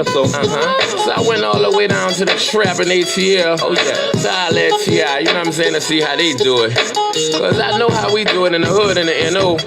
So I went all the way down to the trap in ATL. Oh yeah, so I let T.I., you know what I'm saying, to see how they do it. Cause I know how we do it in the hood and the N.O.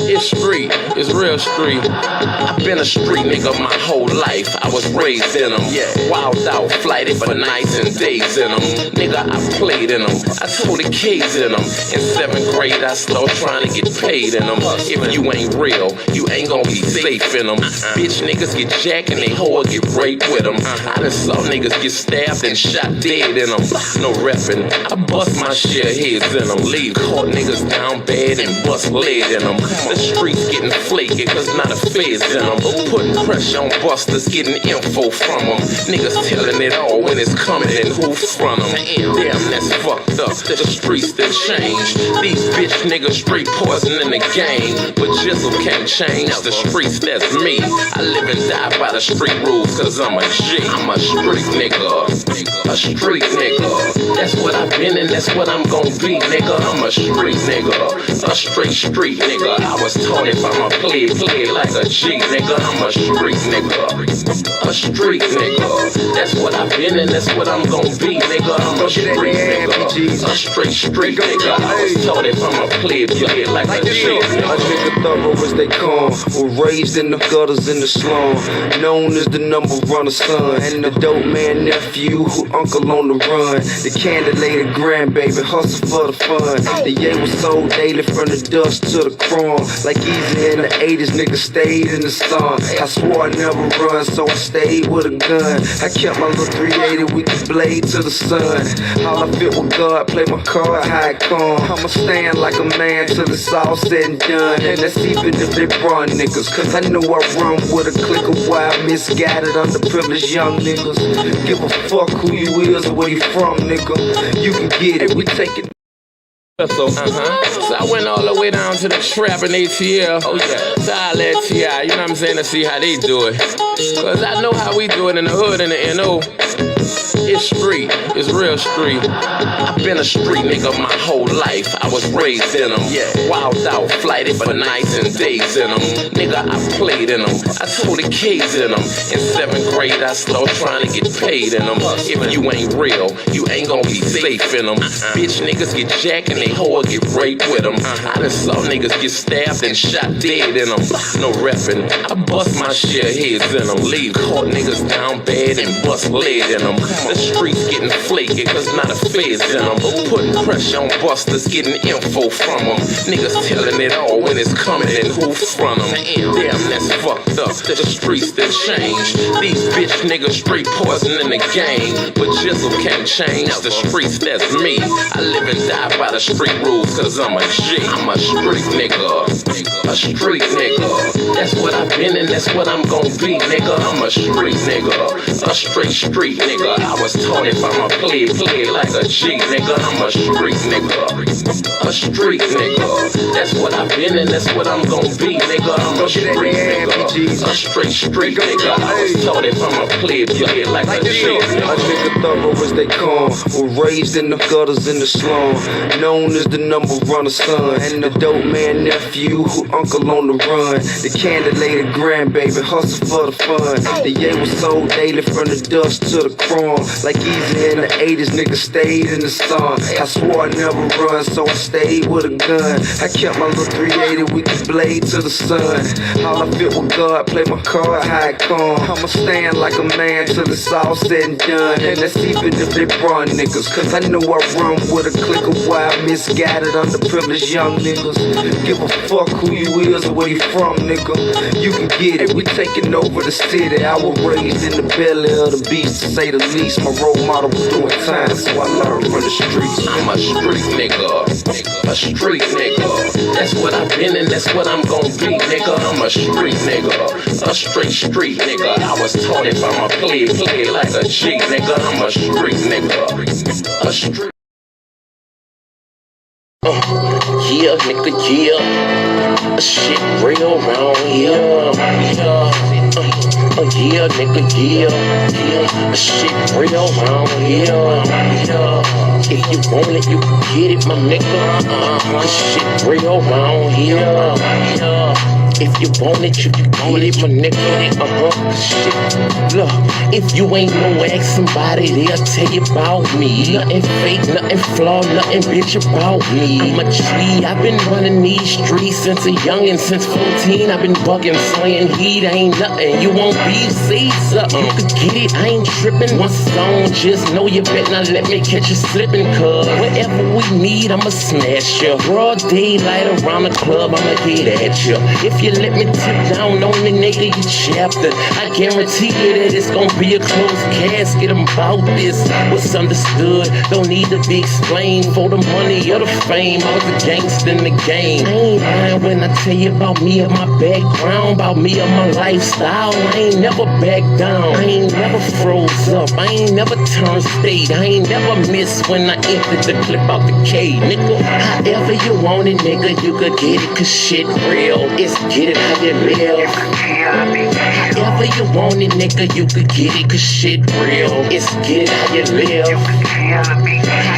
It's street, it's real street. I've been a street nigga my whole life. I was raised in them, wild out, flighted for nights and days in them. Nigga, I played in them, I told the kids in them. In 7th grade, I started trying to get paid in them. If you ain't real, you ain't gonna be safe in them. Bitch niggas get jacked and they hoe get raped with them. I done saw niggas get stabbed and shot dead in them. No reppin', I bust my share heads in them. Leave caught niggas down bad and bust lead in them. The streets getting flaky cause not a feds in them. Putting pressure on busters, getting info from them. Niggas telling it all when it's coming and who from them. Damn, that's fucked up. The streets that change. These bitch niggas straight poison in the game. But Jizzle can't change the streets, that's me. I live and die by the street rules cause I'm a G. I'm a street nigga. A street nigga. That's what I've been and that's what I'm gon' be, nigga. I'm a street nigga. A straight street nigga. I was taught if I'm a play like a G, nigga. I'm a street nigga. A street nigga. That's what I've been and that's what I'm gon' be, nigga. I'm a street nigga. A straight street nigga. I was taught if I'm a play like a G. A nigga thorough as they come. Was raised in the gutters in the slum. Known as the number runner son. And the dope man nephew who uncle on the run. The candidate grandbaby hustle for the fun. The yay was sold daily from the dust to the chrome. Like easy in the 80s, nigga stayed in the sun. I swore I'd never run, so I stayed with a gun. I kept my little 380 with the blade to the sun. All I fit with God, play my card, how it come. I'ma stand like a man till it's all said and done. And that's even if they run niggas, cause I know I run with a clique of wild, misguided, underprivileged young niggas. Give a fuck who you is or where you from, nigga. You can get it, we take it. So I went all the way down to the trap in ATL. Oh yeah, so I let T.I., you know what I'm saying, to see how they do it. Cause I know how we do it in the hood and the N.O. It's street, it's real street. I've been a street nigga my whole life. I was raised in them, wild out, flighted for nights and days in them. Nigga, I played in them, I told the kids in them. In 7th grade, I started trying to get paid in them. If you ain't real, you ain't gonna be safe in them. Bitch niggas get jacked and they hoe get raped with them. I done saw niggas get stabbed and shot dead in them. No reppin', I bust my share heads in them. Leave caught niggas down bad and bust lead in them. The streets getting flaky cause not a feds in them. Putting pressure on busters, getting info from them. Niggas telling it all when it's coming and who from them. Damn, that's fucked up. The streets that change. These bitch niggas straight poison in the game. But Jizzle can't change the streets, that's me. I live and die by the street rules cause I'm a G. I'm a street nigga. A street nigga. That's what I've been and that's what I'm gon' be, nigga. I'm a street nigga. A straight street nigga. I was taught if I'm a play like a G, nigga. I'm a street nigga. A street nigga. That's what I've been and that's what I'm gon' be, nigga. I'm a street nigga. A straight street nigga. I was taught if I'm a play like a G. A nigga thorough as they come. Was raised in the gutters in the slum. Known as the number runner son. And the dope man nephew who uncle on the run. The candidate grandbaby hustle for the fun. The yay was sold daily from the dust to the chrome. Like easy in the 80s, nigga stayed in the sun. I swore I'd never run, so I stayed with a gun. I kept my little 380 with the blade to the sun. All I fit with God, play my card, how it come. I'ma stand like a man till it's all said and done. And that's even if they run niggas, cause I know I run with a clique of wild, misguided, underprivileged young niggas. Give a fuck who you is or where you from, nigga. You can get it, we taking over the city. I was raised in the belly of the beast, to say the least. My role model was doing time, so I learned from the streets. I'm a street nigga. A street nigga. That's what I've been and that's what I'm gon' be, nigga. I'm a street nigga. A straight street nigga. I was taught if I'm a play like a G, nigga. I'm a street nigga. A street. Yeah, nigga, yeah. Shit real round here. Yeah, nigga, yeah. Shit real round here. If you want it, you can get it, my nigga. Shit real round here. If you want it, you can get it, my nigga. Shit. Look, if you ain't no ask somebody, they'll tell you about me. Nothing fake, nothing flawed, nothing bitch about me. I'm a G, I've been running these streets since a youngin'. Since 14, I've been bugging, slaying heat, ain't nothing. You won't be, say something. You could get it, I ain't tripping. One song, just know you better not let me catch you slipping. Cause whatever we need, I'ma smash you. Broad daylight around the club, I'ma get at you. If you let me tip down on the nigga, you chapter. I guarantee you that it's gonna be a closed casket. I'm about this. What's understood don't need to be explained. For the money or the fame, I was a gangster in the game. I ain't lying when I tell you about me and my background, about me and my lifestyle. I ain't never backed down. I ain't never froze up. I ain't never turned state. I ain't never missed when I emptied the clip out the K, nigga. However you want it, nigga, you could get it, cause shit real. It's get it how you live. However you want it, nigga, you could get it, cause shit real. It's get it how you live.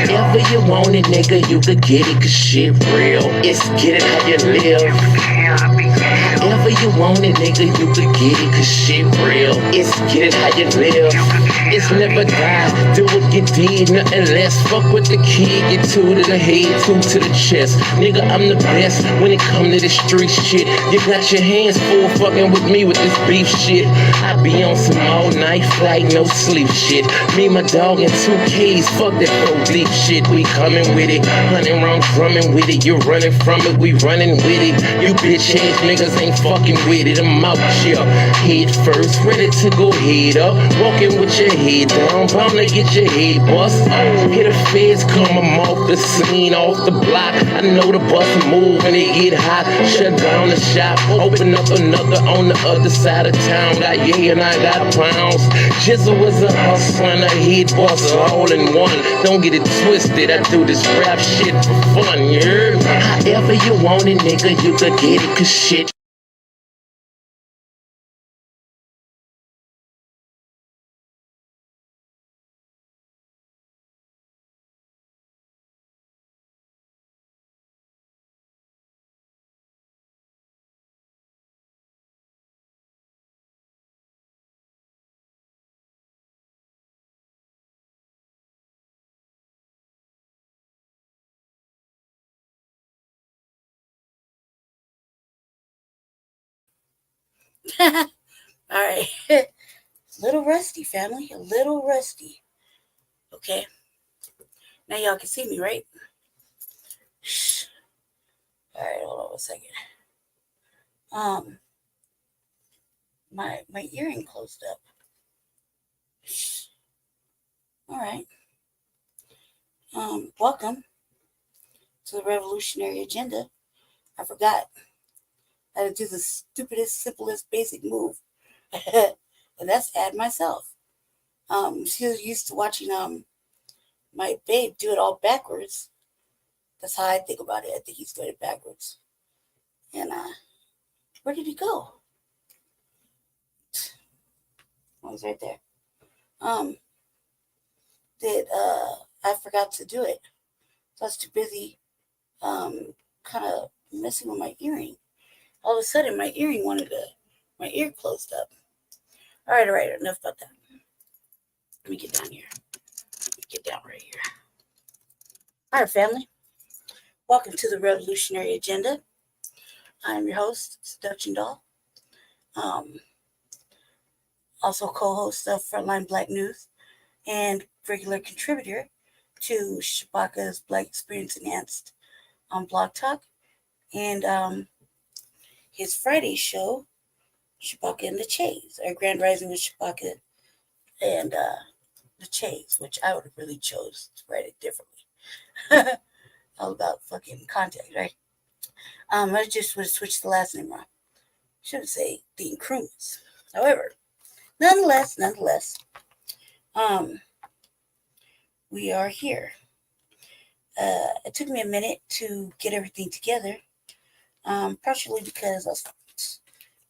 However you want it, nigga, you could get it, cause shit real. It's get it how you live. However you want it, nigga, you could get it, cause shit real. It's get it how you live. It's never die, do what you did, nothing less. Fuck with the kid, get two to the head, two to the chest. Nigga, I'm the best when it come to this street shit. You got your hands full fucking with me with this beef shit. I be on some all night flight, no sleep shit. Me, my dog, and 2Ks, fuck that police shit. We coming with it, hunting round drumming with it. You running from it, we running with it. You bitch ass niggas ain't fucking with it. I'm out here, head first, ready to go head up. Walking with your head down, bound to get your head bust. Oh, hear the feds come, I'm off the scene, off the block. I know the bus move when it get hot. Shut down the shop, open up another on the other side of town. Got yeah and I got pounds. Jizzle was a hustler and a head bust all in one. Don't get it twisted, I do this rap shit for fun, yeah. However you want it, nigga, you could get it, cause shit. All right. Little rusty, family. A little rusty. Okay. Now y'all can see me, right? All right, hold on a second. My earring closed up. All right. Welcome to the revolutionary agenda. I forgot how to do the stupidest, simplest, basic move, and that's add myself. She was used to watching my babe do it all backwards. That's how I think about it. I think he's doing it backwards. And where did he go? Oh, he's right there. I forgot to do it. So I was too busy kind of messing with my earring. All of a sudden my my ear closed up. All right, enough about that. Let me get down here. Get down right here. All right, family. Welcome to the revolutionary agenda. I'm your host, Seduction Doll. Also co-host of Frontline Black News and regular contributor to Shabaka's Black Experience Enhanced on Blog Talk and his Friday show, Shabaka and the Chase, or Grand Rising with Shabaka and the Chase, which I would have really chose to write it differently. All about fucking context, right? I just would have switched the last name around. Should say Dean Crooms. However, nonetheless, we are here. It took me a minute to get everything together, partially because I was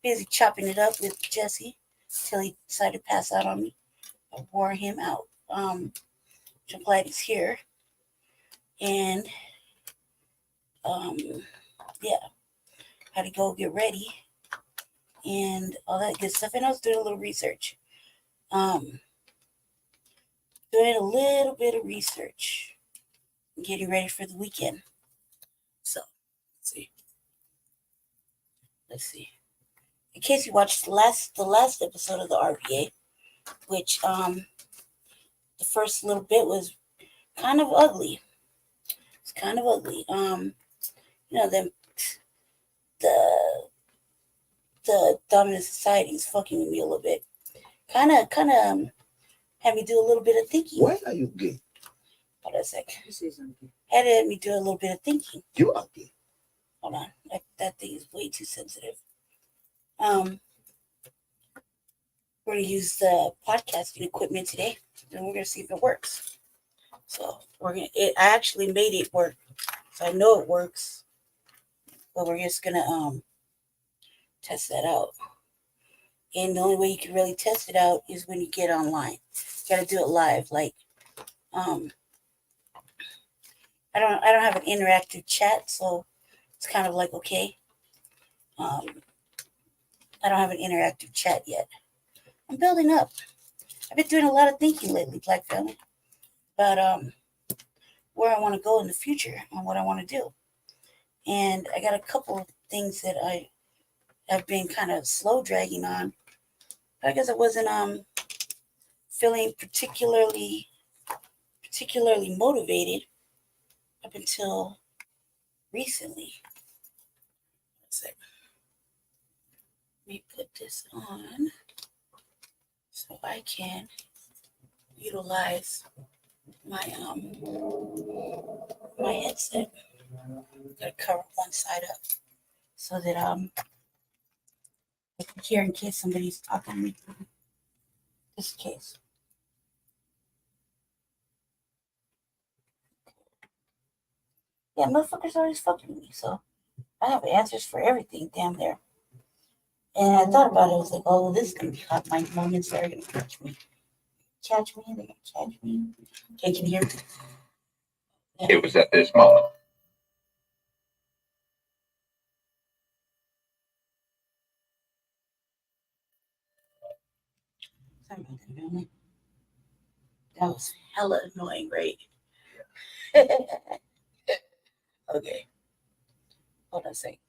busy chopping it up with Jesse till he decided to pass out on me. I wore him out. I'm glad he's here. And, yeah, had to go get ready and all that good stuff. And I was doing a little research. Doing a little bit of research, getting ready for the weekend. So, let's see. In case you watched the last episode of the RBA, which the first little bit was kind of ugly. It's kind of ugly. The dominant society is fucking with me a little bit. Kind of had me do a little bit of thinking. Why are you gay? Hold on a sec. Had me do a little bit of thinking. You are gay. Hold on. That thing is way too sensitive. We're going to use the podcasting equipment today, and we're going to see if it works. So I actually made it work, so I know it works. But we're just going to test that out. And the only way you can really test it out is when you get online. You got to do it live. Like, I don't have an interactive chat, so it's kind of like, okay. I don't have an interactive chat yet. I'm building up. I've been doing a lot of thinking lately, Black family, about where I want to go in the future and what I want to do. And I got a couple of things that I have been kind of slow dragging on. I guess I wasn't feeling particularly motivated up until recently. Let's see. Let me put this on so I can utilize my my headset. Gotta cover one side up so that I can hear in case somebody's talking to me. Just in case. Yeah, motherfuckers always fucking with me, so I have answers for everything damn there. And I thought about it, I was like, oh, this is gonna be hot. My moments are gonna catch me. They're gonna catch me. Okay, can you hear me? Yeah. It was at this moment. Sorry about that, family. That was hella annoying, right? Okay. Hold on a second.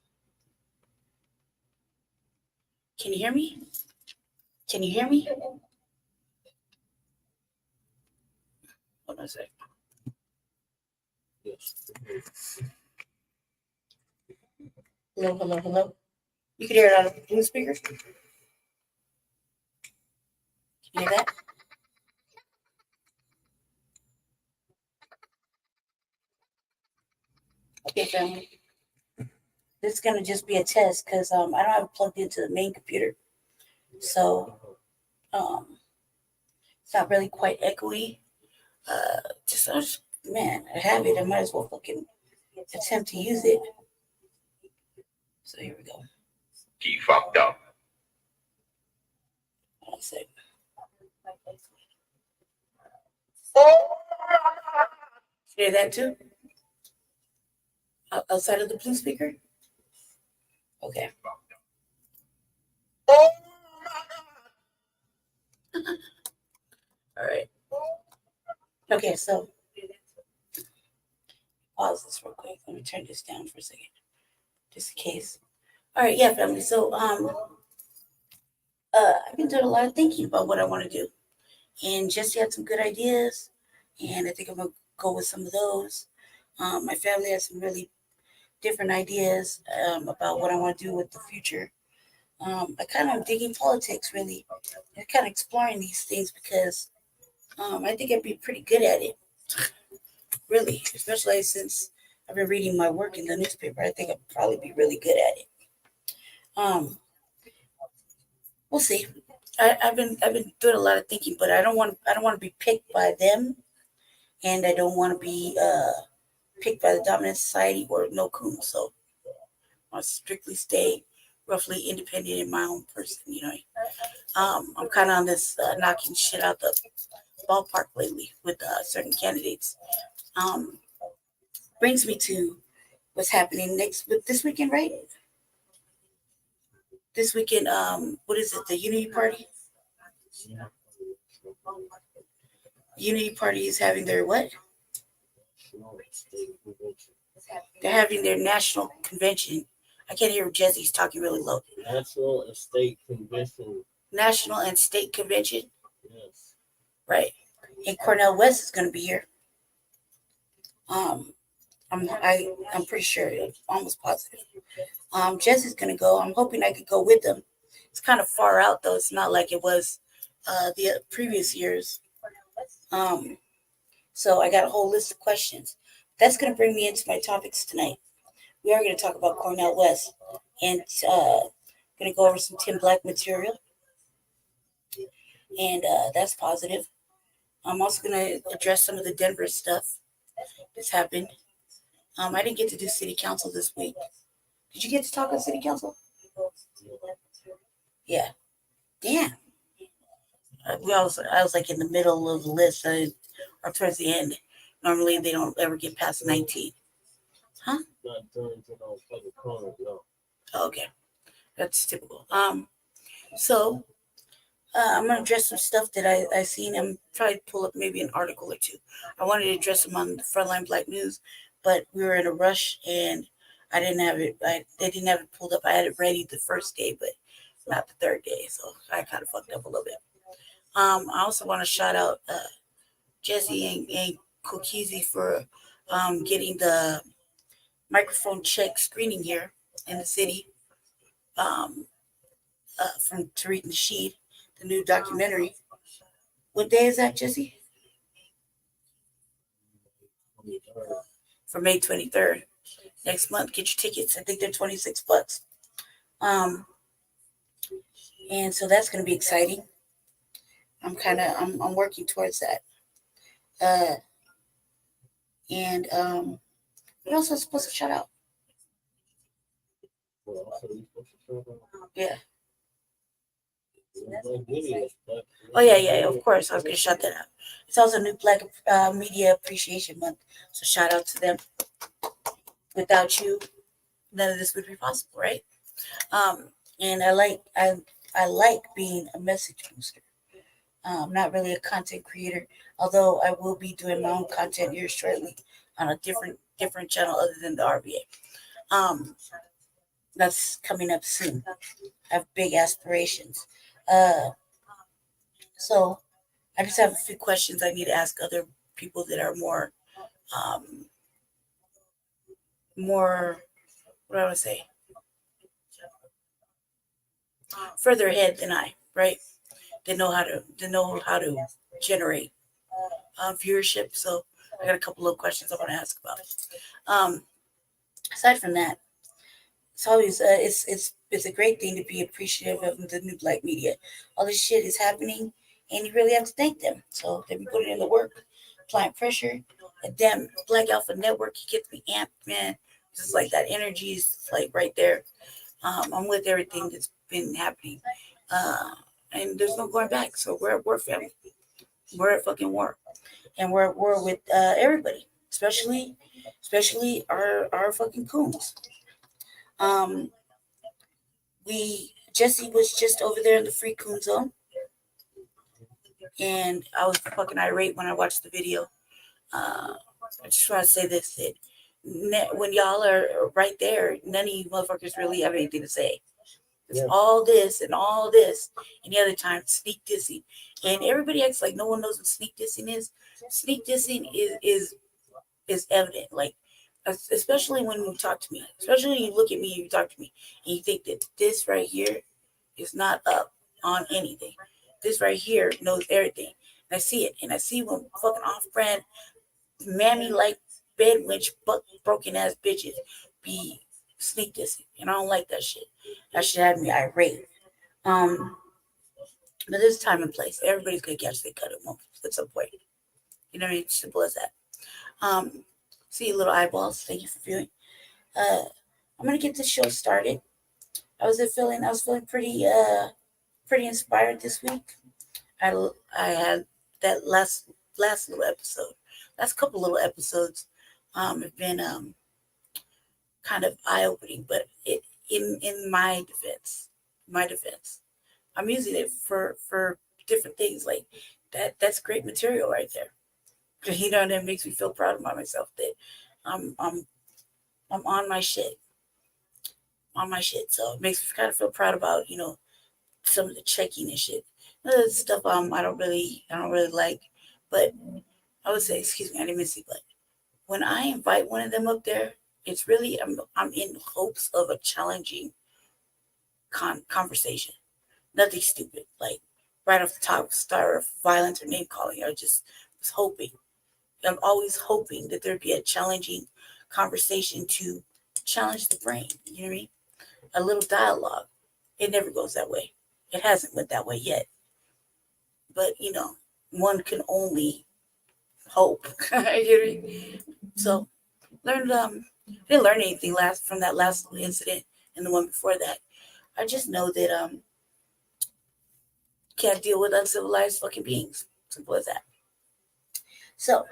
Can you hear me? Can you hear me? Hold on a second. Hello, hello, hello. You can hear it on the blue speakers? Can you hear that? Okay, family. This is going to just be a test because I don't have it plugged into the main computer. So it's not really quite echoey. Man, I have it. I might as well fucking attempt to use it. So here we go. You fucked up. One sec. Hear that too? Outside of the blue speaker? Okay. All right. Okay, so pause this real quick. Let me turn this down for a second, just in case. All right, yeah, family. So I've been doing a lot of thinking about what I want to do, and Jesse had some good ideas, and I think I'm gonna go with some of those. My family has some really different ideas about what I want to do with the future. I kind of am digging politics, really, and kind of exploring these things because I think I'd be pretty good at it, really, especially since I've been reading my work in the newspaper. I think I'd probably be really good at it. We'll see. I've been doing a lot of thinking, but I don't want to be picked by them, and I don't want to be picked by the dominant society or no coon. So I want to strictly stay roughly independent in my own person. You know, I'm kind of on this knocking shit out the ballpark lately with certain candidates. Brings me to what's happening this weekend, right? this weekend, what is it? The Unity Party. Unity Party is having their what? They're having their national convention. I can't hear Jesse's talking really low. National and state convention. National and state convention. Yes. Right. And Cornell West is going to be here. I'm pretty sure, almost positive. Jesse's going to go. I'm hoping I could go with them. It's kind of far out though. It's not like it was the previous years. So I got a whole list of questions. That's going to bring me into my topics tonight. We are going to talk about Cornell West and going to go over some Tim Black material. And that's positive. I'm also going to address some of the Denver stuff that's happened. I didn't get to do city council this week. Did you get to talk on city council? Yeah. Damn. I was like in the middle of the list or towards the end. Normally they don't ever get past 19. Huh? Not during public comment, no. Okay. That's typical. So I'm gonna address some stuff that I seen. I'm trying to pull up maybe an article or two. I wanted to address them on the Frontline Black News, but we were in a rush and I didn't have it. They didn't have it pulled up. I had it ready the first day, but not the third day, so I kind of fucked up a little bit. I also want to shout out Jesse and Kokizi for getting the microphone check screening here in the city from Tariq Nasheed, the new documentary. What day is that, Jesse? For May 23rd. Next month, get your tickets. I think they're $26. And so that's going to be exciting. I'm working towards that. What else was I supposed to shout out? Yeah. Oh yeah, of course. I was gonna shout that out. It's also New Black Media Appreciation Month, so shout out to them. Without you, none of this would be possible, right? And I like being a message booster. I'm not really a content creator, although I will be doing my own content here shortly on a different channel other than the RBA. That's coming up soon. I have big aspirations. So I just have a few questions I need to ask other people that are more, what do I want to say? Further ahead than I, right? They know how to generate viewership. So I got a couple of questions I want to ask about. Aside from that, it's always it's a great thing to be appreciative of the New Black Media. All this shit is happening, and you really have to thank them. So they've been putting in the work, applying pressure. A damn Black Alpha Network, he gets me amped, man. Just like that energy is like right there. I'm with everything that's been happening, and there's no going back. So we're at war, family. We're at fucking war, and we're at war with everybody, especially our fucking coons. Jesse was just over there in the free coon zone, and I was fucking irate when I watched the video. I just want to say this: that when y'all are right there, none of you motherfuckers really have anything to say. It's all this and all this, and the other time sneak dissing, and everybody acts like no one knows what sneak dissing is. Sneak dissing is evident, like. Especially when you talk to me, especially when you look at me and you talk to me and you think that this right here is not up on anything. This right here knows everything. And I see it. And I see when fucking off-brand, mammy like bed wench, broken ass bitches be sneak dissing. And I don't like that shit. That shit had me irate. But there's time and place. Everybody's gonna catch their cut at some point. You know what I mean? Simple as that. See you little eyeballs. Thank you for viewing. I'm gonna get this show started. I was feeling pretty inspired this week. I had that last little episode. Last couple little episodes have been kind of eye-opening, but in my defense, my defense. I'm using it for different things like that. That's great material right there. You know, and it makes me feel proud about myself that I'm on my shit, on my shit. So it makes me kind of feel proud about, you know, some of the checking and shit. Stuff I don't really like, but I would say, excuse me, I didn't miss it, but when I invite one of them up there, it's really I'm in hopes of a challenging conversation. Nothing stupid, like right off the top, start of violence or name calling. I just was hoping. I'm always hoping that there'd be a challenging conversation to challenge the brain. You know what I mean? A little dialogue. It never goes that way. It hasn't went that way yet. But you know, one can only hope. You know what I mean? So learned didn't learn anything from that last incident and the one before that. I just know that can't deal with uncivilized fucking beings. Simple as that. So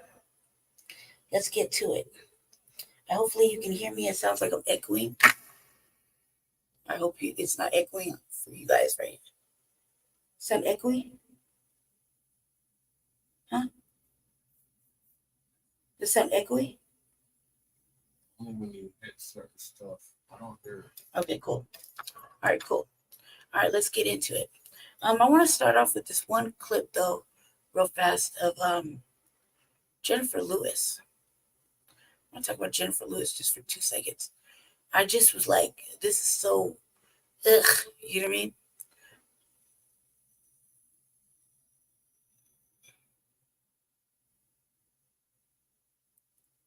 let's get to it. Hopefully you can hear me. It sounds like I'm echoing. I hope it's not echoing for you guys, right? Sound echoey? Huh? Does it sound echoey? Only when you hit certain stuff. I don't hear it. Okay, cool. All right, cool. All right, let's get into it. I want to start off with this one clip, though, real fast, of Jennifer Lewis. I want to talk about Jennifer Lewis just for 2 seconds. I just was like, this is so, ugh, you know what I mean?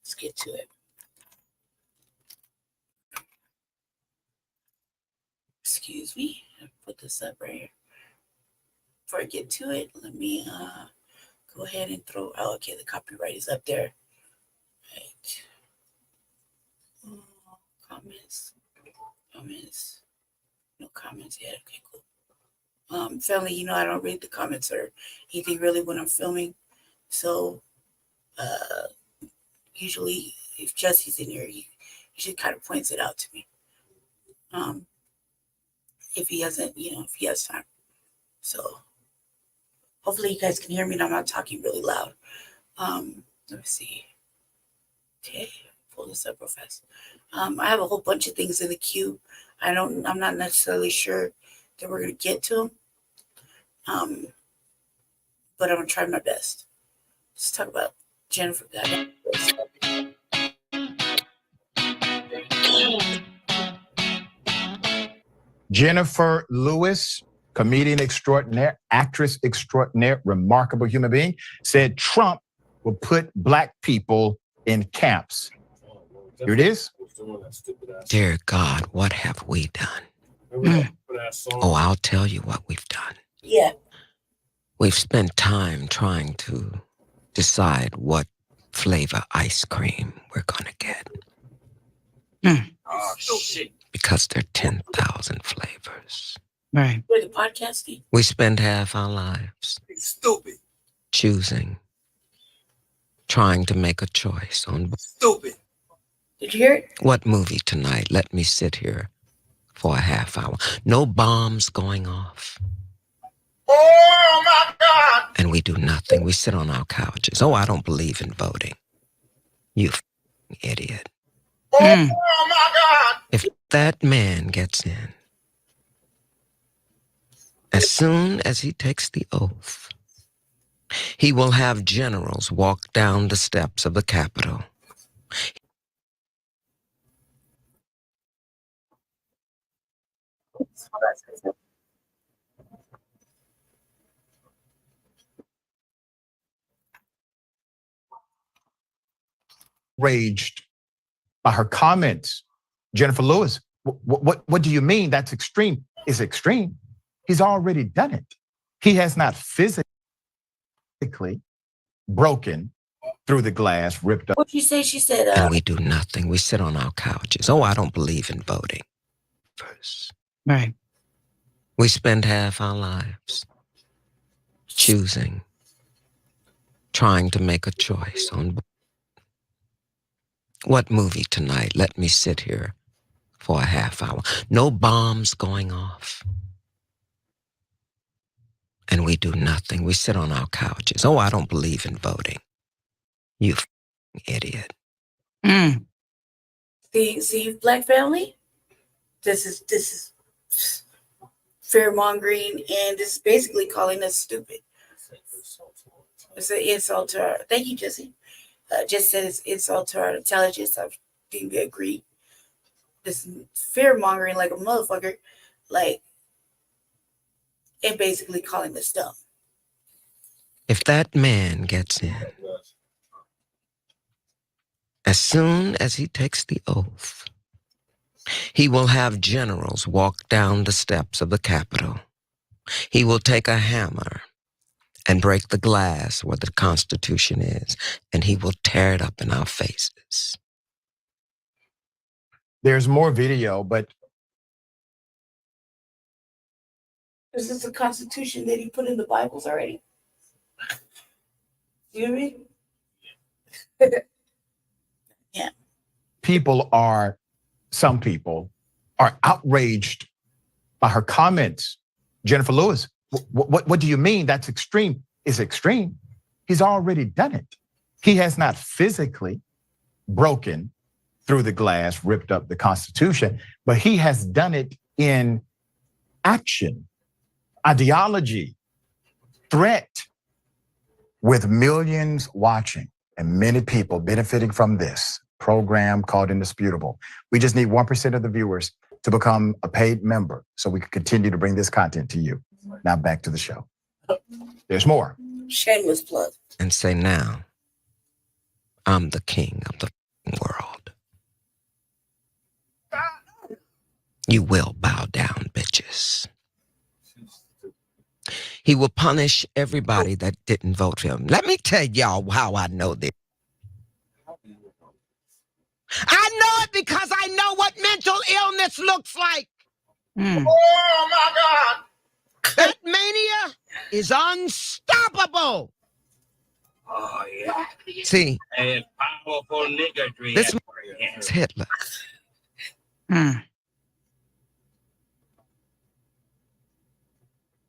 Let's get to it. Excuse me. I'll put this up right here. Before I get to it, let me go ahead and throw. Oh, okay, the copyright is up there. Right. Oh, comments. No comments yet. Okay, cool. Family, you know I don't read the comments or anything really when I'm filming. So, usually if Jesse's in here, he usually kind of points it out to me. If he hasn't, you know, if he has time. So hopefully you guys can hear me and I'm not talking really loud. Let me see. Okay, pull this up real fast. I have a whole bunch of things in the queue. I'm not necessarily sure that we're gonna get to them. But I'm gonna try my best. Let's talk about Jennifer. Jennifer Lewis, comedian extraordinaire, actress extraordinaire, remarkable human being, said Trump will put black people in camps. Here it is. Dear God, what have we done? Oh, I'll tell you what we've done. Yeah. We've spent time trying to decide what flavor ice cream we're gonna get. Because there are 10,000 flavors. Right. For the podcasting. We spend half our lives choosing, trying to make a choice on Did you hear it? what movie tonight. Let me sit here for a half hour. No bombs going off. Oh my God! And we do nothing. We sit on our couches. Oh, I don't believe in voting. You idiot. Oh my God! If that man gets in, as soon as he takes the oath, he will have generals walk down the steps of the Capitol. Raged by her comments. Jennifer Lewis, what do you mean that's extreme? It's extreme. He's already done it. He has not physically broken through the glass, ripped up. What'd you say? She said, And we do nothing. We sit on our couches. Oh, I don't believe in voting. First. Right. We spend half our lives choosing, trying to make a choice on what movie tonight. Let me sit here for a half hour. No bombs going off. and we do nothing. We sit on our couches. Oh, I don't believe in voting. You idiot. See, black family, this is fear mongering, and this is basically calling us stupid. It's an insult to our. Thank you, Jesse. Just said it's insult to our intelligence. I think we agree. This fear mongering like a motherfucker, like, and basically calling us dumb. If that man gets in, as soon as he takes the oath, he will have generals walk down the steps of the Capitol. He will take a hammer and break the glass where the Constitution is, and he will tear it up in our faces. There's more video, but Is this the Constitution that he put in the Bibles already? You know what I mean? Yeah. Some people are outraged by her comments. Jennifer Lewis, what do you mean? That's extreme. It's extreme. He's already done it. He has not physically broken through the glass, ripped up the Constitution, but he has done it in action, ideology, threat, with millions watching and many people benefiting from this program called Indisputable. We just need 1% of the viewers to become a paid member so we can continue to bring this content to you. Now back to the show. There's more. Shameless plug. And say, now, I'm the king of the world. You will bow down, bitches. He will punish everybody that didn't vote for him. Let me tell y'all how I know this. I know it because I know what mental illness looks like. Oh my God! That mania is unstoppable. Oh yeah. See, And powerful nigga. this is Hitler.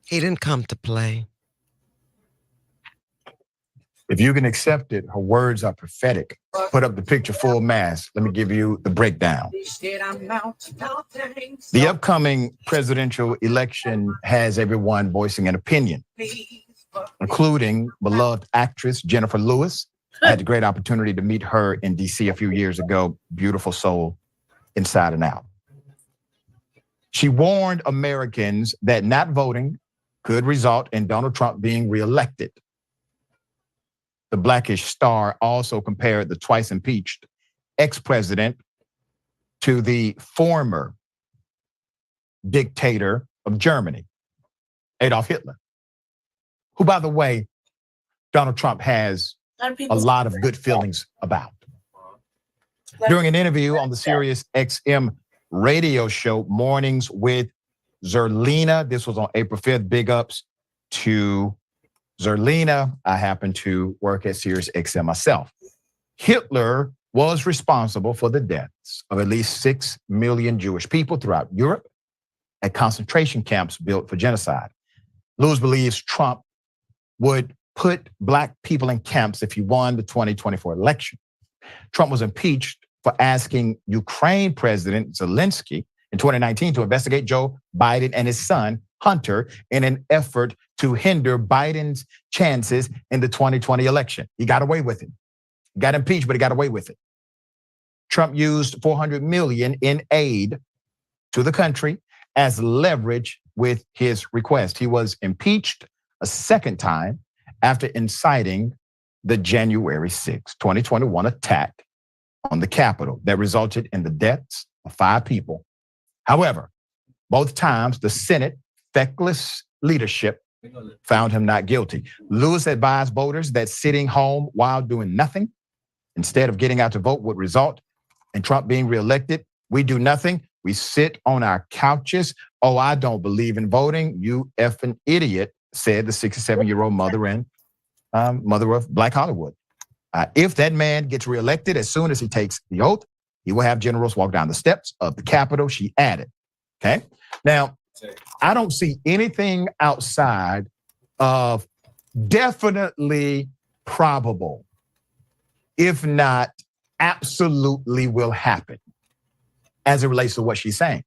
He didn't come to play. If you can accept it, her words are prophetic. Put up the picture full mass. Let me give you the breakdown. The upcoming presidential election has everyone voicing an opinion, including beloved actress Jennifer Lewis. I had the great opportunity to meet her in DC a few years ago. Beautiful soul, inside and out. She warned Americans that not voting could result in Donald Trump being reelected. The Blackish star also compared the twice impeached ex-president to the former dictator of Germany, Adolf Hitler, who, by the way, Donald Trump has a lot of good feelings about. During an interview on the Sirius XM radio show, Mornings with Zerlina, this was on April 5th, big ups to Zerlina. I happen to work at Sirius XM myself. Hitler was responsible for the deaths of at least 6 million Jewish people throughout Europe at concentration camps built for genocide. Lewis believes Trump would put Black people in camps if he won the 2024 election. Trump was impeached for asking Ukraine President Zelensky in 2019 to investigate Joe Biden and his son, Hunter, in an effort to hinder Biden's chances in the 2020 election. He got away with it. He got impeached, but he got away with it. Trump used $400 million in aid to the country as leverage with his request. He was impeached a second time after inciting the January 6, 2021 attack on the Capitol that resulted in the deaths of 5 people. However, both times the Senate feckless leadership found him not guilty. Lewis advised voters that sitting home while doing nothing instead of getting out to vote would result in Trump being reelected. We do nothing. We sit on our couches. Oh, I don't believe in voting. You effing idiot, said the 67-year-old mother and mother of Black Hollywood. If that man gets reelected, as soon as he takes the oath, he will have generals walk down the steps of the Capitol, she added. Okay. Now, I don't see anything outside of definitely probable, if not absolutely will happen as it relates to what she's saying.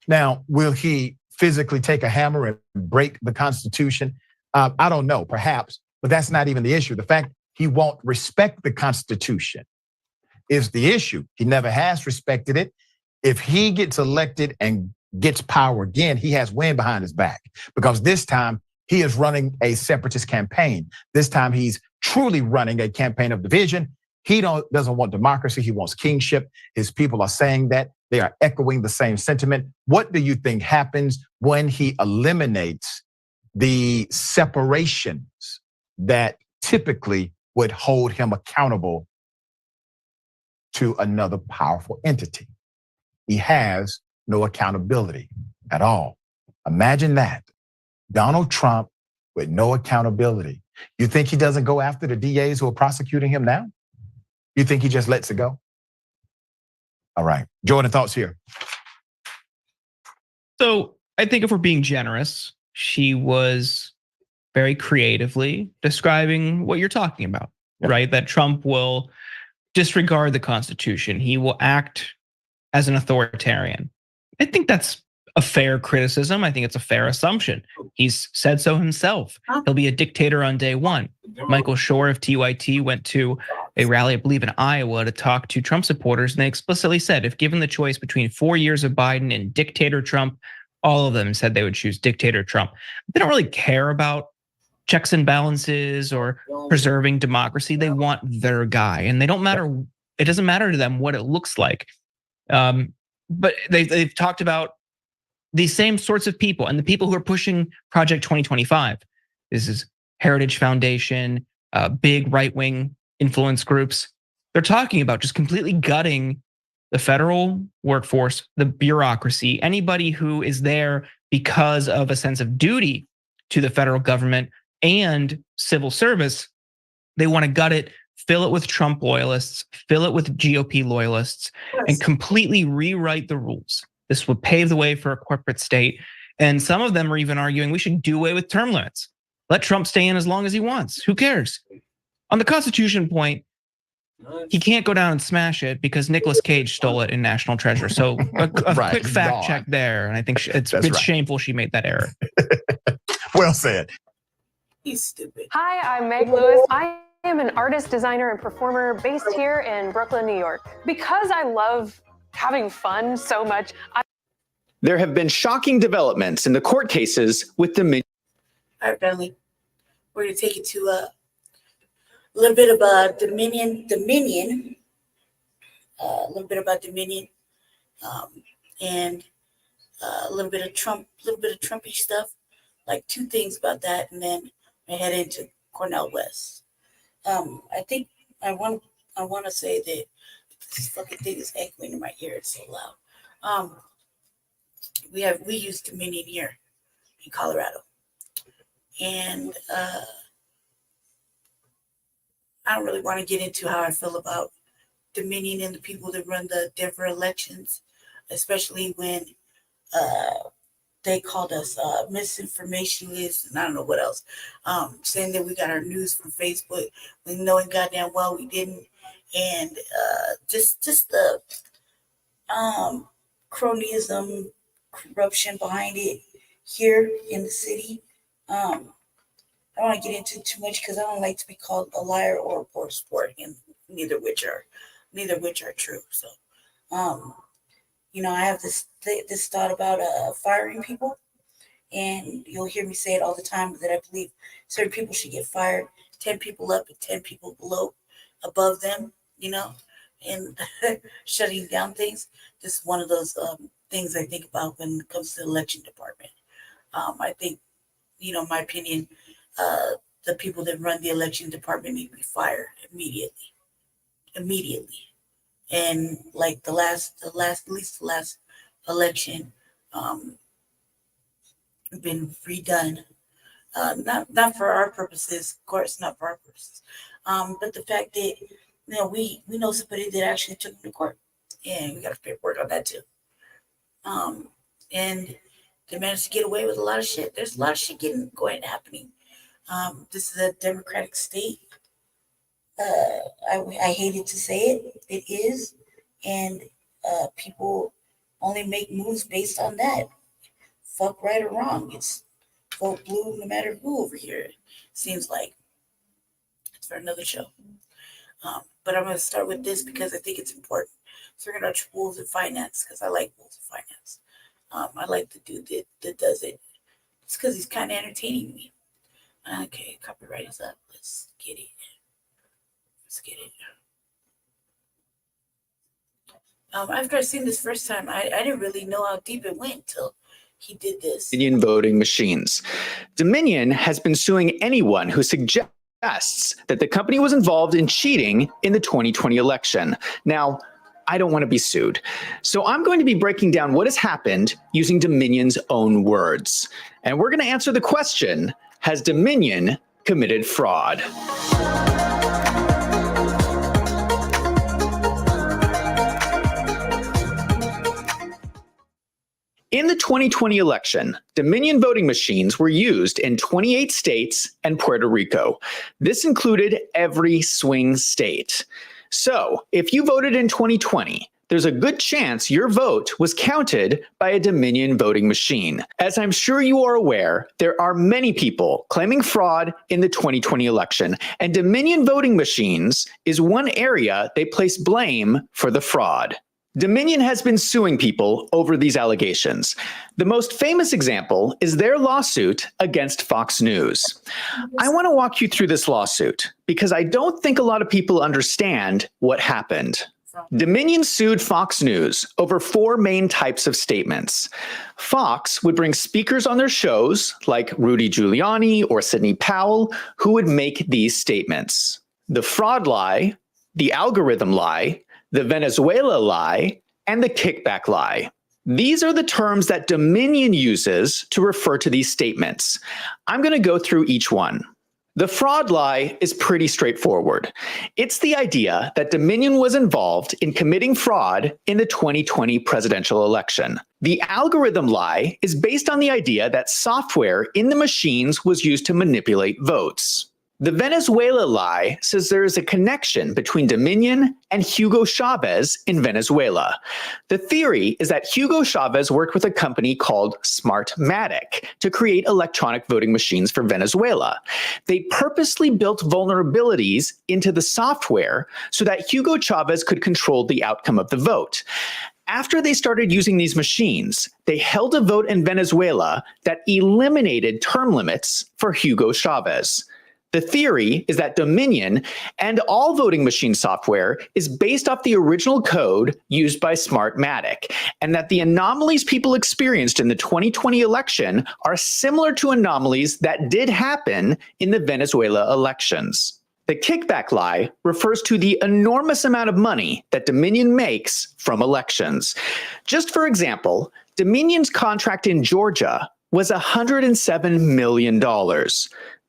Now, will he physically take a hammer and break the Constitution? I don't know, perhaps, but that's not even the issue. The fact he won't respect the Constitution is the issue. He never has respected it. If he gets elected and gets power again, he has wind behind his back, because this time he is running a separatist campaign. This time he's truly running a campaign of division. He doesn't want democracy. He wants kingship. His people are saying that. They are echoing the same sentiment. What do you think happens when he eliminates the separations that typically would hold him accountable to another powerful entity? He has no accountability at all. Imagine that. Donald Trump with no accountability. You think he doesn't go after the DAs who are prosecuting him now? You think he just lets it go? All right. Jordan, thoughts here? So I think if we're being generous, she was very creatively describing what you're talking about, right? That Trump will disregard the Constitution. He will act as an authoritarian. I think that's a fair criticism. I think it's a fair assumption. He's said so himself. He'll be a dictator on day one. Michael Shore of TYT went to a rally, I believe in Iowa, to talk to Trump supporters. And they explicitly said, if given the choice between 4 years of Biden and dictator Trump, all of them said they would choose dictator Trump. They don't really care about checks and balances or preserving democracy. They want their guy, and they don't matter. It doesn't matter to them what it looks like. But they've talked about these same sorts of people, and the people who are pushing Project 2025. This is Heritage Foundation, big right-wing influence groups. They're talking about just completely gutting the federal workforce, the bureaucracy, anybody who is there because of a sense of duty to the federal government and civil service. They want to gut it, fill it with Trump loyalists, fill it with GOP loyalists, and completely rewrite the rules. This would pave the way for a corporate state. And some of them are even arguing we should do away with term limits. Let Trump stay in as long as he wants. Who cares? On the Constitution point, he can't go down and smash it because Nicolas Cage stole it in National Treasure. So a quick fact check there. And I think it's shameful she made that error. Well said. He's stupid. Hi, I'm Meg Lewis. I am an artist, designer, and performer based here in Brooklyn, New York. Because I love having fun so much. There have been shocking developments in the court cases with Dominion. All right, family. We're going to take it to a little bit about Dominion, a little bit about Dominion, and a little bit of Trumpy stuff, like two things about that, and then I head into Cornel West. I think I want to say that this fucking thing is echoing in my ear. It's so loud. We use Dominion here in Colorado, and I don't really want to get into how I feel about Dominion and the people that run the Denver elections, especially when they called us misinformationists and I don't know what else, saying that we got our news from Facebook, when knowing goddamn well we didn't, and just the cronyism, corruption behind it here in the city. I don't want to get into too much because I don't like to be called a liar or a poor sport, and neither which are true. So, I have this thought about firing people, and you'll hear me say it all the time that I believe certain people should get fired, 10 people up and 10 people above them, and shutting down things. This is one of those things I think about when it comes to the election department. I think, my opinion, the people that run the election department need to be fired immediately. And like the last election, been redone. Not for our purposes, of course, not for our purposes. But the fact that we know somebody that actually took them to court, and we got to paperwork on that too. And they managed to get away with a lot of shit. There's a lot of shit happening This is a democratic state. I hated to say it. It is. And people only make moves based on that. Fuck right or wrong. It's vote blue no matter who over here. Seems like. It's for another show. But I'm going to start with this because I think it's important. So we're going to watch Wolves of Finance because I like Wolves of Finance. I like the dude that does it. It's because he's kind of entertaining me. Okay, copyright is up. Let's get it. After I seen this first time, I didn't really know how deep it went till he did this. Dominion voting machines. Dominion has been suing anyone who suggests that the company was involved in cheating in the 2020 election. Now, I don't want to be sued, so I'm going to be breaking down what has happened using Dominion's own words. And we're going to answer the question, has Dominion committed fraud? In the 2020 election, Dominion voting machines were used in 28 states and Puerto Rico. This included every swing state. So, if you voted in 2020, there's a good chance your vote was counted by a Dominion voting machine. As I'm sure you are aware, there are many people claiming fraud in the 2020 election, and Dominion voting machines is one area they place blame for the fraud. Dominion has been suing people over these allegations. The most famous example is their lawsuit against Fox News. I want to walk you through this lawsuit because I don't think a lot of people understand what happened. Dominion sued Fox News over 4 main types of statements. Fox would bring speakers on their shows, like Rudy Giuliani or Sidney Powell, who would make these statements. The fraud lie, the algorithm lie, the Venezuela lie, and the kickback lie. These are the terms that Dominion uses to refer to these statements. I'm going to go through each one. The fraud lie is pretty straightforward. It's the idea that Dominion was involved in committing fraud in the 2020 presidential election. The algorithm lie is based on the idea that software in the machines was used to manipulate votes. The Venezuela lie says there is a connection between Dominion and Hugo Chavez in Venezuela. The theory is that Hugo Chavez worked with a company called Smartmatic to create electronic voting machines for Venezuela. They purposely built vulnerabilities into the software so that Hugo Chavez could control the outcome of the vote. After they started using these machines, they held a vote in Venezuela that eliminated term limits for Hugo Chavez. The theory is that Dominion and all voting machine software is based off the original code used by Smartmatic, and that the anomalies people experienced in the 2020 election are similar to anomalies that did happen in the Venezuela elections. The kickback lie refers to the enormous amount of money that Dominion makes from elections. Just for example, Dominion's contract in Georgia was $107 million.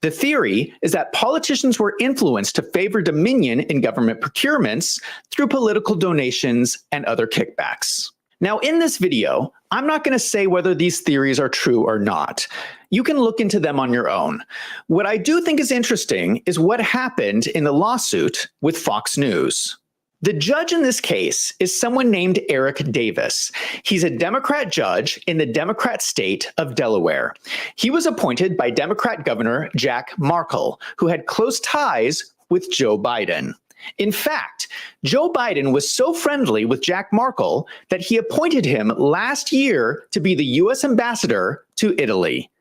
The theory is that politicians were influenced to favor Dominion in government procurements through political donations and other kickbacks. Now, in this video, I'm not going to say whether these theories are true or not. You can look into them on your own. What I do think is interesting is what happened in the lawsuit with Fox News. The judge in this case is someone named Eric Davis. He's a Democrat judge in the Democrat state of Delaware. He was appointed by Democrat Governor Jack Markle, who had close ties with Joe Biden. In fact, Joe Biden was so friendly with Jack Markle that he appointed him last year to be the U.S. ambassador to Italy.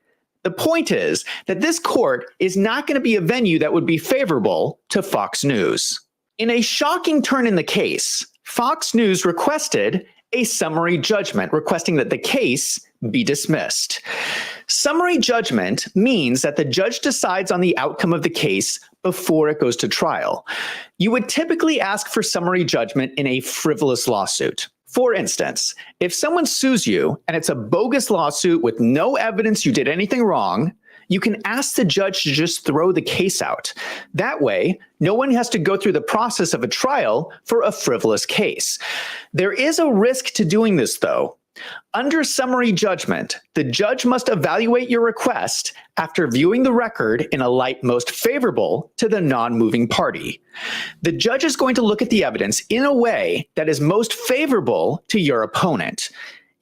The point is that this court is not going to be a venue that would be favorable to Fox News. In a shocking turn in the case, Fox News requested a summary judgment, requesting that the case be dismissed. Summary judgment means that the judge decides on the outcome of the case before it goes to trial. You would typically ask for summary judgment in a frivolous lawsuit. For instance, if someone sues you and it's a bogus lawsuit with no evidence you did anything wrong, you can ask the judge to just throw the case out. That way, no one has to go through the process of a trial for a frivolous case. There is a risk to doing this, though. Under summary judgment, the judge must evaluate your request after viewing the record in a light most favorable to the non-moving party. The judge is going to look at the evidence in a way that is most favorable to your opponent.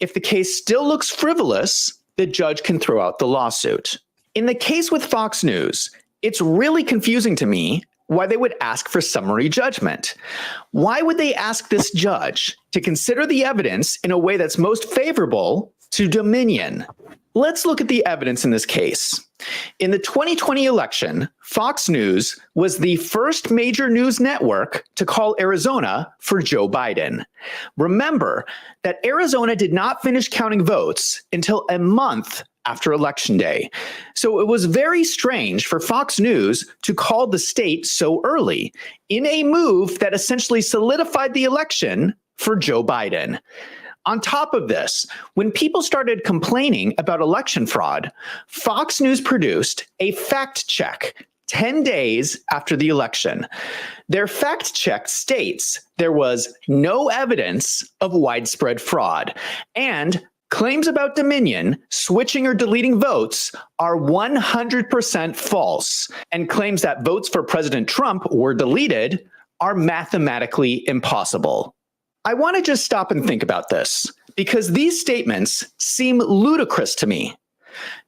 If the case still looks frivolous, the judge can throw out the lawsuit. In the case with Fox News, it's really confusing to me why they would ask for summary judgment. Why would they ask this judge to consider the evidence in a way that's most favorable to Dominion? Let's look at the evidence in this case. In the 2020 election, Fox News was the first major news network to call Arizona for Joe Biden. Remember that Arizona did not finish counting votes until a month after Election Day. So it was very strange for Fox News to call the state so early in a move that essentially solidified the election for Joe Biden. On top of this, when people started complaining about election fraud, Fox News produced a fact check 10 days after the election. Their fact check states there was no evidence of widespread fraud, and claims about Dominion switching or deleting votes are 100% false, and claims that votes for President Trump were deleted are mathematically impossible. I want to just stop and think about this, because these statements seem ludicrous to me.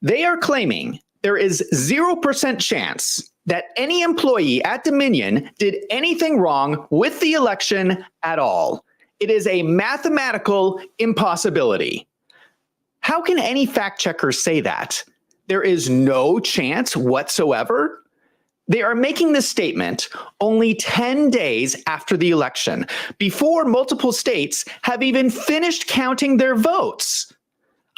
They are claiming there is 0% chance that any employee at Dominion did anything wrong with the election at all. It is a mathematical impossibility. How can any fact checker say that? There is no chance whatsoever? They are making this statement only 10 days after the election, before multiple states have even finished counting their votes.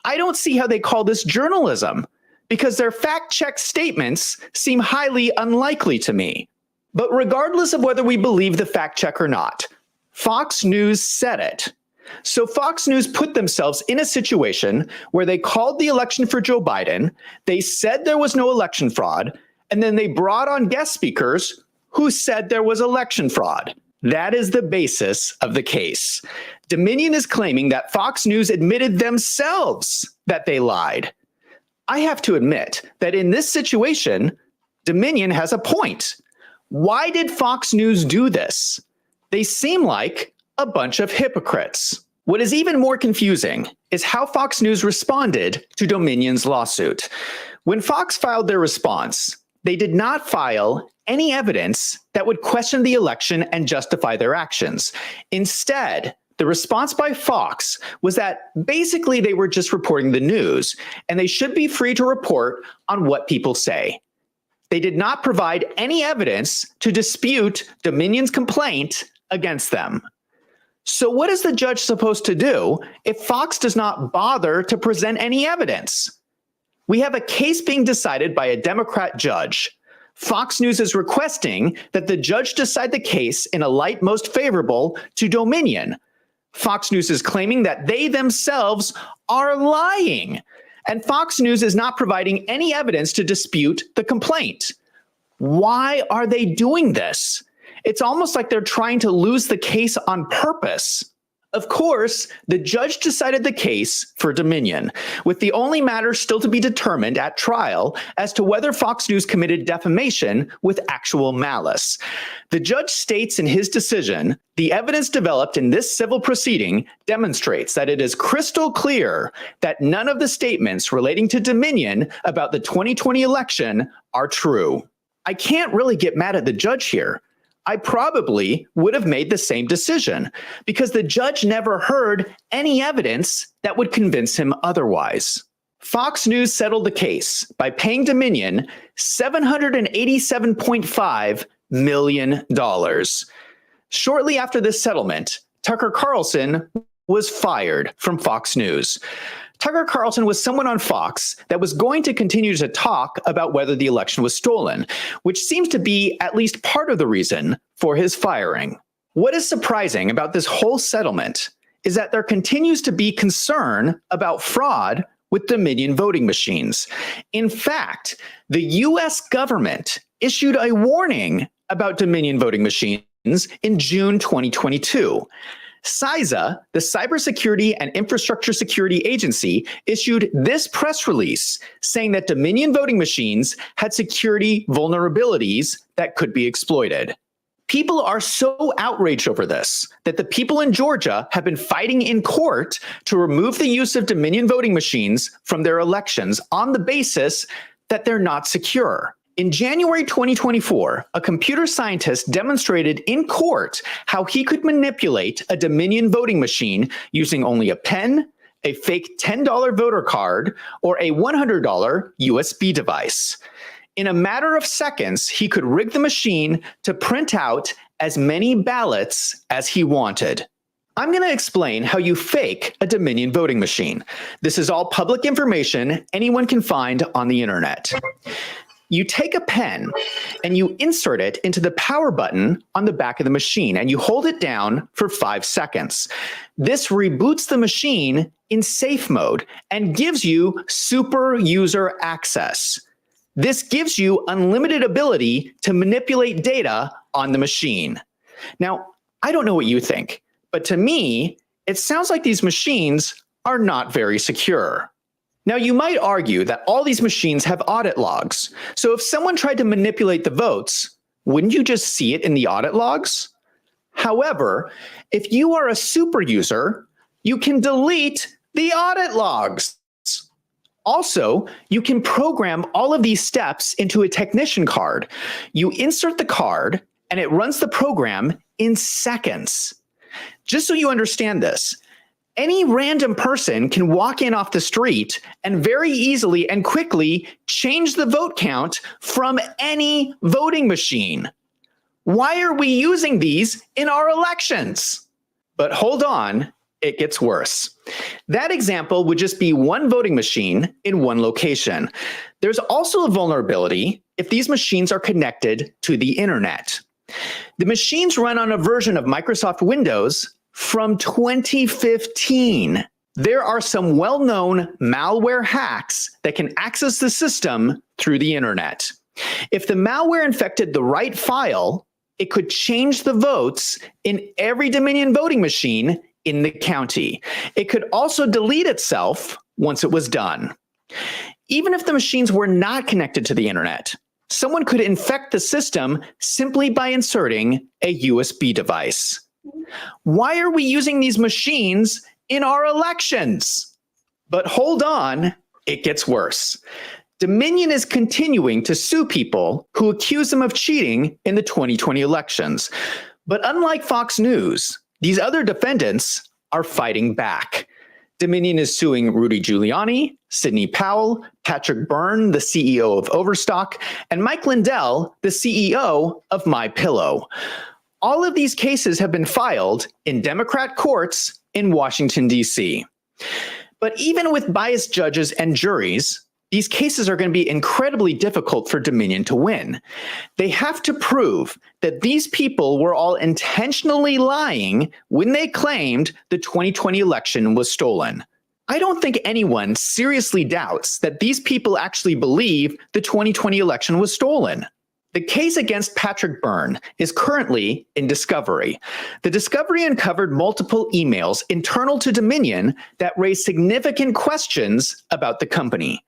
I don't see how they call this journalism, because their fact check statements seem highly unlikely to me. But regardless of whether we believe the fact check or not, Fox News said it. So Fox News put themselves in a situation where they called the election for Joe Biden, they said there was no election fraud, and then they brought on guest speakers who said there was election fraud. That is the basis of the case. Dominion is claiming that Fox News admitted themselves that they lied. I have to admit that in this situation, Dominion has a point. Why did Fox News do this? They seem like a bunch of hypocrites. What is even more confusing is how Fox News responded to Dominion's lawsuit. When Fox filed their response, they did not file any evidence that would question the election and justify their actions. Instead, the response by Fox was that basically they were just reporting the news, and they should be free to report on what people say. They did not provide any evidence to dispute Dominion's complaint against them. So what is the judge supposed to do if Fox does not bother to present any evidence? We have a case being decided by a Democrat judge. Fox News is requesting that the judge decide the case in a light most favorable to Dominion. Fox News is claiming that they themselves are lying, and Fox News is not providing any evidence to dispute the complaint. Why are they doing this? It's almost like they're trying to lose the case on purpose. Of course, the judge decided the case for Dominion, with the only matter still to be determined at trial as to whether Fox News committed defamation with actual malice. The judge states in his decision, the evidence developed in this civil proceeding demonstrates that it is crystal clear that none of the statements relating to Dominion about the 2020 election are true. I can't really get mad at the judge here. I probably would have made the same decision because the judge never heard any evidence that would convince him otherwise. Fox News settled the case by paying Dominion $787.5 million. Shortly after this settlement, Tucker Carlson was fired from Fox News. Tucker Carlson was someone on Fox that was going to continue to talk about whether the election was stolen, which seems to be at least part of the reason for his firing. What is surprising about this whole settlement is that there continues to be concern about fraud with Dominion voting machines. In fact, the US government issued a warning about Dominion voting machines in June 2022. CISA, the Cybersecurity and Infrastructure Security Agency, issued this press release saying that Dominion voting machines had security vulnerabilities that could be exploited. People are so outraged over this that the people in Georgia have been fighting in court to remove the use of Dominion voting machines from their elections on the basis that they're not secure. In January 2024, a computer scientist demonstrated in court how he could manipulate a Dominion voting machine using only a pen, a fake $10 voter card, or a $100 USB device. In a matter of seconds, he could rig the machine to print out as many ballots as he wanted. I'm going to explain how you fake a Dominion voting machine. This is all public information anyone can find on the internet. You take a pen and you insert it into the power button on the back of the machine and you hold it down for 5 seconds. This reboots the machine in safe mode and gives you super user access. This gives you unlimited ability to manipulate data on the machine. Now, I don't know what you think, but to me, it sounds like these machines are not very secure. Now, you might argue that all these machines have audit logs. So if someone tried to manipulate the votes, wouldn't you just see it in the audit logs? However, if you are a super user, you can delete the audit logs. Also, you can program all of these steps into a technician card. You insert the card and it runs the program in seconds. Just so you understand this, any random person can walk in off the street and very easily and quickly change the vote count from any voting machine. Why are we using these in our elections? But hold on, it gets worse. That example would just be one voting machine in one location. There's also a vulnerability if these machines are connected to the internet. The machines run on a version of Microsoft Windows from 2015. There are some well-known malware hacks that can access the system through the internet. If the malware infected the right file, it could change the votes in every Dominion voting machine in the county. It could also delete itself once it was done. Even if the machines were not connected to the internet, someone could infect the system simply by inserting a USB device. Why are we using these machines in our elections? But hold on, it gets worse. Dominion is continuing to sue people who accuse them of cheating in the 2020 elections. But unlike Fox News, these other defendants are fighting back. Dominion is suing Rudy Giuliani, Sidney Powell, Patrick Byrne, the CEO of Overstock, and Mike Lindell, the CEO of MyPillow. All of these cases have been filed in Democrat courts in Washington, D.C. But even with biased judges and juries, these cases are going to be incredibly difficult for Dominion to win. They have to prove that these people were all intentionally lying when they claimed the 2020 election was stolen. I don't think anyone seriously doubts that these people actually believe the 2020 election was stolen. The case against Patrick Byrne is currently in discovery. The discovery uncovered multiple emails internal to Dominion that raised significant questions about the company.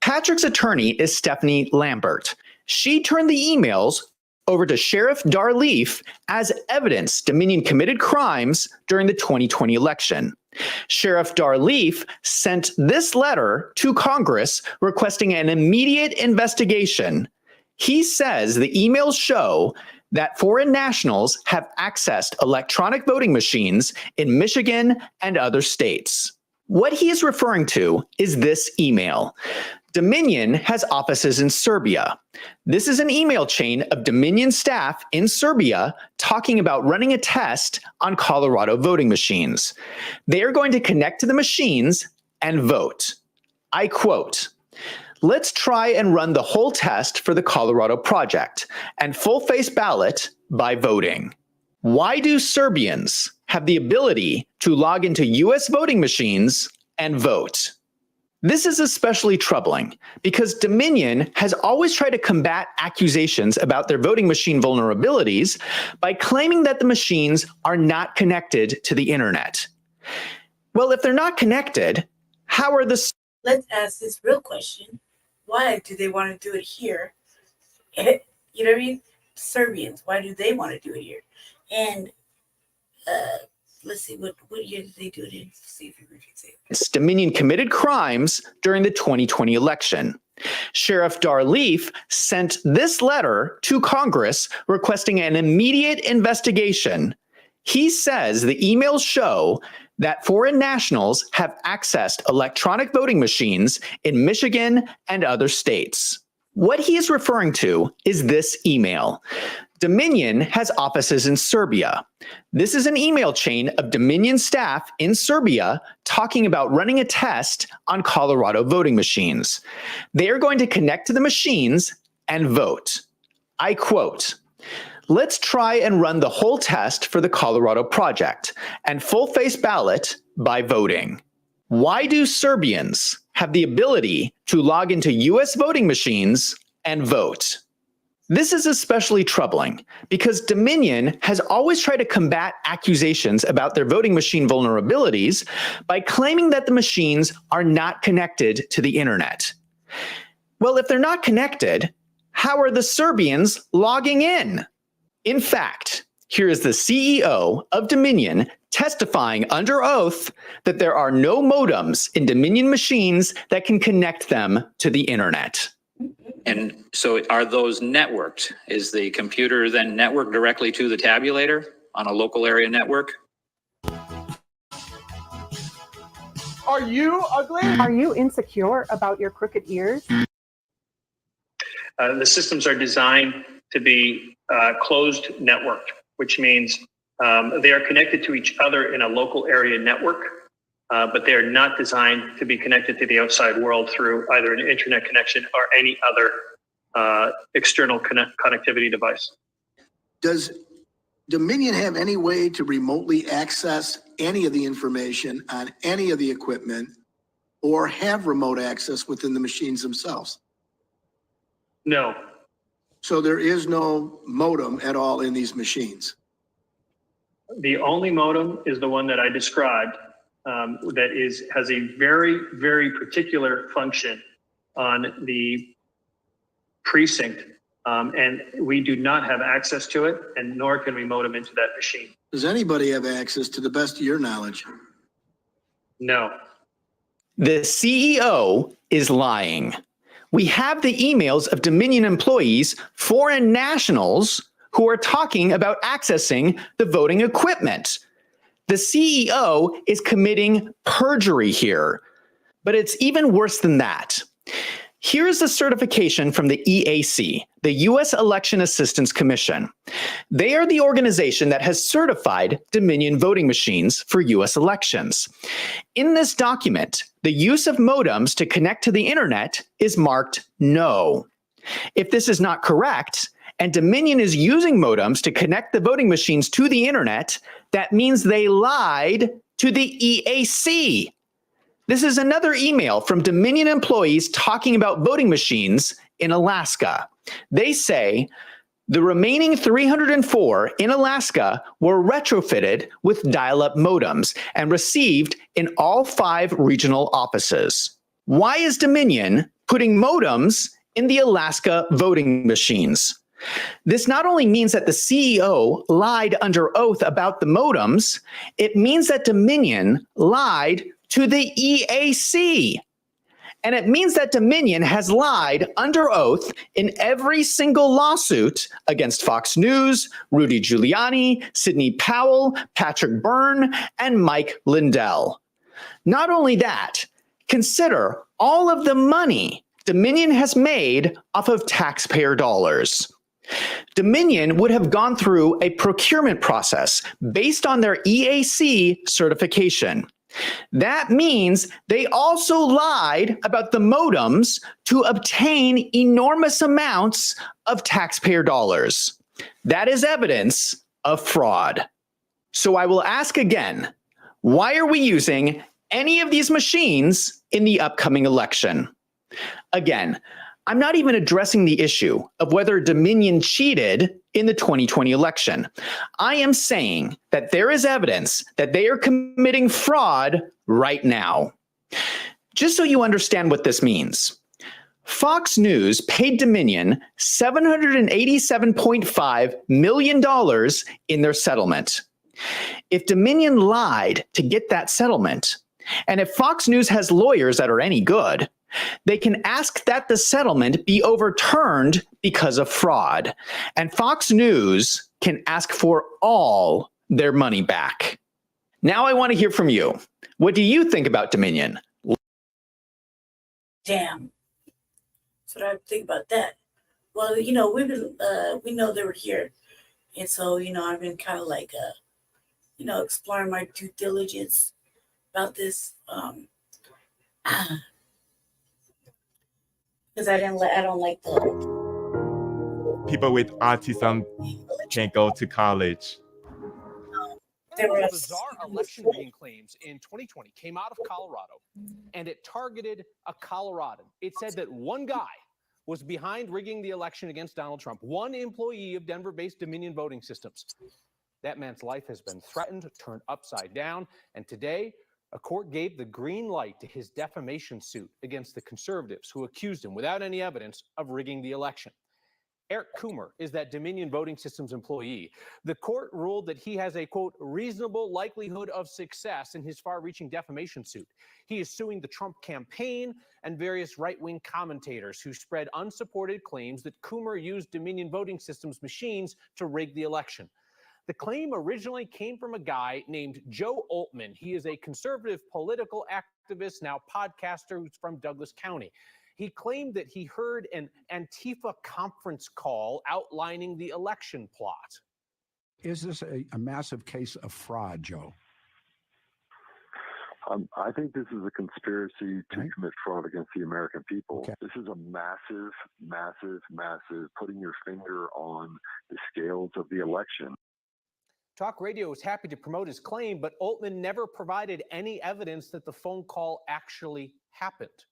Patrick's attorney is Stephanie Lambert. She turned the emails over to Sheriff Darleaf as evidence Dominion committed crimes during the 2020 election. Sheriff Darleaf sent this letter to Congress requesting an immediate investigation. He says the emails show that foreign nationals have accessed electronic voting machines in Michigan and other states. What he is referring to is this email. Dominion has offices in Serbia. This is an email chain of Dominion staff in Serbia talking about running a test on Colorado voting machines. They are going to connect to the machines and vote. I quote, "Let's try and run the whole test for the Colorado project and full-face ballot by voting. Why do Serbians have the ability to log into US voting machines and vote?" This is especially troubling because Dominion has always tried to combat accusations about their voting machine vulnerabilities by claiming that the machines are not connected to the internet. Well, if they're not connected, how are the... Let's ask this real question. Why do they want to do it here? You know what I mean? Serbians, why do they want to do it here? And let's see, what year did they do it in? See if you can say it. Dominion committed crimes during the 2020 election. Sheriff Darleaf sent this letter to Congress requesting an immediate investigation. He says the emails show that foreign nationals have accessed electronic voting machines in Michigan and other states. What he is referring to is this email. Dominion has offices in Serbia. This is an email chain of Dominion staff in Serbia talking about running a test on Colorado voting machines. They are going to connect to the machines and vote. I quote, "Let's try and run the whole test for the Colorado project and full-face ballot by voting. Why do Serbians have the ability to log into US voting machines and vote?" This is especially troubling because Dominion has always tried to combat accusations about their voting machine vulnerabilities by claiming that the machines are not connected to the internet. Well, if they're not connected, how are the Serbians logging in? In fact, here is the CEO of Dominion testifying under oath that there are no modems in Dominion machines that can connect them to the internet. And so are those networked? Is the computer then networked directly to the tabulator on a local area network? Are you ugly? Are you insecure about your crooked ears? The systems are designed to be closed networked, which means they are connected to each other in a local area network, but they are not designed to be connected to the outside world through either an internet connection or any other external connectivity device. Does Dominion have any way to remotely access any of the information on any of the equipment or have remote access within the machines themselves? No. So there is no modem at all in these machines? The only modem is the one that I described that has a very, very particular function on the precinct. And we do not have access to it, and nor can we modem into that machine. Does anybody have access to the best of your knowledge? No. The CEO is lying. We have the emails of Dominion employees, foreign nationals, who are talking about accessing the voting equipment. The CEO is committing perjury here, but it's even worse than that. Here's the certification from the EAC, the U.S. Election Assistance Commission. They are the organization that has certified Dominion voting machines for U.S. elections. In this document, the use of modems to connect to the internet is marked no. If this is not correct, and Dominion is using modems to connect the voting machines to the internet, that means they lied to the EAC. This is another email from Dominion employees talking about voting machines in Alaska. They say the remaining 304 in Alaska were retrofitted with dial-up modems and received in all 5 regional offices. Why is Dominion putting modems in the Alaska voting machines? This not only means that the CEO lied under oath about the modems, it means that Dominion lied to the EAC. And it means that Dominion has lied under oath in every single lawsuit against Fox News, Rudy Giuliani, Sidney Powell, Patrick Byrne, and Mike Lindell. Not only that, consider all of the money Dominion has made off of taxpayer dollars. Dominion would have gone through a procurement process based on their EAC certification. That means they also lied about the modems to obtain enormous amounts of taxpayer dollars. That is evidence of fraud. So I will ask again, why are we using any of these machines in the upcoming election. Again, I'm not even addressing the issue of whether Dominion cheated in the 2020 election. I am saying that there is evidence that they are committing fraud right now. Just so you understand what this means, Fox News paid Dominion $787.5 million in their settlement. If Dominion lied to get that settlement, and if Fox News has lawyers that are any good, they can ask that the settlement be overturned because of fraud. And Fox News can ask for all their money back. Now I want to hear from you. What do you think about Dominion? Damn. So I think about that. Well, you know, we know they were here. And so, you know, I've been kind of like, you know, exploring my due diligence about this. Because I don't like the people with autism can't go to college. There were bizarre election rigging claims in 2020 came out of Colorado, and it targeted a Coloradan. It said that one guy was behind rigging the election against Donald Trump, one employee of Denver-based Dominion Voting Systems. That man's life has been threatened, turned upside down, and today, a court gave the green light to his defamation suit against the conservatives who accused him without any evidence of rigging the election. Eric Coomer is that Dominion Voting Systems employee. The court ruled that he has a, quote, reasonable likelihood of success in his far-reaching defamation suit. He is suing the Trump campaign and various right-wing commentators who spread unsupported claims that Coomer used Dominion Voting Systems machines to rig the election. The claim originally came from a guy named Joe Altman. He is a conservative political activist, now podcaster, who's from Douglas County. He claimed that he heard an Antifa conference call outlining the election plot. Is this a massive case of fraud, Joe? I think this is a conspiracy to commit fraud against the American people. Okay. This is a massive, massive, massive putting your finger on the scales of the election. Talk Radio is happy to promote his claim, but Altman never provided any evidence that the phone call actually happened.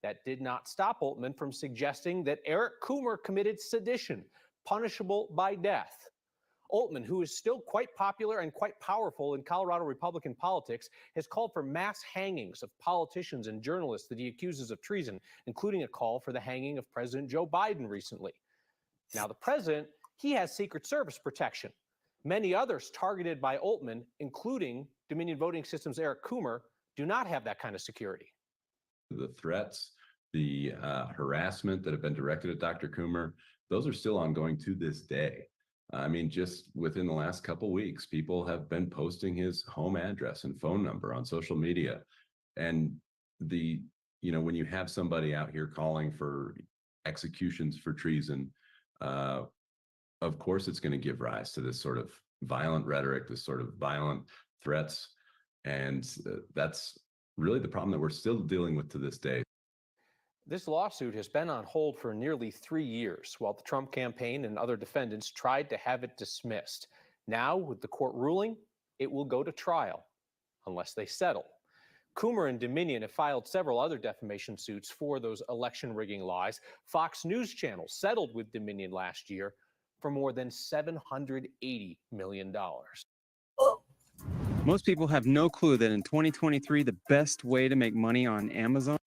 That did not stop Altman from suggesting that Eric Coomer committed sedition, punishable by death. Altman, who is still quite popular and quite powerful in Colorado Republican politics, has called for mass hangings of politicians and journalists that he accuses of treason, including a call for the hanging of President Joe Biden recently. Now, the president, he has Secret Service protection. Many others targeted by Altman, including Dominion Voting Systems' Eric Coomer, do not have that kind of security. The threats, the harassment that have been directed at Dr. Coomer, those are still ongoing to this day. I mean, just within the last couple weeks, people have been posting his home address and phone number on social media. And when you have somebody out here calling for executions for treason, of course, it's going to give rise to this sort of violent rhetoric, this sort of violent threats. And that's really the problem that we're still dealing with to this day. This lawsuit has been on hold for nearly 3 years, while the Trump campaign and other defendants tried to have it dismissed. Now, with the court ruling, it will go to trial, unless they settle. Coomer and Dominion have filed several other defamation suits for those election rigging lies. Fox News Channel settled with Dominion last year for more than $780 million. Most people have no clue that in 2023, the best way to make money on Amazon.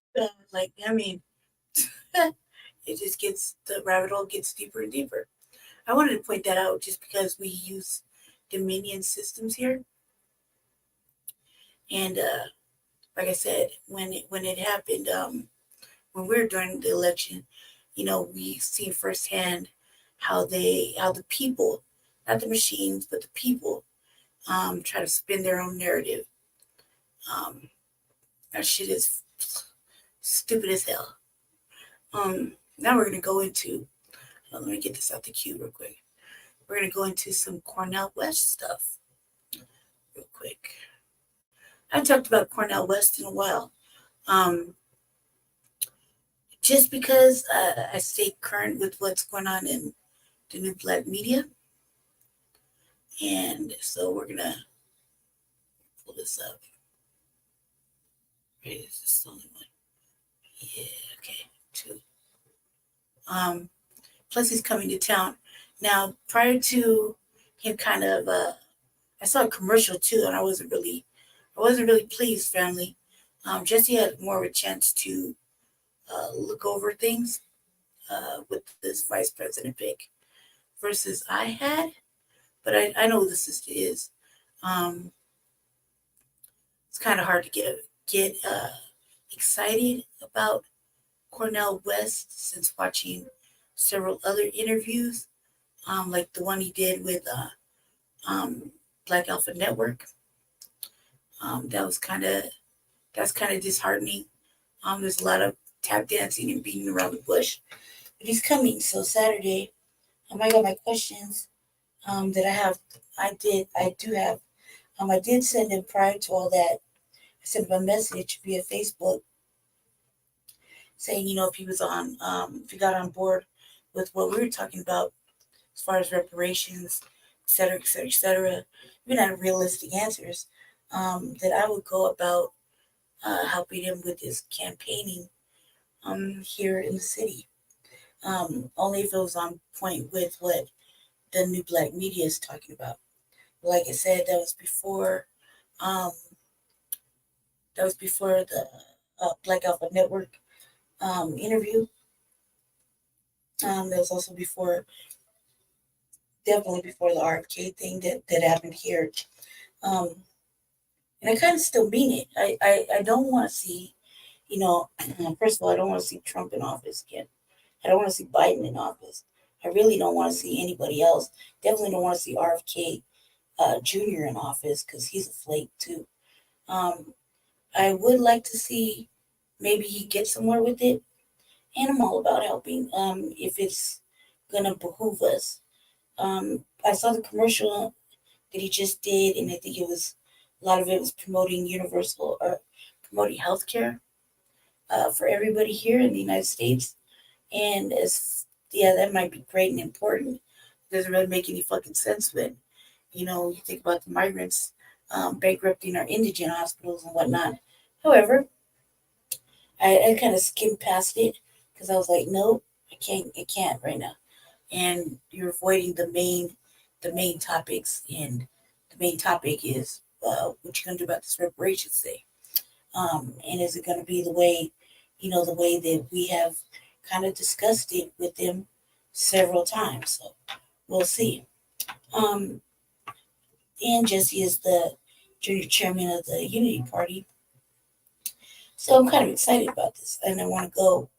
it just the rabbit hole gets deeper and deeper. I wanted to point that out just because we use Dominion systems here. And like I said, when it happened, when we were during the election, we seen firsthand how the people, not the machines, but the people, try to spin their own narrative. That shit is stupid as hell. Now we're gonna go into, let me get this out the queue real quick. We're gonna go into some Cornel West stuff real quick. I haven't talked about Cornel West in a while. Just because I stay current with what's going on in the new black media. And so we're gonna pull this up. Right, this is the only one. Yeah, okay, 2. Plus he's coming to town. Now, prior to him kind of, I saw a commercial too, and I wasn't really pleased, family. Jesse had more of a chance to look over things with this vice president pick versus I had, but I know who the sister is. It's kind of hard to get excited about Cornel West since watching several other interviews, like the one he did with Black Alpha Network. That's kind of disheartening. There's a lot of tap dancing and beating around the bush, but he's coming. So Saturday, I got my questions that I did send him prior to all that. I sent him a message via Facebook saying, if he was if he got on board with what we were talking about as far as reparations, et cetera, et cetera, et cetera, even had realistic answers, that I would go about helping him with his campaigning here in the city. Only if it was on point with what the new black media is talking about. Like I said, that was before the Black Alpha Network interview. That was also definitely before the RFK thing that happened here. And I kind of still mean it. I don't want to see, first of all, I don't want to see Trump in office again. I don't want to see Biden in office. I really don't want to see anybody else. Definitely don't want to see RFK Jr. in office because he's a flake too. I would like to see maybe he gets somewhere with it. And I'm all about helping if it's going to behoove us. I saw the commercial that he just did, and I think a lot of it was promoting promoting healthcare for everybody here in the United States. And that might be great and important. It doesn't really make any fucking sense when, you think about the migrants bankrupting our indigent hospitals and whatnot. However, I kind of skimmed past it because I was like, no, I can't right now. And you're avoiding the main topics, and the main topic is what you're gonna do about this reparations thing. And is it gonna be the way that we have kind of discussed it with them several times? So we'll see. And Jesse is the junior chairman of the Unity Party. So I'm kind of excited about this, and I want to go.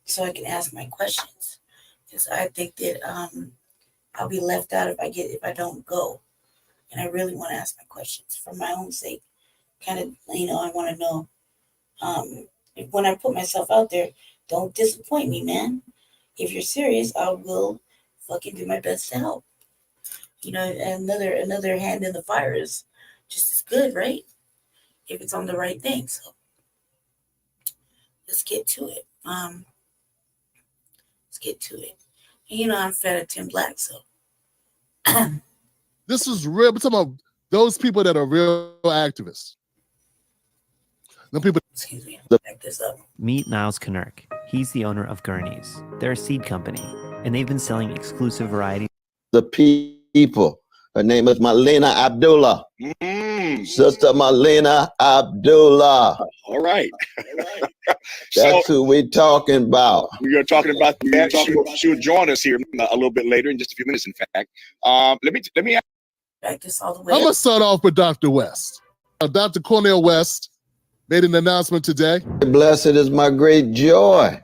So I can ask my questions, because I think that I'll be left out if I don't go, and I really want to ask my questions for my own sake. Kind of, I want to know. When I put myself out there, don't disappoint me, man. If you're serious, I will fucking do my best to help. Another hand in the fire is just as good, right? If it's on the right thing. So let's get to it. And, I'm fed of Tim Black, so this is real. We're talking about those people that are real activists. No people. Excuse me. Back this up. Meet Niles Knurk. He's the owner of Gurney's. They're a seed company, and they've been selling exclusive varieties. The people. Her name is Malena Abdullah. Sister Malena Abdullah. All right. That's who we're talking about. We are talking about that. She'll join us here a little bit later in just a few minutes, in fact. Let me back this all the way. I'm going to start off with Dr. West. Dr. Cornel West made an announcement today. Blessed is my great joy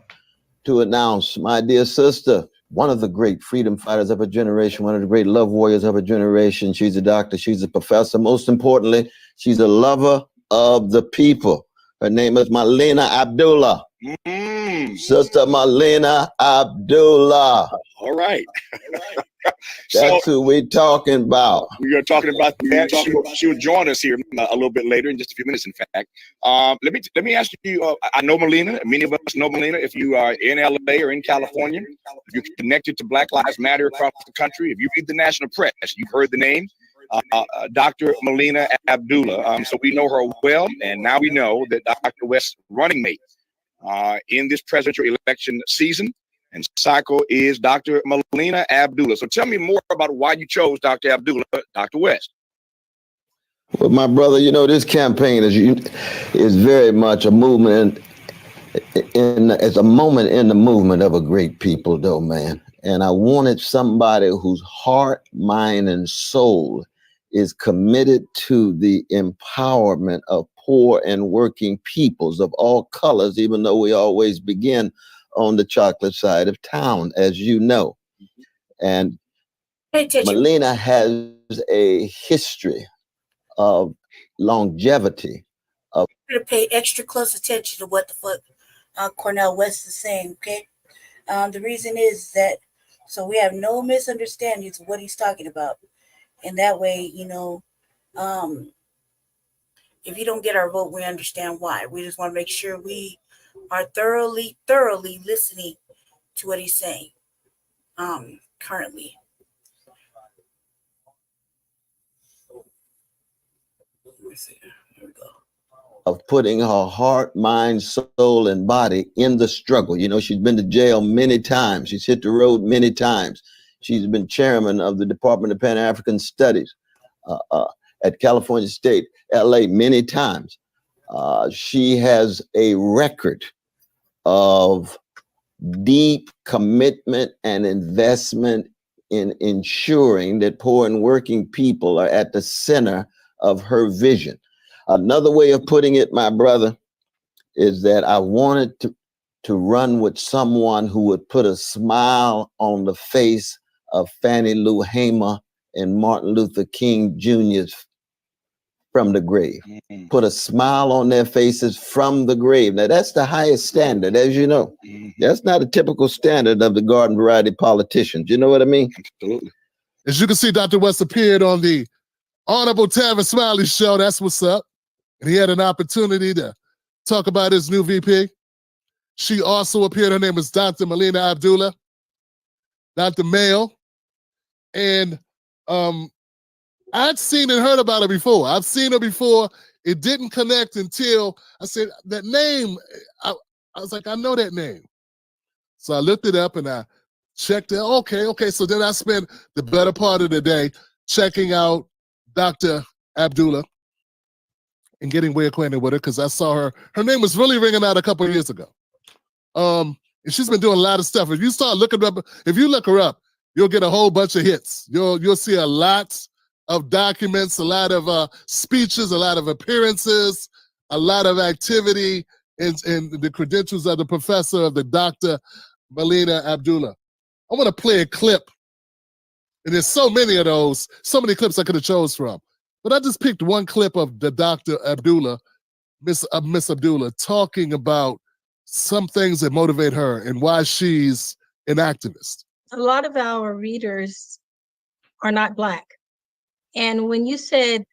to announce my dear sister, one of the great freedom fighters of a generation, one of the great love warriors of a generation. She's a doctor, she's a professor. Most importantly, she's a lover of the people. Her name is Malena Abdullah. Sister Malena Abdullah. All right. That's who we're talking about. We are talking about that. She'll join us here a little bit later in just a few minutes, in fact. Let me ask you, I know Malena, many of us know Malena. If you are in LA or in California, if you're connected to Black Lives Matter across the country, if you read the national press, you've heard the name. Dr. Melina Abdullah. So we know her well, and now we know that Dr. West's running mate in this presidential election season and cycle is Dr. Melina Abdullah. So tell me more about why you chose Dr. Abdullah, Dr. West. Well, my brother, you know, this campaign is very much a movement, it's a moment in the movement of a great people, though, man. And I wanted somebody whose heart, mind, and soul is committed to the empowerment of poor and working peoples of all colors, even though we always begin on the chocolate side of town, as you know. And Melina has a history of longevity. We're going to pay extra close attention to what the fuck Cornel West is saying, okay? The reason is that so we have no misunderstandings of what he's talking about. And that way, you know, if you don't get our vote, we understand why. We just want to make sure we are thoroughly listening to what he's saying currently. Let me see. Here we go. Of putting her heart, mind, soul, and body in the struggle. You know, she's been to jail many times. She's hit the road many times. She's been chairman of the Department of Pan-African Studies at California State, LA, many times. She has a record of deep commitment and investment in ensuring that poor and working people are at the center of her vision. Another way of putting it, my brother, is that I wanted to run with someone who would put a smile on the face of Fannie Lou Hamer and Martin Luther King Jr.'s from the grave. Put a smile on their faces from the grave. Now, that's the highest standard, as you know. That's not a typical standard of the garden variety politicians. You know what I mean? Absolutely. As you can see, Dr. West appeared on the Honorable Tavern Smiley show. That's what's up. And he had an opportunity to talk about his new VP. She also appeared. Her name is Dr. Melina Abdullah, Dr. Mayo. And I'd seen and heard about her before. I've seen her before. It didn't connect until I said, that name, I was like, I know that name. So I looked it up and I checked it. Okay. So then I spent the better part of the day checking out Dr. Abdullah and getting way acquainted with her because I saw her. Her name was really ringing out a couple of years ago. And she's been doing a lot of stuff. If you start looking up, if you look her up, you'll get a whole bunch of hits. You'll see a lot of documents, a lot of speeches, a lot of appearances, a lot of activity in the credentials of the professor of the Dr. Melina Abdullah. I want to play a clip. And there's so many of those, so many clips I could have chose from. But I just picked one clip of the Dr. Abdullah, Miss Abdullah, talking about some things that motivate her and why she's an activist. A lot of our readers are not Black. And when you said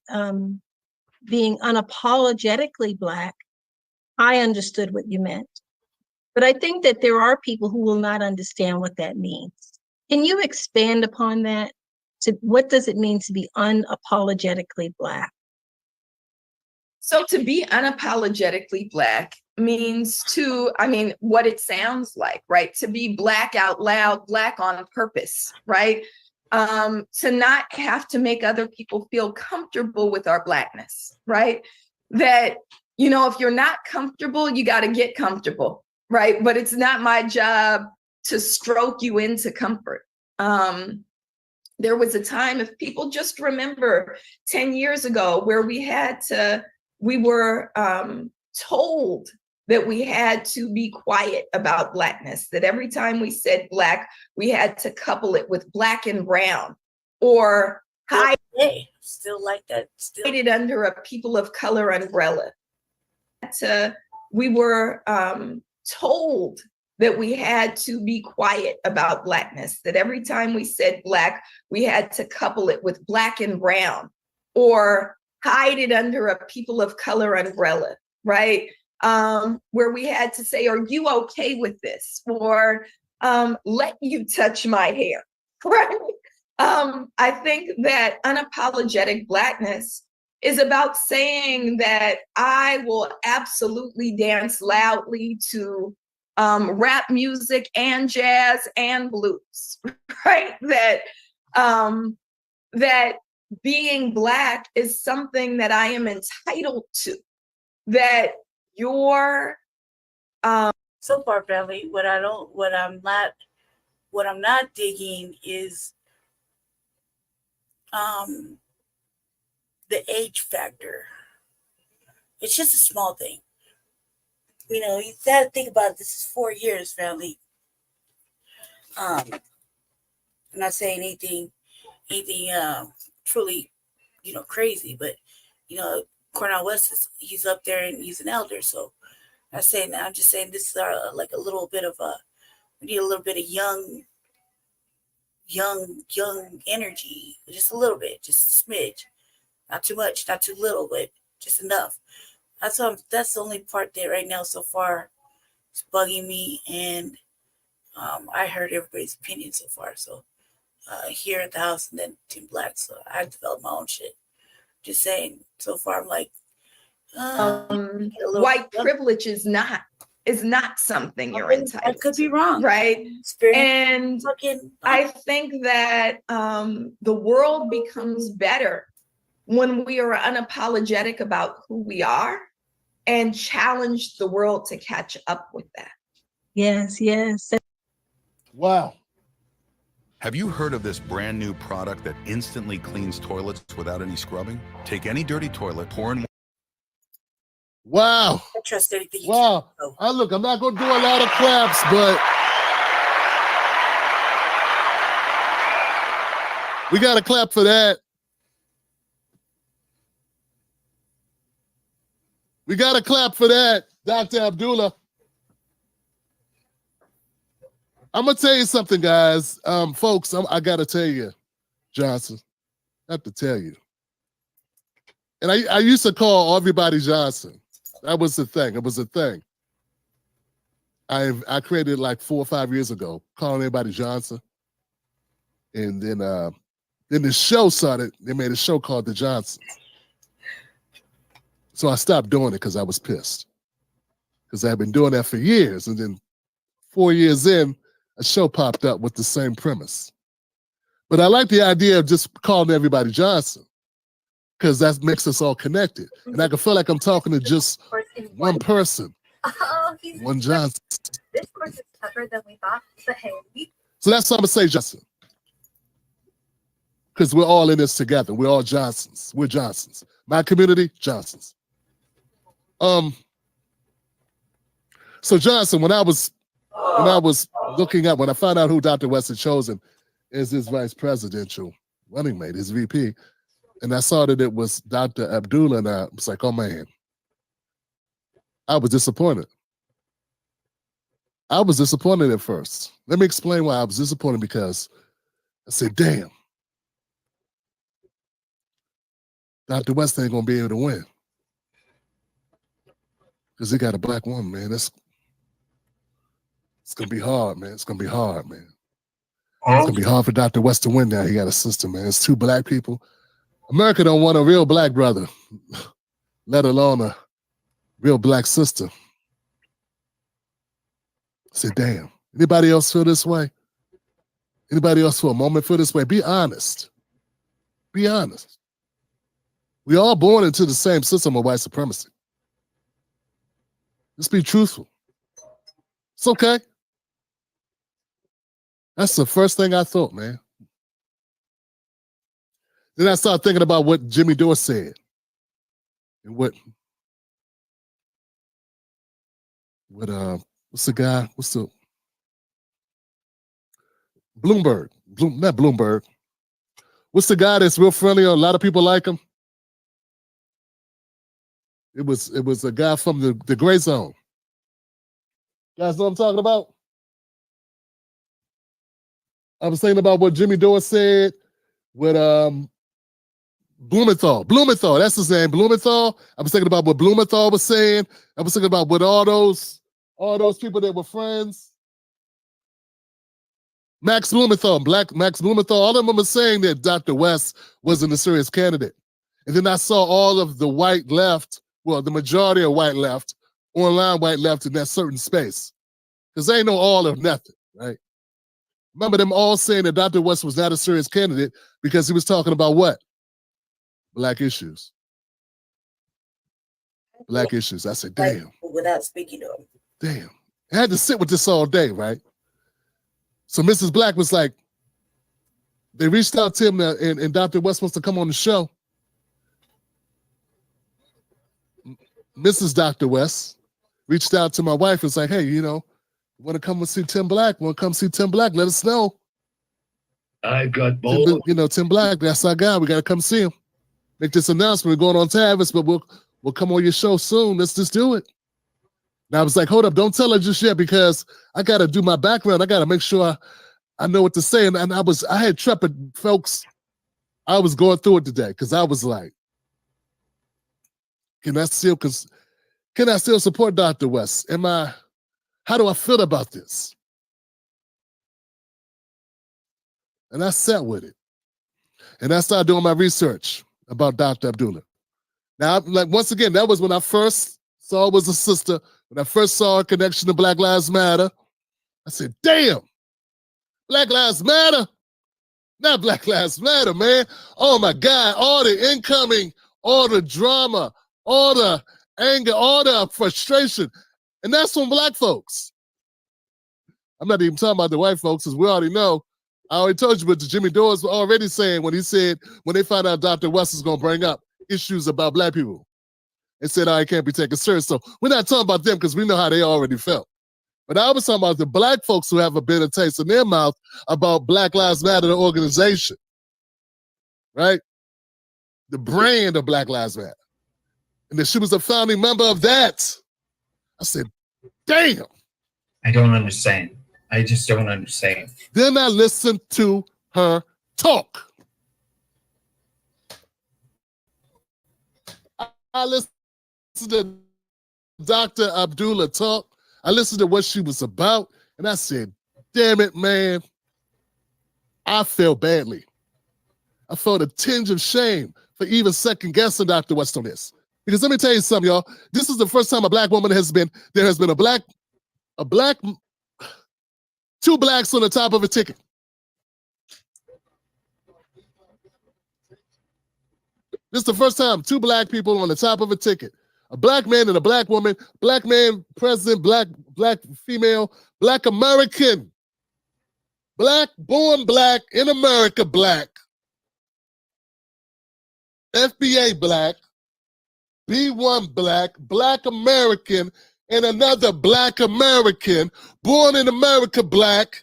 being unapologetically Black, I understood what you meant. But I think that there are people who will not understand what that means. Can you expand upon that? What does it mean to be unapologetically Black? So to be unapologetically Black means what it sounds like, right? To be Black out loud, Black on purpose, right? To not have to make other people feel comfortable with our Blackness, right? That, you know, if you're not comfortable, you got to get comfortable, right? But it's not my job to stroke you into comfort. There was a time, if people just remember 10 years ago, where we were told that we had to be quiet about Blackness, that every time we said Black, we had to couple it with Black and brown or hide it under a people of color umbrella. We were told that we had to be quiet about Blackness, that every time we said Black, we had to couple it with Black and brown or hide it under a people of color umbrella, right? Where we had to say, are you okay with this? Or let you touch my hair, right? I think that unapologetic Blackness is about saying that I will absolutely dance loudly to rap music and jazz and blues, right? That being Black is something that I am entitled to. That your so far, Belly, what I'm not digging is the age factor. It's just a small thing. You know, you gotta think about it. This is 4 years, family. I'm not saying anything truly, crazy, but Cornel West he's up there and he's an elder, so I'm just saying this is like a little bit of we need a little bit of young energy, just a little bit, just a smidge, not too much, not too little, but just enough. That's the only part that right now so far is bugging me, and I heard everybody's opinion so far. So here at the house, and then Team Black, so I developed my own shit. Just saying, so far I'm like, white privilege is not something you're entitled to. I could be wrong, right? And I think that the world becomes better when we are unapologetic about who we are and challenge the world to catch up with that. Yes, yes. Wow. Have you heard of this brand new product that instantly cleans toilets without any scrubbing? Take any dirty toilet, pour in. Wow. I trust anything. Wow. Look, I'm not going to do a lot of claps, but we got to clap for that. We got to clap for that, Dr. Abdullah. I'm going to tell you something, guys. Folks, I got to tell you, Johnson. I have to tell you. And I used to call everybody Johnson. That was the thing. It was a thing. I created like 4 or 5 years ago, calling everybody Johnson. And then the show started. They made a show called The Johnsons. So I stopped doing it because I was pissed. Because I've been doing that for years. And then 4 years in, a show popped up with the same premise. But I like the idea of just calling everybody Johnson, because that makes us all connected. And I can feel like I'm talking to just one person, one Johnson. This course is tougher than we thought, but hey, So that's what I'm going to say, Johnson. Because we're all in this together. We're all Johnsons. We're Johnsons. My community, Johnsons. So Johnson, when I was when I found out who Dr. West had chosen as his vice presidential running mate, his VP, and I saw that it was Dr. Abdullah, and I was like, oh man, I was disappointed. I was disappointed at first. Let me explain why I was disappointed, because I said, damn, Dr. West ain't gonna be able to win. Because he got a black woman, man. It's gonna be hard, man. It's gonna be hard, man. It's gonna be hard for Dr. West to win now. He got a sister, man. It's 2 black people. America don't want a real black brother, let alone a real black sister. I said, damn. Anybody else feel this way? Anybody else for a moment feel this way? Be honest. Be honest. We all born into the same system of white supremacy. Let's be truthful. It's okay. That's the first thing I thought, man. Then I started thinking about what Jimmy Dore said. And what's the guy? Bloomberg. Not Bloomberg. What's the guy that's real friendly? A lot of people like him. It was a guy from the gray zone. You guys know what I'm talking about? I was thinking about what Jimmy Dore said with Blumenthal. Blumenthal, that's his name, Blumenthal. I was thinking about what Blumenthal was saying. I was thinking about what all those people that were friends. Max Blumenthal, Max Blumenthal, all of them are saying that Dr. West wasn't a serious candidate. And then I saw all of the white left, well, the majority of white left, online white left in that certain space. Because they ain't no all or nothing, right? Remember them all saying that Dr. West was not a serious candidate because he was talking about what? Black issues. Black issues. I said, damn. Without speaking to him. Damn. I had to sit with this all day, right? So Mrs. Black was like, they reached out to him and Dr. West wants to come on the show. Mrs. Dr. West reached out to my wife and was like, hey, you know, want to come and see Tim Black? Want to come see Tim Black? Let us know. I've got both. You know, Tim Black, that's our guy. We got to come see him. Make this announcement. We're going on Tavis, but we'll come on your show soon. Let's just do it. And I was like, hold up, don't tell her just yet because I got to do my background. I got to make sure I know what to say. And I had trepid folks. I was going through it today because I was like, can I still support Dr. West? How do I feel about this? And I sat with it. And I started doing my research about Dr. Abdullah. Now, like once again, that was when I first saw it was a sister. When I first saw a connection to Black Lives Matter, I said, damn, Black Lives Matter? Not Black Lives Matter, man. Oh my God, all the incoming, all the drama, all the anger, all the frustration. And that's from Black folks. I'm not even talking about the white folks, as we already know. I already told you what Jimmy Dores was already saying when he said, when they found out Dr. West is going to bring up issues about Black people. They said, oh, it can't be taken serious. So we're not talking about them because we know how they already felt. But I was talking about the Black folks who have a bitter taste in their mouth about Black Lives Matter, the organization, right? The brand of Black Lives Matter. And that she was a founding member of that. I said, damn. I don't understand. I just don't understand. Then I listened to her talk. I listened to Dr. Abdullah talk. I listened to what she was about, and I said, damn it, man. I felt badly. I felt a tinge of shame for even second-guessing Dr. West on this. Because let me tell you something, y'all. This is the first time a Black woman there has been two Blacks on the top of a ticket. This is the first time two Black people on the top of a ticket. A Black man and a Black woman, Black man, president, Black female, Black American. Black, born Black, in America Black. FBA Black, B1 Black, Black American, and another Black American, born in America Black.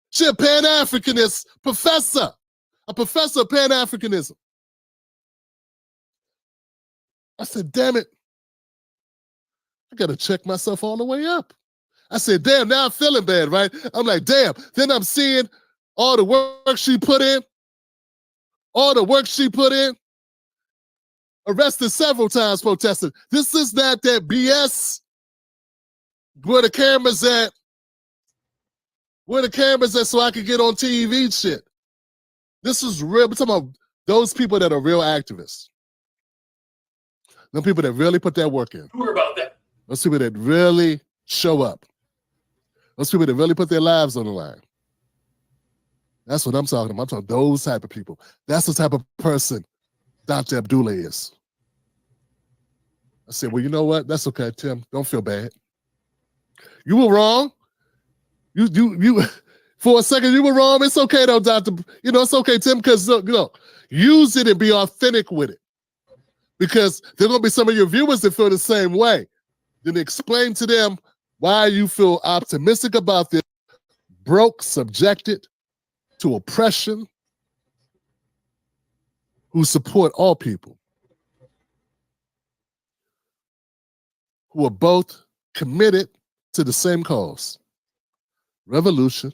She a Pan-Africanist professor, a professor of Pan-Africanism. I said, damn it, I gotta check myself all the way up. I said, damn, now I'm feeling bad, right? I'm like, damn. Then I'm seeing all the work she put in, arrested several times protesting. This is not that BS. Where the cameras at? Where the cameras at so I can get on TV shit? This is real. We're talking about those people that are real activists. Those people that really put that work in. Sure about that. Those people that really show up. Those people that really put their lives on the line. That's what I'm talking about. I'm talking those type of people. That's the type of person Dr. Abdullah is. I said, well, you know what? That's okay, Tim. Don't feel bad. You were wrong. You for a second, you were wrong. It's okay though, Dr. It's okay, Tim, because use it and be authentic with it. Because there are gonna be some of your viewers that feel the same way. Then explain to them why you feel optimistic about this, broke, subjected to oppression, who support all people, who are both committed to the same cause, revolution,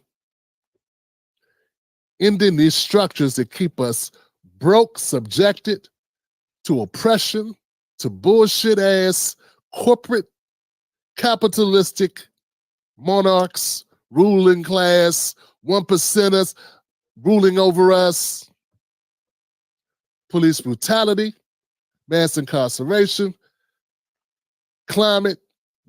ending these structures that keep us broke, subjected to oppression, to bullshit ass, corporate, capitalistic monarchs, ruling class, 1%ers ruling over us, police brutality, mass incarceration, climate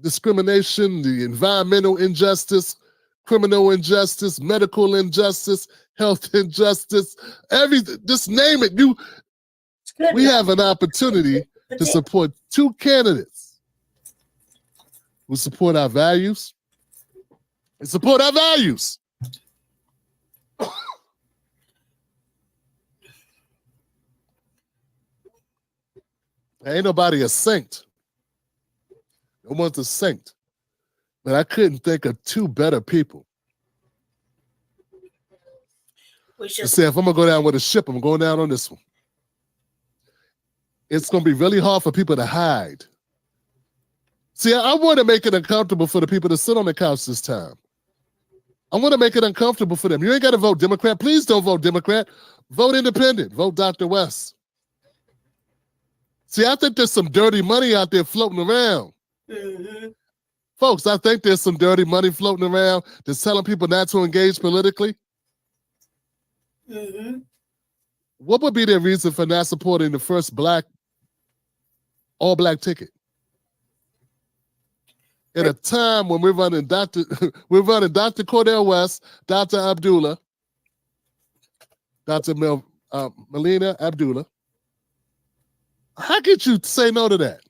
discrimination, the environmental injustice, criminal injustice, medical injustice, health injustice, everything, just name it. We have an opportunity to support two candidates who support our values and support our values. Ain't nobody a saint. No one's a saint. But I couldn't think of two better people. To say, if I'm going to go down with a ship, I'm going down on this one. It's going to be really hard for people to hide. See, I want to make it uncomfortable for the people to sit on the couch this time. I want to make it uncomfortable for them. You ain't got to vote Democrat. Please don't vote Democrat. Vote independent. Vote Dr. West. See, I think there's some dirty money out there floating around. Mm-hmm. Folks, I think there's some dirty money floating around that's telling people not to engage politically. Mm-hmm. What would be their reason for not supporting the first all-black ticket? At a time when we're running Dr. Cordell West, Dr. Abdullah, Dr. Melina Abdullah. How could you say no to that?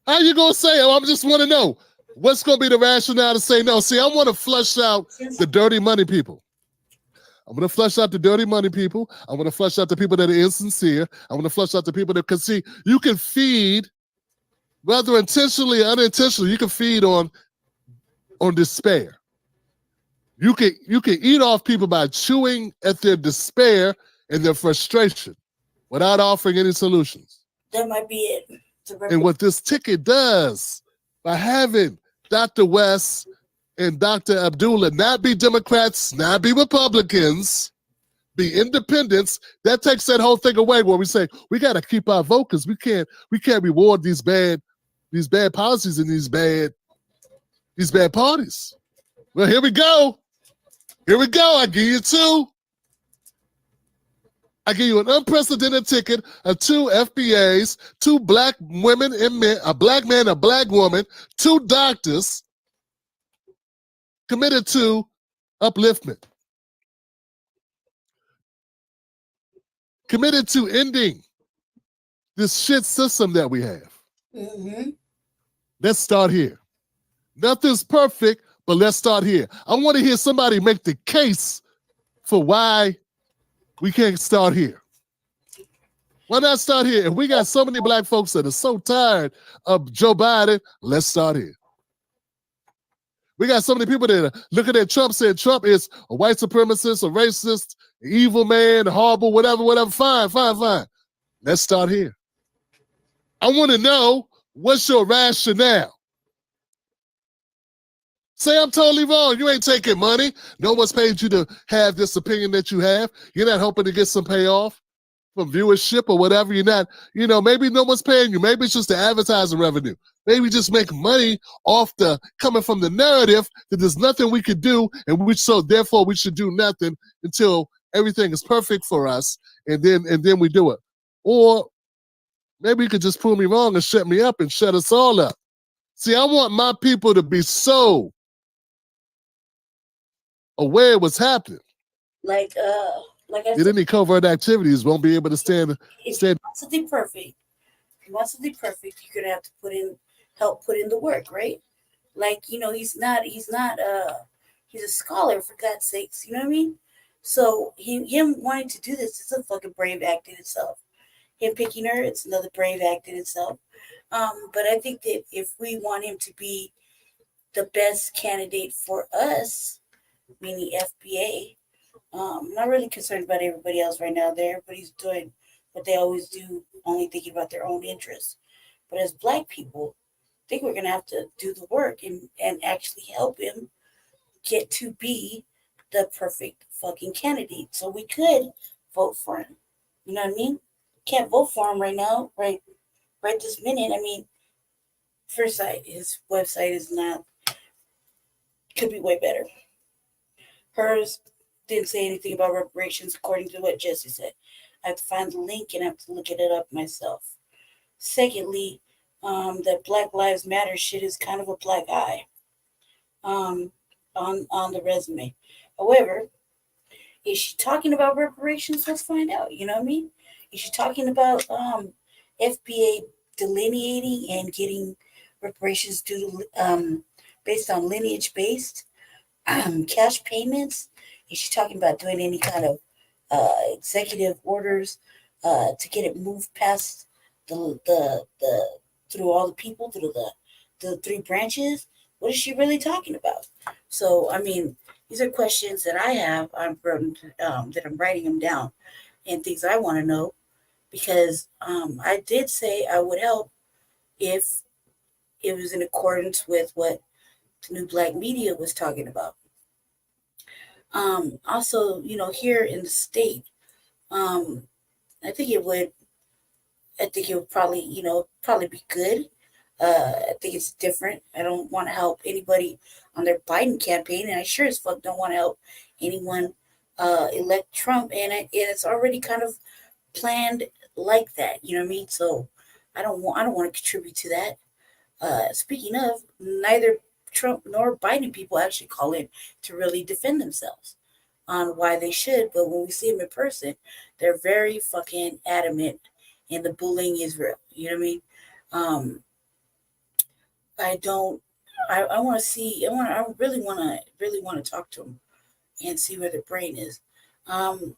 How you gonna say, oh, I just want to know, what's gonna be the rationale to say no? See, I want to flush out the dirty money people. I'm gonna flush out the dirty money people. I'm gonna flush out the people that are insincere. I'm gonna flush out the people that, because see, you can feed, whether intentionally or unintentionally, you can feed on despair. You can eat off people by chewing at their despair and their frustration without offering any solutions. That might be it. And what this ticket does, by having Dr. West and Dr. Abdullah not be Democrats, not be Republicans, be independents, that takes that whole thing away where we say, we got to keep our vote because we can't reward these bad policies and these bad parties. Well, here we go. I give you two. I give you an unprecedented ticket of two FBAs, two black women and men, a black man, a black woman, two doctors committed to upliftment, committed to ending this shit system that we have. Mm-hmm. Let's start here. Nothing's perfect, but let's start here. I want to hear somebody make the case for why we can't start here. Why not start here? If we got so many black folks that are so tired of Joe Biden, let's start here. We got so many people that are looking at Trump saying Trump is a white supremacist, a racist, an evil man, horrible, whatever. Fine. Let's start here. I want to know, what's your rationale? Say I'm totally wrong. You ain't taking money. No one's paid you to have this opinion that you have. You're not hoping to get some payoff from viewership or whatever. You're not, maybe no one's paying you. Maybe it's just the advertising revenue. Maybe just make money off coming from the narrative that there's nothing we could do, and therefore we should do nothing until everything is perfect for us, and then we do it. Or maybe you could just prove me wrong and shut me up and shut us all up. See, I want my people to be so aware of what's happening. Like I Get any covert activities, won't be able to stand. If you want something perfect, you're gonna have to help put in the work, right? Like, he's a scholar, for God's sakes, you know what I mean? So him wanting to do this is a fucking brave act in itself. Him picking her, it's another brave act in itself. But I think that if we want him to be the best candidate for us, meaning FBA, I'm not really concerned about everybody else right now. Everybody's doing what they always do, only thinking about their own interests. But as black people, I think we're going to have to do the work and actually help him get to be the perfect fucking candidate. So we could vote for him. You know what I mean? Can't vote for him right now, right this minute. I mean, first, his website is not Could be way better. Hers didn't say anything about reparations, according to what Jesse said. I have to find the link and I have to look it up myself. Secondly, that Black Lives Matter shit is kind of a black eye on the resume. However, is she talking about reparations? Let's find out. You know what I mean? Is she talking about FBA delineating and getting reparations due to, based on lineage-based cash payments? Is she talking about doing any kind of executive orders to get it moved past the through all the people, through the three branches? What is she really talking about? So, I mean, these are questions that I have. That I'm writing them down, and things I want to know, because I did say I would help if it was in accordance with what the new black media was talking about. Also, here in the state, I think it would probably be good. I think it's different. I don't want to help anybody on their Biden campaign, and I sure as fuck don't want to help anyone elect Trump. And it's already kind of planned like that. You know what I mean? So I don't want to contribute to that. Speaking of, neither Trump nor Biden people actually call in to really defend themselves on why they should. But when we see them in person, they're very fucking adamant, and the bullying is real. You know what I mean? I want to see. I really want to talk to them and see where their brain is. And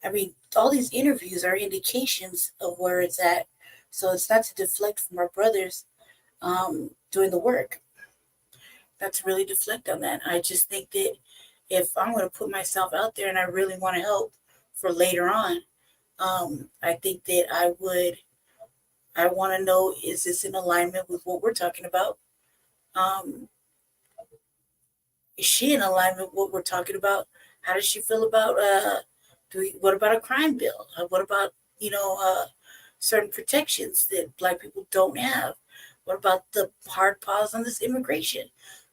I mean, all these interviews are indications of where it's at. So it's not to deflect from our brothers doing the work. Not to really deflect on that. I just think that if I'm going to put myself out there and I really want to help for later on, I think that I want to know, is this in alignment with what we're talking about? Is she in alignment with what we're talking about? How does she feel about, what about a crime bill? What about, certain protections that Black people don't have? What about the hard pause on this immigration?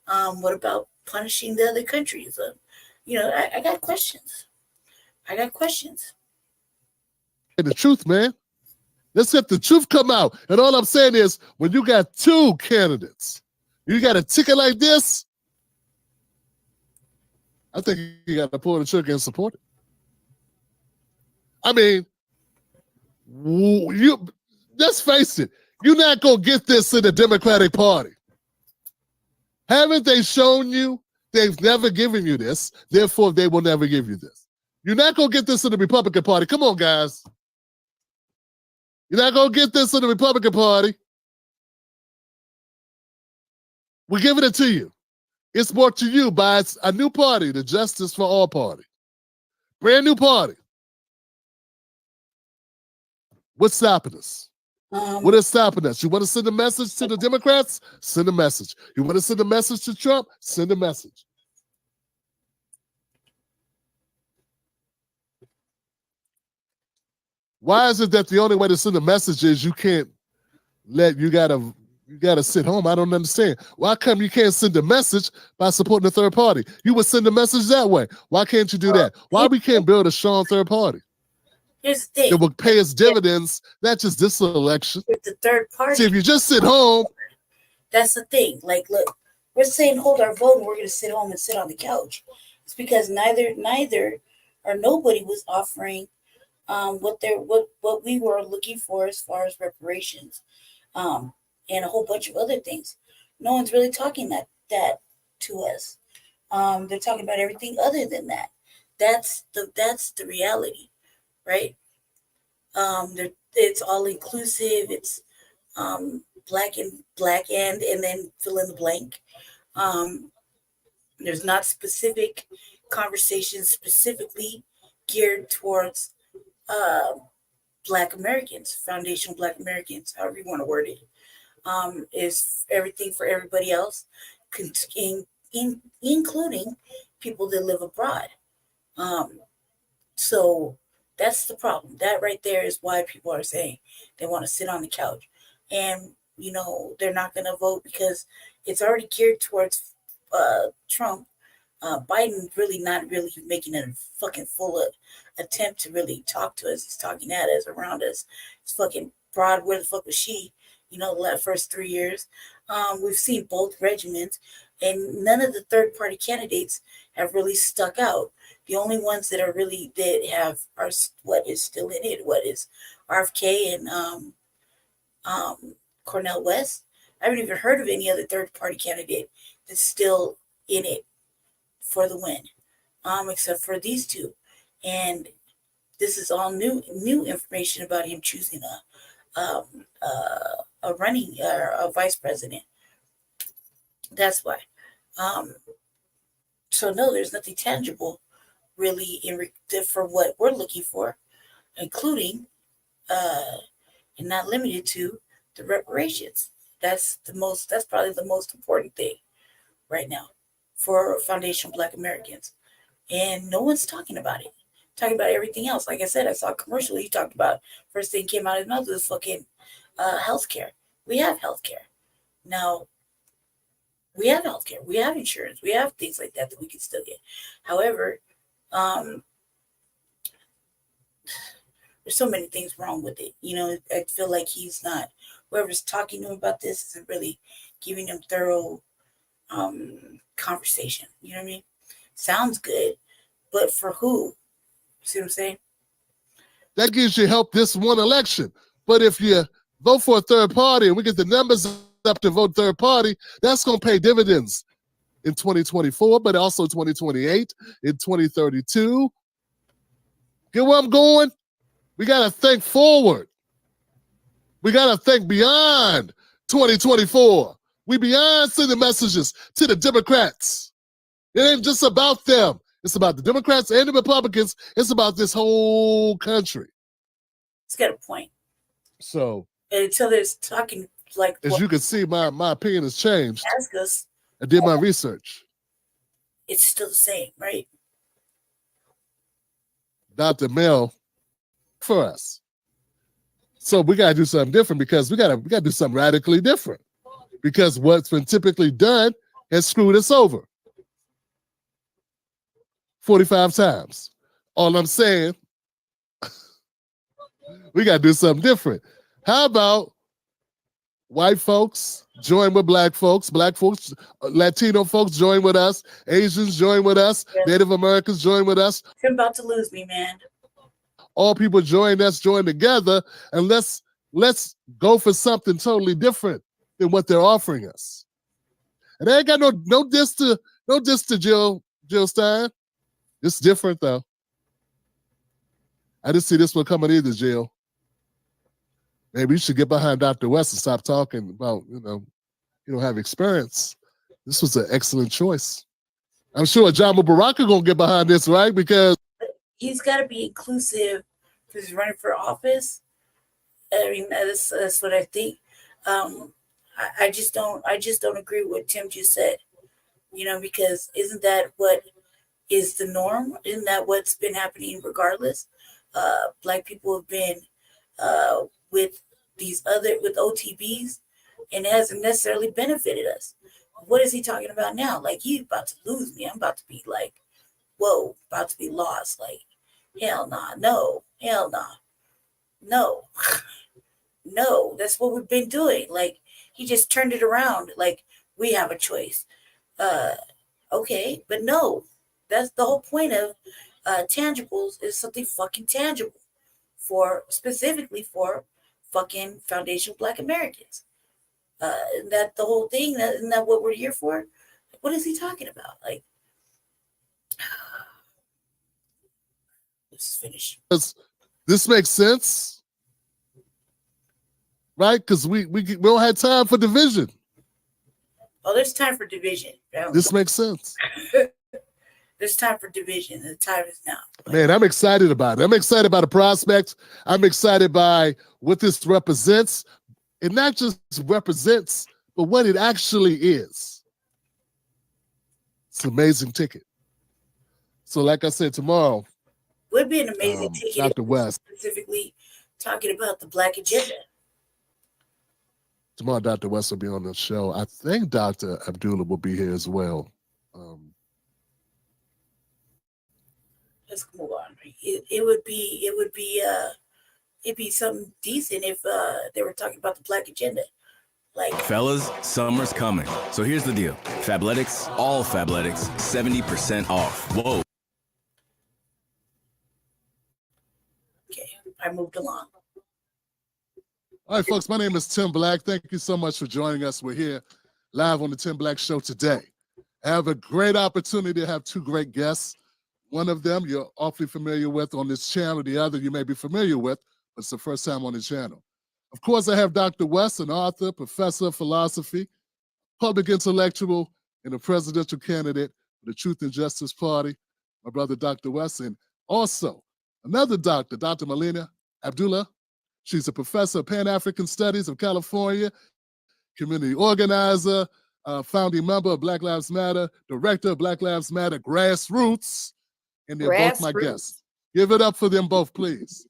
What about punishing the other countries? I got questions. The truth, man. Let's let the truth come out. And all I'm saying is, when you got two candidates, you got a ticket like this, I think you got to pull the trigger and support it. I mean, let's face it, you're not going to get this in the Democratic Party. Haven't they shown you they've never given you this, therefore they will never give you this? You're not going to get this in the Republican Party. Come on, guys. You're not going to get this in the Republican Party. We're giving it to you. It's brought to you by a new party, the Justice for All Party. Brand new party. What's stopping us? What is stopping us? You want to send a message to the Democrats? Send a message. You want to send a message to Trump? Send a message. Why is it that the only way to send a message is you gotta sit home? I don't understand. Why come you can't send a message by supporting a third party? You would send a message that way. Why can't you do that? Why we can't build a strong third party? Here's the thing. It will pay us dividends, not just this election. With the third party. See, if you just sit home. That's the thing. Like, look, we're saying hold our vote and we're going to sit home and sit on the couch. It's because neither or nobody was offering what we were looking for as far as reparations, and a whole bunch of other things. No one's really talking that to us. They're talking about everything other than that. That's the reality, right? It's all inclusive. It's black and then fill in the blank. There's not specific conversations specifically geared towards Black Americans, foundational Black Americans, however you want to word it. Is everything for everybody else, including people that live abroad. So that's the problem. That right there is why people are saying they want to sit on the couch. And, they're not going to vote because it's already geared towards Trump, Biden really not really making a fucking full attempt to really talk to us. He's talking at us, around us. It's fucking broad. Where the fuck was she? You know, the first 3 years. We've seen both regiments, and none of the third party candidates have really stuck out. The only ones that are really are what is still in it, what is RFK and Cornel West. I haven't even heard of any other third party candidate that's still in it for the win, except for these two. And this is all new information about him choosing a vice president. That's why. So no, there's nothing tangible really for what we're looking for, including and not limited to the reparations. That's probably the most important thing right now for foundational Black Americans. And no one's talking about it. Talking about everything else. Like I said, I saw a commercial he talked about. First thing came out of his mouth was fucking healthcare. We have healthcare. Now, we have healthcare. We have insurance. We have things like that we can still get. However, there's so many things wrong with it. You know, I feel like whoever's talking to him about this isn't really giving him thorough conversation. You know what I mean? Sounds good, but for who? See what I'm saying? That gives you help this one election. But if you vote for a third party and we get the numbers up to vote third party, that's going to pay dividends in 2024, but also 2028, in 2032. Get where I'm going? We got to think forward. We got to think beyond 2024. We beyond sending messages to the Democrats. It ain't just about them. It's about the Democrats and the Republicans. It's about this whole country. It's got a point. So and until there's talking like as you can see, my opinion has changed. Ask us. I did my research. It's still the same, right? Dr. Mel for us. So we gotta do something different because we gotta do something radically different. Because what's been typically done has screwed us over 45 times. All I'm saying, we got to do something different. How about white folks join with black folks, Latino folks join with us, Asians join with us, Native Americans join with us. You're about to lose me, man. All people join together, and let's go for something totally different than what they're offering us. And I ain't got no diss to Jill Stein. It's different though. I didn't see this one coming either, Jill. Maybe you should get behind Dr. West and stop talking about, you don't have experience. This was an excellent choice. I'm sure John Mubaraka gonna get behind this, right? Because he's got to be inclusive because he's running for office. I mean, that's what I think. I just don't agree with what Tim just said. Because isn't that what is the norm? Isn't that what's been happening regardless? Black people have been with OTBs, and it hasn't necessarily benefited us. What is he talking about now? Like, he's about to lose me. I'm about to be like, whoa, about to be lost. Like, hell nah, no, hell nah, no, no. That's what we've been doing. Like, he just turned it around. Like, we have a choice. Okay, but no, that's the whole point of tangibles is something fucking tangible specifically for fucking foundational Black Americans. That the whole thing, isn't that what we're here for? What is he talking about? Like, let's finish. This makes sense, right? Because we don't have time for division. Oh, there's time for division. This makes sense. There's time for division. The time is now. Man, I'm excited about it. I'm excited about the prospects. I'm excited by what this represents. It not just represents, but what it actually is. It's an amazing ticket. So like I said, tomorrow. Would be an amazing ticket. Dr. West. Specifically talking about the Black agenda. Tomorrow, Dr. West will be on the show. I think Dr. Abdullah will be here as well. Let's move on. It'd be something decent if they were talking about the Black agenda. Like, fellas, summer's coming. So here's the deal. Fabletics, all Fabletics, 70% off. Whoa. Okay, I moved along. All right, folks, my name is Tim Black. Thank you so much for joining us. We're here live on the Tim Black Show today. I have a great opportunity to have two great guests. One of them you're awfully familiar with on this channel. The other you may be familiar with, but it's the first time on the channel. Of course, I have Dr. West, an author, professor of philosophy, public intellectual, and a presidential candidate for the Truth and Justice Party, my brother Dr. West, and also another doctor, Dr. Melina Abdullah. She's a professor of Pan-African Studies of California, community organizer, founding member of Black Lives Matter, director of Black Lives Matter Grassroots, and they're both my guests. Give it up for them both, please.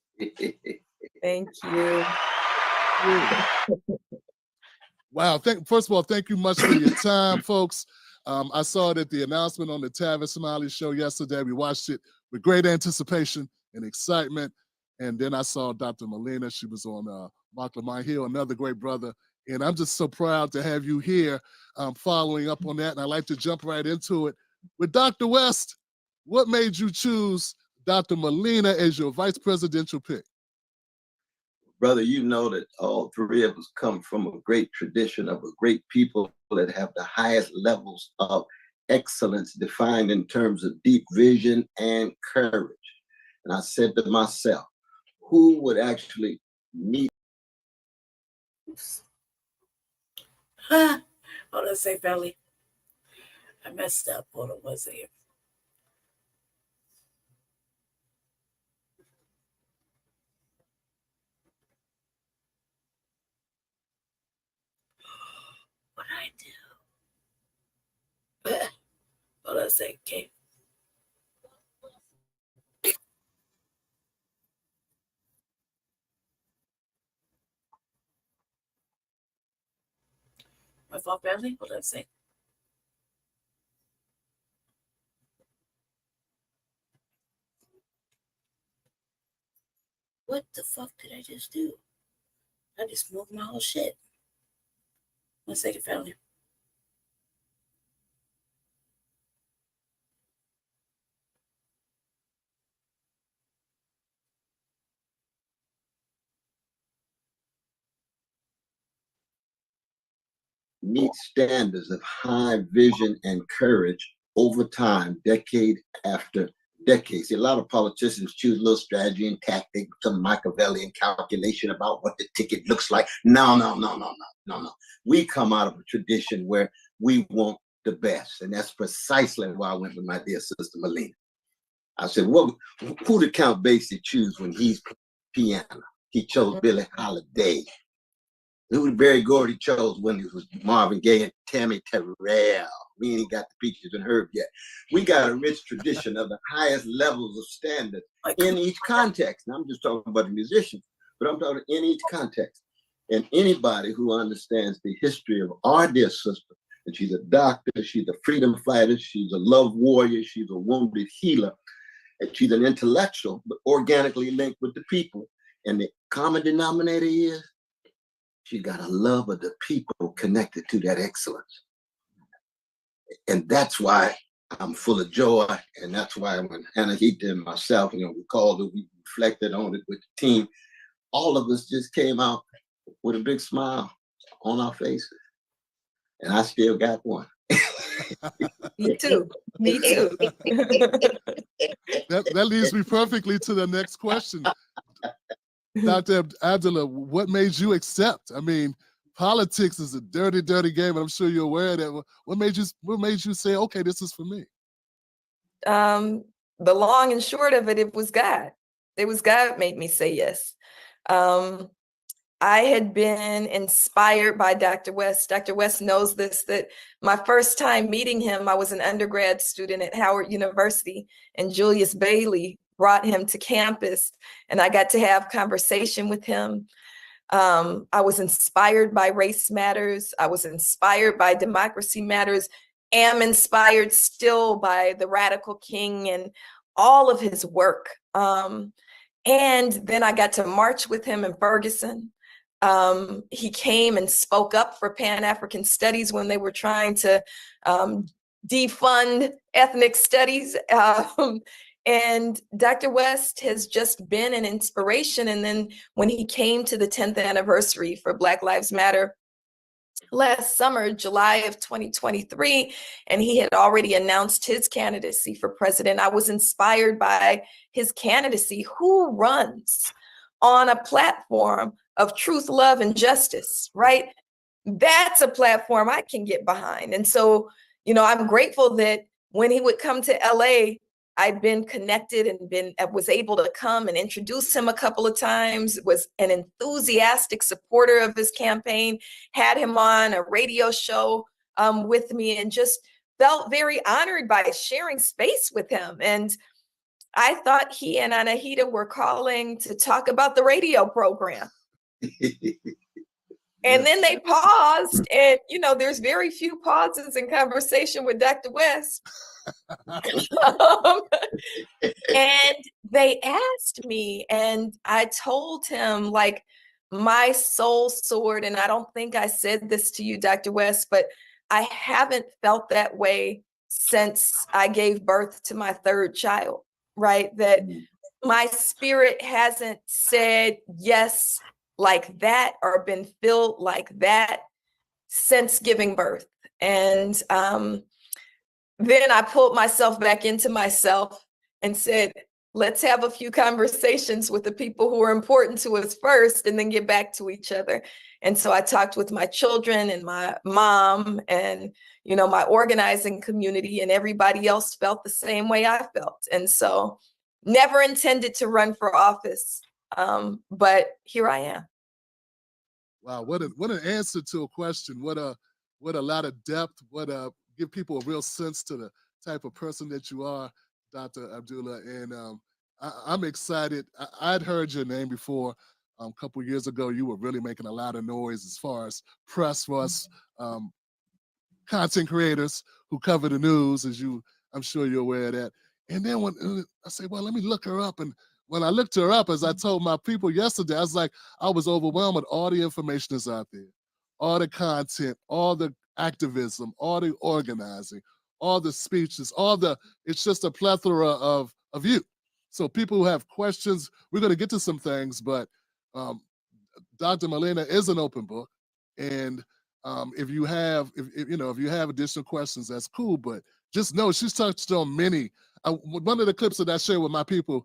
Thank you. Wow. First of all, thank you much for your time, folks. I saw it at the announcement on the Tavis Smiley show yesterday. We watched it with great anticipation and excitement. And then I saw Dr. Melina. She was on Mark Lamar Hill, another great brother. And I'm just so proud to have you here following up on that. And I'd like to jump right into it. With Dr. West, what made you choose Dr. Melina as your vice presidential pick? Brother, you know that all three of us come from a great tradition of a great people that have the highest levels of excellence defined in terms of deep vision and courage. And I said to myself, who would actually meet? Hold on a second, Belly. I messed up. Hold on one second. What did I do? Hold on a second, okay. My fault, Belly. Hold on a second. What the fuck did I just do? I just moved my whole shit. 1 second, family. Meet standards of high vision and courage over time, decade after decade. See, a lot of politicians choose a little strategy and tactic, some Machiavellian calculation about what the ticket looks like. No. We come out of a tradition where we want the best. And that's precisely why I went with my dear sister Melina. I said, who did Count Basie choose when he's piano? He chose Billie Holiday. Who did Berry Gordy chose when it was Marvin Gaye and Tammy Terrell? We ain't got the Peaches and Herb yet. We got a rich tradition of the highest levels of standard in each context. Now, I'm just talking about the musicians, but I'm talking in each context. And anybody who understands the history of our dear sister, and she's a doctor, she's a freedom fighter, she's a love warrior, she's a wounded healer, and she's an intellectual, but organically linked with the people. And the common denominator is she got a love of the people connected to that excellence. And that's why I'm full of joy. And that's why when Hannah Heaton and myself, we called it, we reflected on it with the team, all of us just came out with a big smile on our faces. And I still got one. Me too. Me too. That leads me perfectly to the next question. Dr. Abdullah, what made you accept? I mean, politics is a dirty, dirty game, and I'm sure you're aware of that. What made you say, okay, this is for me? The long and short of it, it was God. It was God made me say yes. I had been inspired by Dr. West. Dr. West knows this, that my first time meeting him, I was an undergrad student at Howard University, and Julius Bailey brought him to campus, and I got to have conversation with him. I was inspired by Race Matters. I was inspired by Democracy Matters. am inspired still by the Radical King and all of his work. And then I got to march with him in Ferguson. He came and spoke up for Pan-African studies when they were trying to defund ethnic studies. And Dr. West has just been an inspiration. And then when he came to the 10th anniversary for Black Lives Matter last summer, July of 2023, and he had already announced his candidacy for president, I was inspired by his candidacy. Who runs on a platform of truth, love, and justice, right? That's a platform I can get behind. And so, I'm grateful that when he would come to LA, I'd been connected and was able to come and introduce him a couple of times, was an enthusiastic supporter of his campaign, had him on a radio show with me, and just felt very honored by sharing space with him. And I thought he and Anahita were calling to talk about the radio program. And then they paused, and there's very few pauses in conversation with Dr. West. And they asked me, and I told him, like, my soul soared. And I don't think I said this to you, Dr. West, but I haven't felt that way since I gave birth to my third child, right? That my spirit hasn't said yes like that or been filled like that since giving birth. And then I pulled myself back into myself and said, let's have a few conversations with the people who are important to us first, and then get back to each other. And so I talked with my children and my mom and, my organizing community, and everybody else felt the same way I felt. And so never intended to run for office, but here I am. Wow, what an answer to a question. What a lot of depth. Give people a real sense to the type of person that you are, Dr. Abdullah. And I'm excited. I'd heard your name before. A couple of years ago, you were really making a lot of noise as far as press for us content creators who cover the news, I'm sure you're aware of that. And then when I say, well, let me look her up. And when I looked her up, as I told my people yesterday, I was overwhelmed with all the information that's out there, all the content, all the activism, all the organizing, all the speeches, it's just a plethora of you. So people who have questions, we're going to get to some things, but Dr. Molina is an open book. And if you have additional questions, that's cool, but just know she's touched on many. One of the clips that I shared with my people,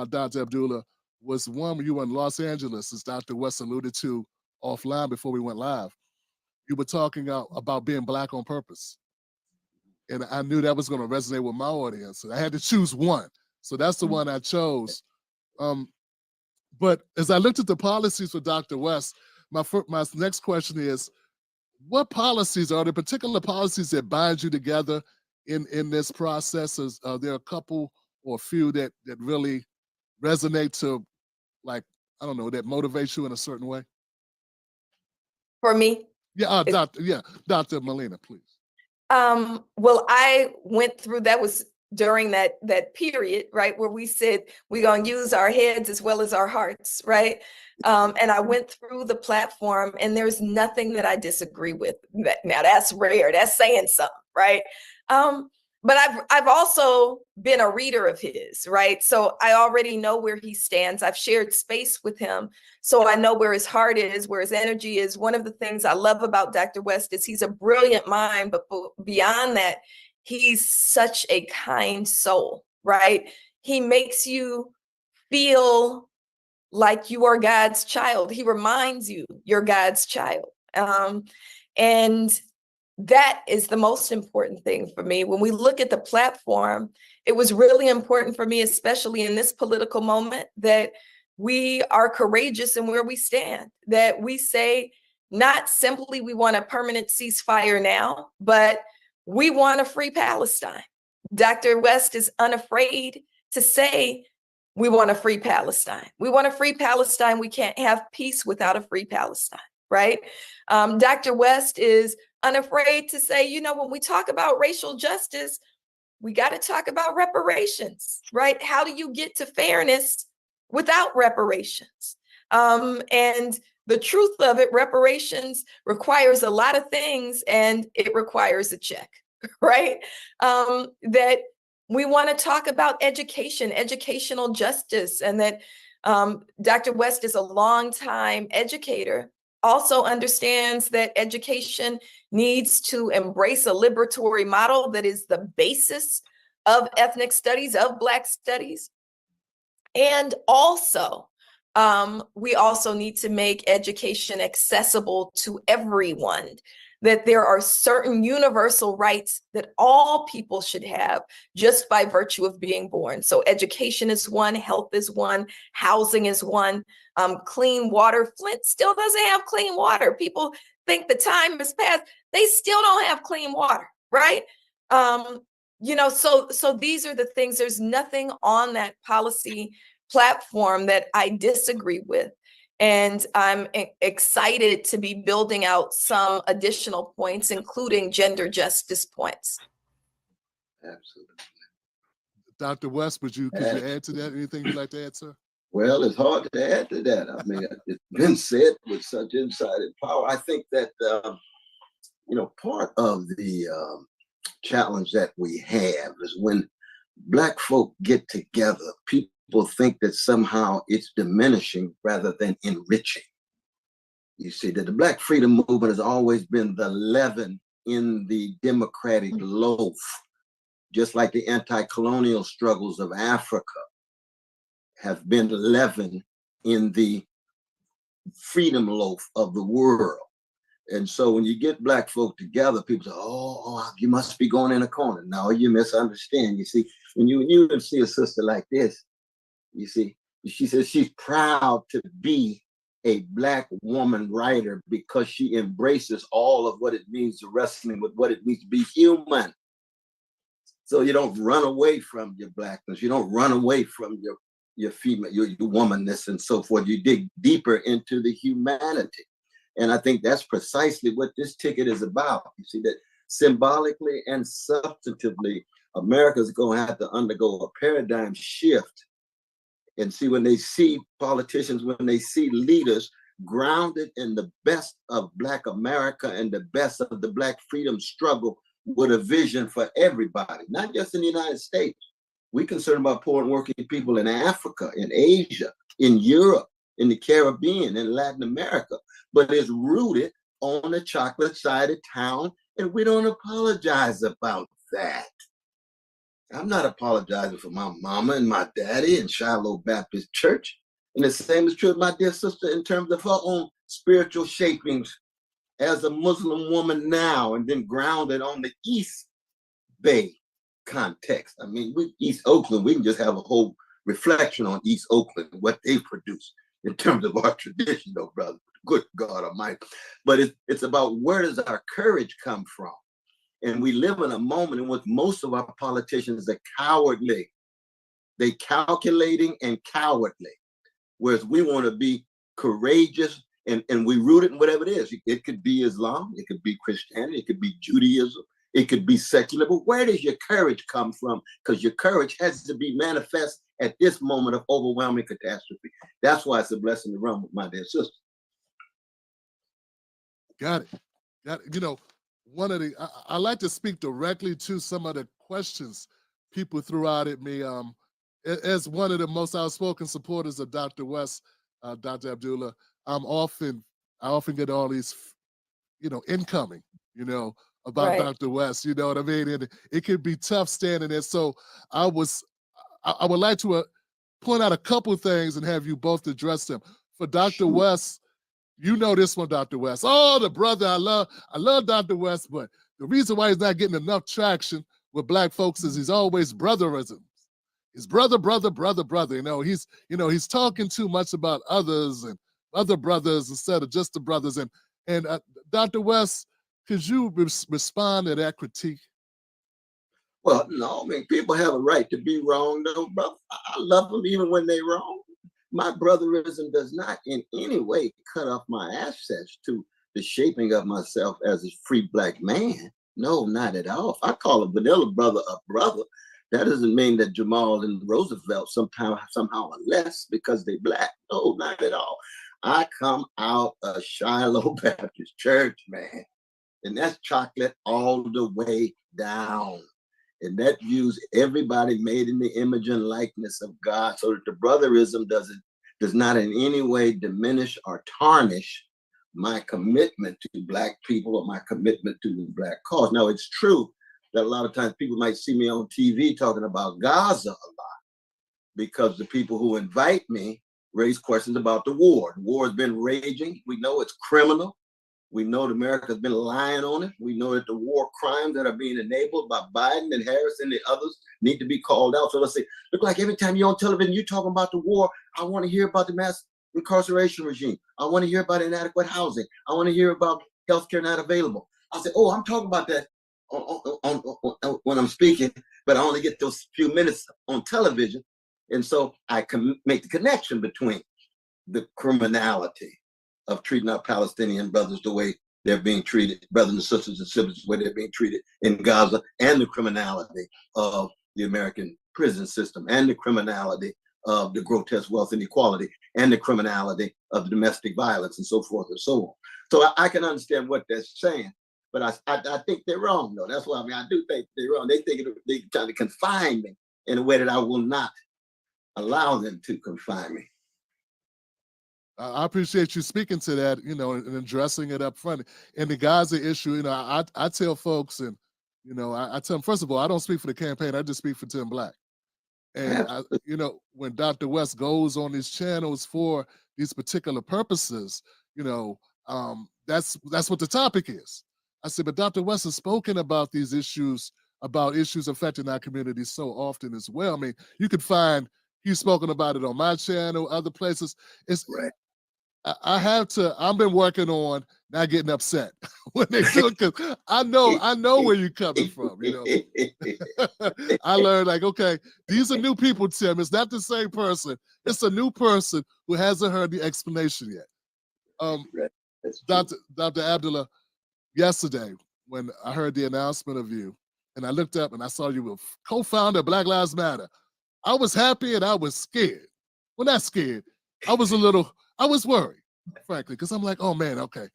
Dr. Abdullah, was one when you were in Los Angeles, as Dr. West alluded to offline before we went live. You were talking about being Black on purpose. And I knew that was going to resonate with my audience. So I had to choose one. So that's the one I chose. But as I looked at the policies for Dr. West, my next question is, what policies, are there particular policies that bind you together in this process? Are there a couple or a few that really resonate to, like, I don't know, that motivates you in a certain way? For me? Yeah, Dr. Molina, please. Well, I went through, that was during that period, right, where we said we're going to use our heads as well as our hearts, right? And I went through the platform, and there's nothing that I disagree with. Now that's rare. That's saying something, right? But I've also been a reader of his, right? So I already know where he stands. I've shared space with him, so I know where his heart is, where his energy is. One of the things I love about Dr. West is he's a brilliant mind, but beyond that, he's such a kind soul, right? He makes you feel like you are God's child. He reminds you you're God's child. And that is the most important thing for me. When we look at the platform, it was really important for me, especially in this political moment, that we are courageous in where we stand, that we say not simply we want a permanent ceasefire now, but we want a free Palestine. Dr. West is unafraid to say we want a free Palestine. We want a free Palestine. We can't have peace without a free Palestine, right? Dr. West is unafraid to say, you know, when we talk about racial justice, we got to talk about reparations, right? How do you get to fairness without reparations? And the truth of it, reparations requires a lot of things, and it requires a check, right? That we want to talk about education, educational justice, and that Dr. West is a longtime educator, also understands that education needs to embrace a liberatory model that is the basis of ethnic studies, of Black studies. And also, we also need to make education accessible to everyone, that there are certain universal rights that all people should have just by virtue of being born. So education is one, health is one, housing is one, clean water. Flint still doesn't have clean water. People think the time has passed. They still don't have clean water, right? You know, so these are the things. There's nothing on that policy platform that I disagree with. And I'm excited to be building out some additional points, including gender justice points. Absolutely. Dr. West, could you add to that? Anything you'd like to add, sir? Well, it's hard to add to that. I mean, it's been said with such insight and power. I think that, you know, part of the challenge that we have is when Black folk get together, people think that somehow it's diminishing rather than enriching. You see that the Black freedom movement has always been the leaven in the democratic loaf, just like the anti-colonial struggles of Africa have been leaven in the freedom loaf of the world. And so when you get Black folk together, people say, oh, you must be going in a corner. No, you misunderstand. You see, when you see a sister like this, you see, she says she's proud to be a Black woman writer because she embraces all of what it means to wrestling with what it means to be human. So you don't run away from your Blackness. You don't run away from your female, your womanness and so forth. You dig deeper into the humanity. And I think that's precisely what this ticket is about. You see that symbolically and substantively, America's going to have to undergo a paradigm shift. And see, when they see politicians, when they see leaders grounded in the best of Black America and the best of the Black freedom struggle with a vision for everybody, not just in the United States. We're concerned about poor and working people in Africa, in Asia, in Europe, in the Caribbean, in Latin America, but it's rooted on the chocolate side of town, and we don't apologize about that. I'm not apologizing for my mama and my daddy in Shiloh Baptist Church. And the same is true of my dear sister in terms of her own spiritual shapings as a Muslim woman now, and then grounded on the East Bay context. I mean, East Oakland, we can just have a whole reflection on East Oakland, what they produce in terms of our tradition, though, brother. Good God Almighty. But it's about where does our courage come from? And we live in a moment in which most of our politicians are cowardly. They calculating and cowardly. Whereas we want to be courageous and we root it in whatever it is. It could be Islam, it could be Christianity, it could be Judaism, it could be secular. But where does your courage come from? Because your courage has to be manifest at this moment of overwhelming catastrophe. That's why it's a blessing to run with my dear sister. Got it. You know, one of the, I like to speak directly to some of the questions people threw out at me. As one of the most outspoken supporters of Dr. West, Dr. Abdullah, I often get all these, you know, incoming, you know, about Right. Dr. West, you know what I mean? And it can be tough standing there. So I would like to point out a couple of things and have you both address them. For Dr. West, you know this one, Dr. West. Oh, the brother, I love Dr. West, but the reason why he's not getting enough traction with Black folks is he's always brotherism. He's brother. You know, he's talking too much about others and other brothers instead of just the brothers. And Dr. West, could you respond to that critique? Well, no, I mean, people have a right to be wrong, though, brother. I love them even when they're wrong. My brotherism does not in any way cut off my access to the shaping of myself as a free Black man. No, not at all. If I call a vanilla brother a brother, that doesn't mean that Jamal and Roosevelt somehow are less because they Black. No, not at all. I come out of Shiloh Baptist Church, man, and that's chocolate all the way down. And that views everybody made in the image and likeness of God, so that the brotherism does not in any way diminish or tarnish my commitment to Black people or my commitment to the Black cause. Now, it's true that a lot of times people might see me on TV talking about Gaza a lot because the people who invite me raise questions about the war. The war has been raging. We know it's criminal. We know that America has been lying on it. We know that the war crimes that are being enabled by Biden and Harris and the others need to be called out. So let's say, look like every time you're on television, you're talking about the war. I want to hear about the mass incarceration regime. I want to hear about inadequate housing. I want to hear about healthcare not available. I said, oh, I'm talking about that when I'm speaking, but I only get those few minutes on television. And so I can make the connection between the criminality of treating our Palestinian brothers the way they're being treated, brothers and sisters and siblings, the way they're being treated in Gaza, and the criminality of the American prison system, and the criminality of the grotesque wealth inequality, and the criminality of domestic violence, and so forth and so on. So I can understand what they're saying, but I think they're wrong, though. That's why I do think they're wrong. They think they're trying to confine me in a way that I will not allow them to confine me. I appreciate you speaking to that, and addressing it up front. And the Gaza issue, I tell folks, and, I tell them, first of all, I don't speak for the campaign. I just speak for Tim Black. And, when Dr. West goes on these channels for these particular purposes, that's what the topic is. I said, but Dr. West has spoken about these issues, about issues affecting our community so often as well. I mean, you could find, he's spoken about it on my channel, other places. It's right. I've been working on not getting upset when they do it, because I know where you're coming from, I learned, like, okay, these are new people, Tim. It's not the same person. It's a new person who hasn't heard the explanation yet. Dr. Abdullah, yesterday, when I heard the announcement of you, and I looked up and I saw you were co-founder of Black Lives Matter, I was happy and I was scared. Well, not scared. I was worried, frankly, because I'm like, oh man, okay.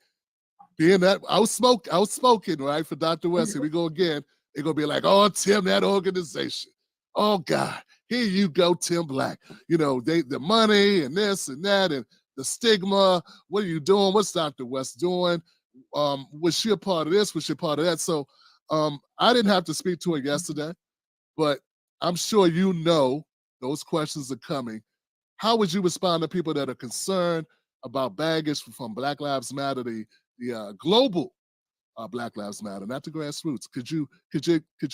Being that outspoken, right, for Dr. West, here we go again. They're gonna be like, oh, Tim, that organization. Oh God, here you go, Tim Black. The money and this and that and the stigma. What are you doing? What's Dr. West doing? Was she a part of this? Was she a part of that? So I didn't have to speak to her yesterday, but I'm sure those questions are coming. How would you respond to people that are concerned about baggage from Black Lives Matter, the global Black Lives Matter, not the grassroots? Could you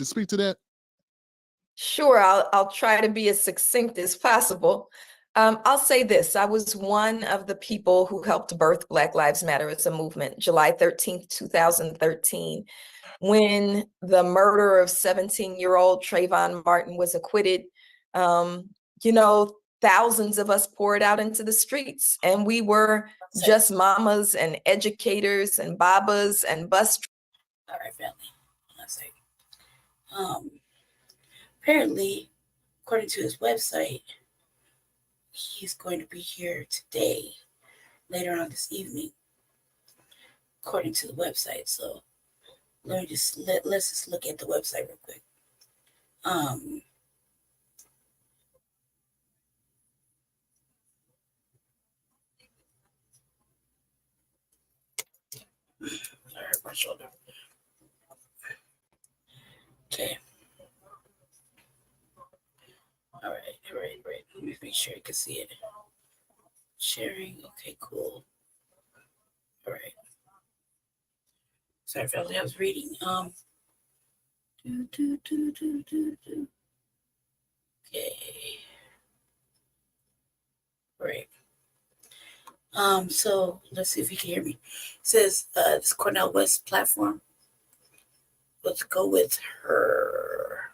speak to that? Sure, I'll try to be as succinct as possible. I'll say this: I was one of the people who helped birth Black Lives Matter as a movement, July 13th, 2013, when the murder of 17-year-old Trayvon Martin was acquitted. Thousands of us poured out into the streets, and we were just mamas and educators and babas and bus. All right, family. Let's see. Apparently, according to his website, he's going to be here today, later on this evening, according to the website. So let's just look at the website real quick. I hurt my shoulder. Okay. All right. Let me make sure you can see it. Sharing. Okay, cool. All right. Sorry, family, I was reading. Okay. Right. So let's see if you can hear me. It says this Cornell West platform. Let's go with her.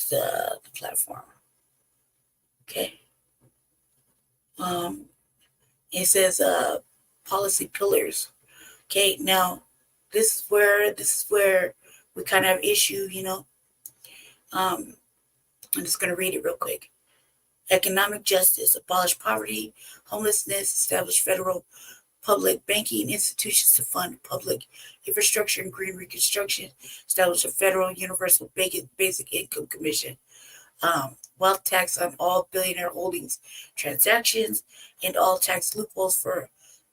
The platform. Okay. It says policy pillars. Okay, now this is where we kind of have issue, you know. I'm just gonna read it real quick. Economic justice, abolish poverty, homelessness, establish federal public banking institutions to fund public infrastructure and green reconstruction, establish a federal universal basic income commission, wealth tax on all billionaire holdings transactions, and all tax loopholes for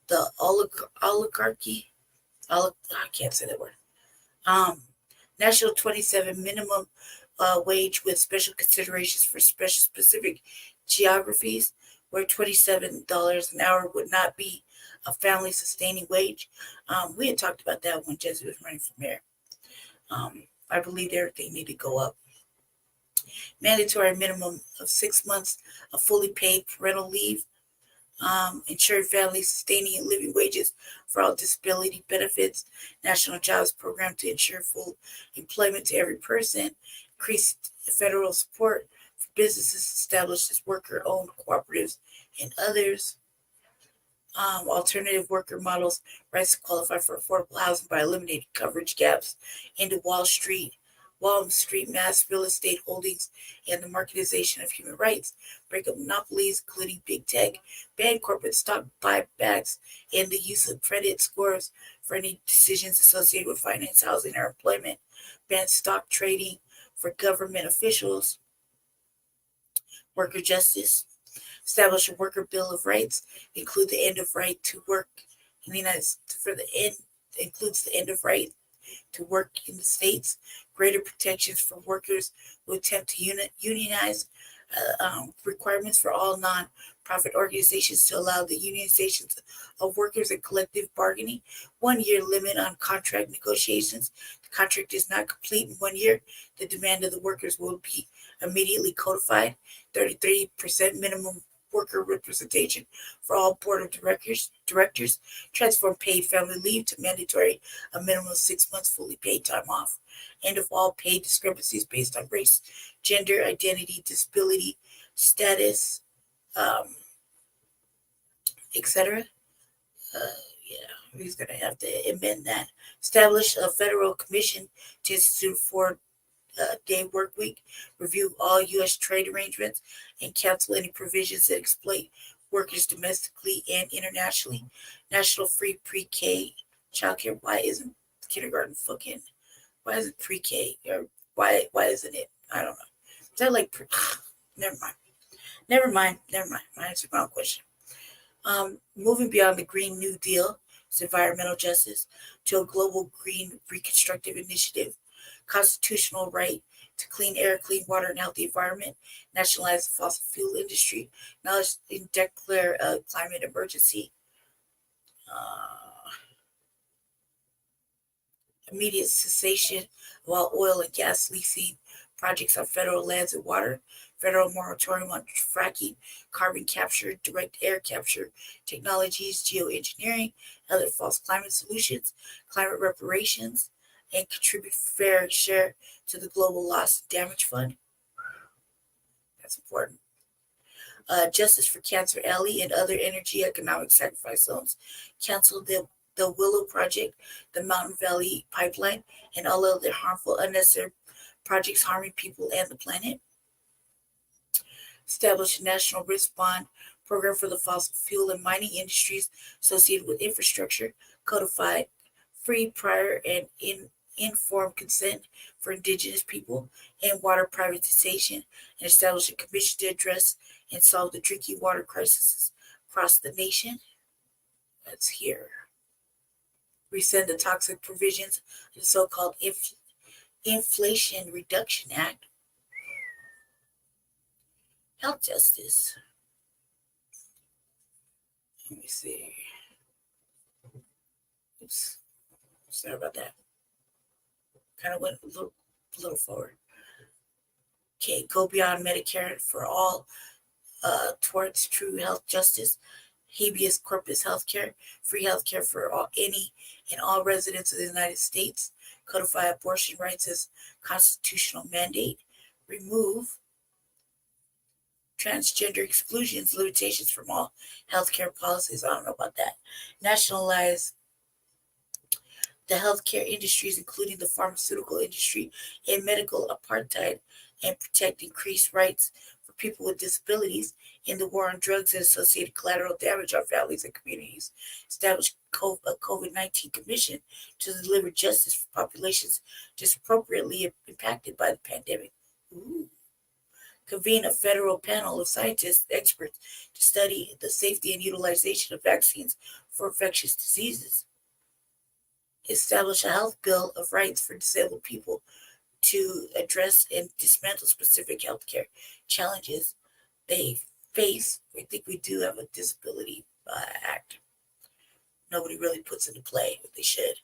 the oligarchy. I can't say that word. National 27 minimum wage with special considerations for specific geographies, where $27 an hour would not be a family sustaining wage. We had talked about that when Jesse was running for mayor. I believe everything need to go up. Mandatory minimum of 6 months of fully paid parental leave, ensured family sustaining and living wages for all disability benefits, national jobs program to ensure full employment to every person, increased federal support for businesses established as worker-owned cooperatives and others, alternative worker models, rights to qualify for affordable housing by eliminating coverage gaps into Wall Street mass real estate holdings, and the marketization of human rights, break up monopolies, including big tech, ban corporate stock buybacks, and the use of credit scores for any decisions associated with finance, housing, or employment, ban stock trading for government officials, worker justice, establish a worker bill of rights, include the end of right to work in the United States includes the end of right to work in the states, greater protections for workers who attempt to unionize, requirements for all non-profit organizations to allow the unionizations of workers and collective bargaining, 1 year limit on contract negotiations. The contract is not complete in 1 year. The demand of the workers will be immediately codified. 33% minimum worker representation for all board of directors, transform paid family leave to mandatory, a minimum of 6 months fully paid time off, end of all paid discrepancies based on race, gender, identity, disability, status, etc. He's going to have to amend that. Establish a federal commission to institute for day work week, review all U.S. trade arrangements, and cancel any provisions that exploit workers domestically and internationally. National free pre-K childcare. Why isn't kindergarten fucking? Why is it pre-K? Or why isn't it? I don't know. Is that like? Never mind. I answered my own question. Moving beyond the Green New Deal, it's environmental justice, to a global green reconstructive initiative, constitutional right to clean air, clean water, and healthy environment, nationalize the fossil fuel industry, acknowledge and declare a climate emergency, immediate cessation of all oil and gas leasing projects on federal lands and water, federal moratorium on fracking, carbon capture, direct air capture technologies, geoengineering, other false climate solutions, climate reparations, and contribute fair share to the global loss and damage fund. That's important. Justice for Cancer Alley and other energy economic sacrifice zones. Cancel the Willow Project, the Mountain Valley Pipeline, and all other harmful, unnecessary projects harming people and the planet. Establish a national risk bond program for the fossil fuel and mining industries associated with infrastructure. Codified free, prior, and informed consent for indigenous people and water privatization, and establish a commission to address and solve the drinking water crisis across the nation. That's here. Rescind the toxic provisions of the so-called Inflation Reduction Act. Health justice. Let me see. Oops. Sorry about that. Kind of went a little forward. Okay, go beyond Medicare for all towards true health justice, habeas corpus healthcare, free healthcare for any and all residents of the United States, codify abortion rights as constitutional mandate, remove transgender exclusions, limitations from all healthcare policies. I don't know about that. Nationalize the healthcare industries, including the pharmaceutical industry and medical apartheid, and protect increased rights for people with disabilities in the war on drugs and associated collateral damage on families and communities. Establish a COVID-19 commission to deliver justice for populations disproportionately impacted by the pandemic. Ooh. Convene a federal panel of scientists, experts to study the safety and utilization of vaccines for infectious diseases. Establish a health bill of rights for disabled people to address and dismantle specific healthcare challenges they face. I think we do have a disability act. Nobody really puts into play what they should.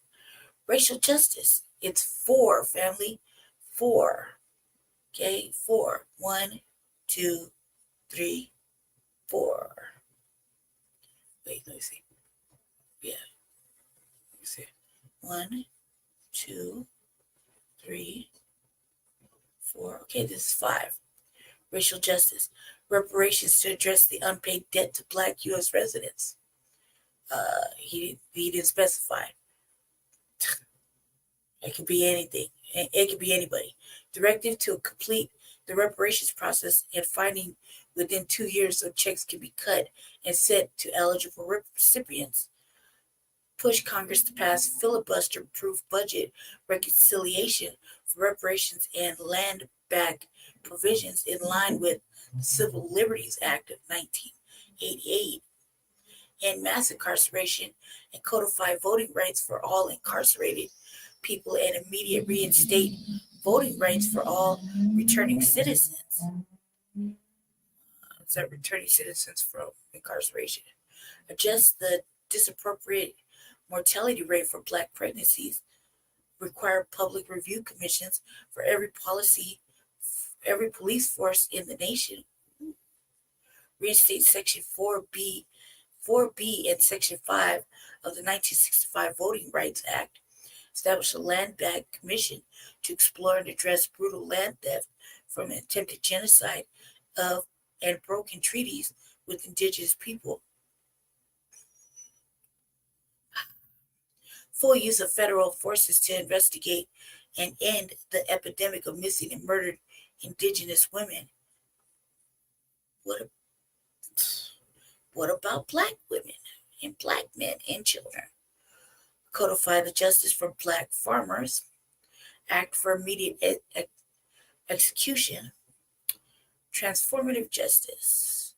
Racial justice. It's 4, family. 4. Okay, 4. 1, 2, 3, 4. Wait, let me see. Yeah. Let me see. 1, 2, 3, 4. Okay, this is 5. Racial justice. Reparations to address the unpaid debt to Black U.S. residents. He didn't specify. It could be anything. It could be anybody. Directive to complete the reparations process and finding within 2 years so checks can be cut and sent to eligible recipients. Push Congress to pass filibuster-proof budget reconciliation for reparations and land back provisions in line with the Civil Liberties Act of 1988. End mass incarceration and codify voting rights for all incarcerated people and immediate reinstate voting rights for all returning citizens. Is that returning citizens from incarceration? Adjust the disappropriate mortality rate for Black pregnancies. Require public review commissions for every police force in the nation. Reinstate Section 4B and Section 5 of the 1965 Voting Rights Act. Establish a land bank commission to explore and address brutal land theft from attempted genocide of and broken treaties with indigenous people. Full use of federal forces to investigate and end the epidemic of missing and murdered indigenous women. What about Black women and Black men and children? Codify the justice for Black farmers. Act for immediate execution. Transformative justice.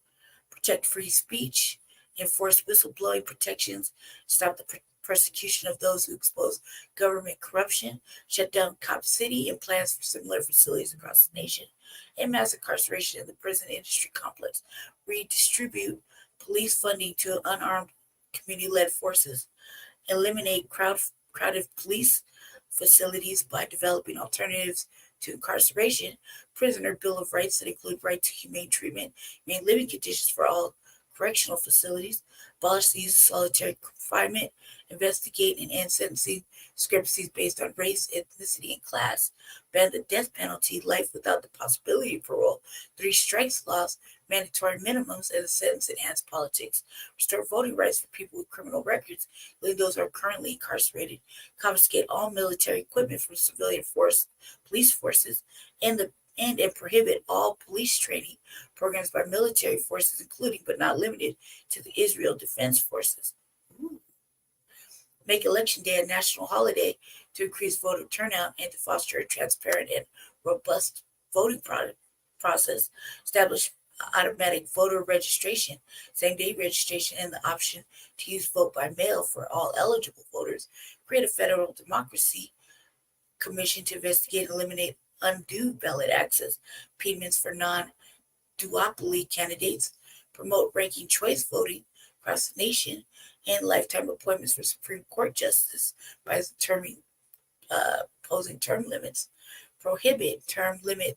Protect free speech. Enforce whistleblowing protections. Stop the persecution of those who expose government corruption. Shut down Cop City and plans for similar facilities across the nation. And mass incarceration in the prison industry complex. Redistribute police funding to unarmed community-led forces. Eliminate crowded police facilities by developing alternatives to incarceration. Prisoner Bill of Rights that include right to humane treatment, humane living conditions for all correctional facilities. Abolish the use of solitary confinement. Investigate and end sentencing discrepancies based on race, ethnicity, and class. Ban the death penalty, life without the possibility of parole. 3 strikes laws, mandatory minimums, and a sentence enhanced politics. Restore voting rights for people with criminal records, including those who are currently incarcerated. Confiscate all military equipment from civilian police forces, and prohibit all police training programs by military forces, including but not limited to the Israel Defense Forces. Ooh. Make Election Day a national holiday to increase voter turnout and to foster a transparent and robust voting process. Establish automatic voter registration, same-day registration, and the option to use vote by mail for all eligible voters. Create a federal democracy commission to investigate and eliminate undue ballot access, impediments for non-duopoly candidates, promote ranking choice voting across the nation, and lifetime appointments for Supreme Court justice by determining posing term limits. Prohibit term limit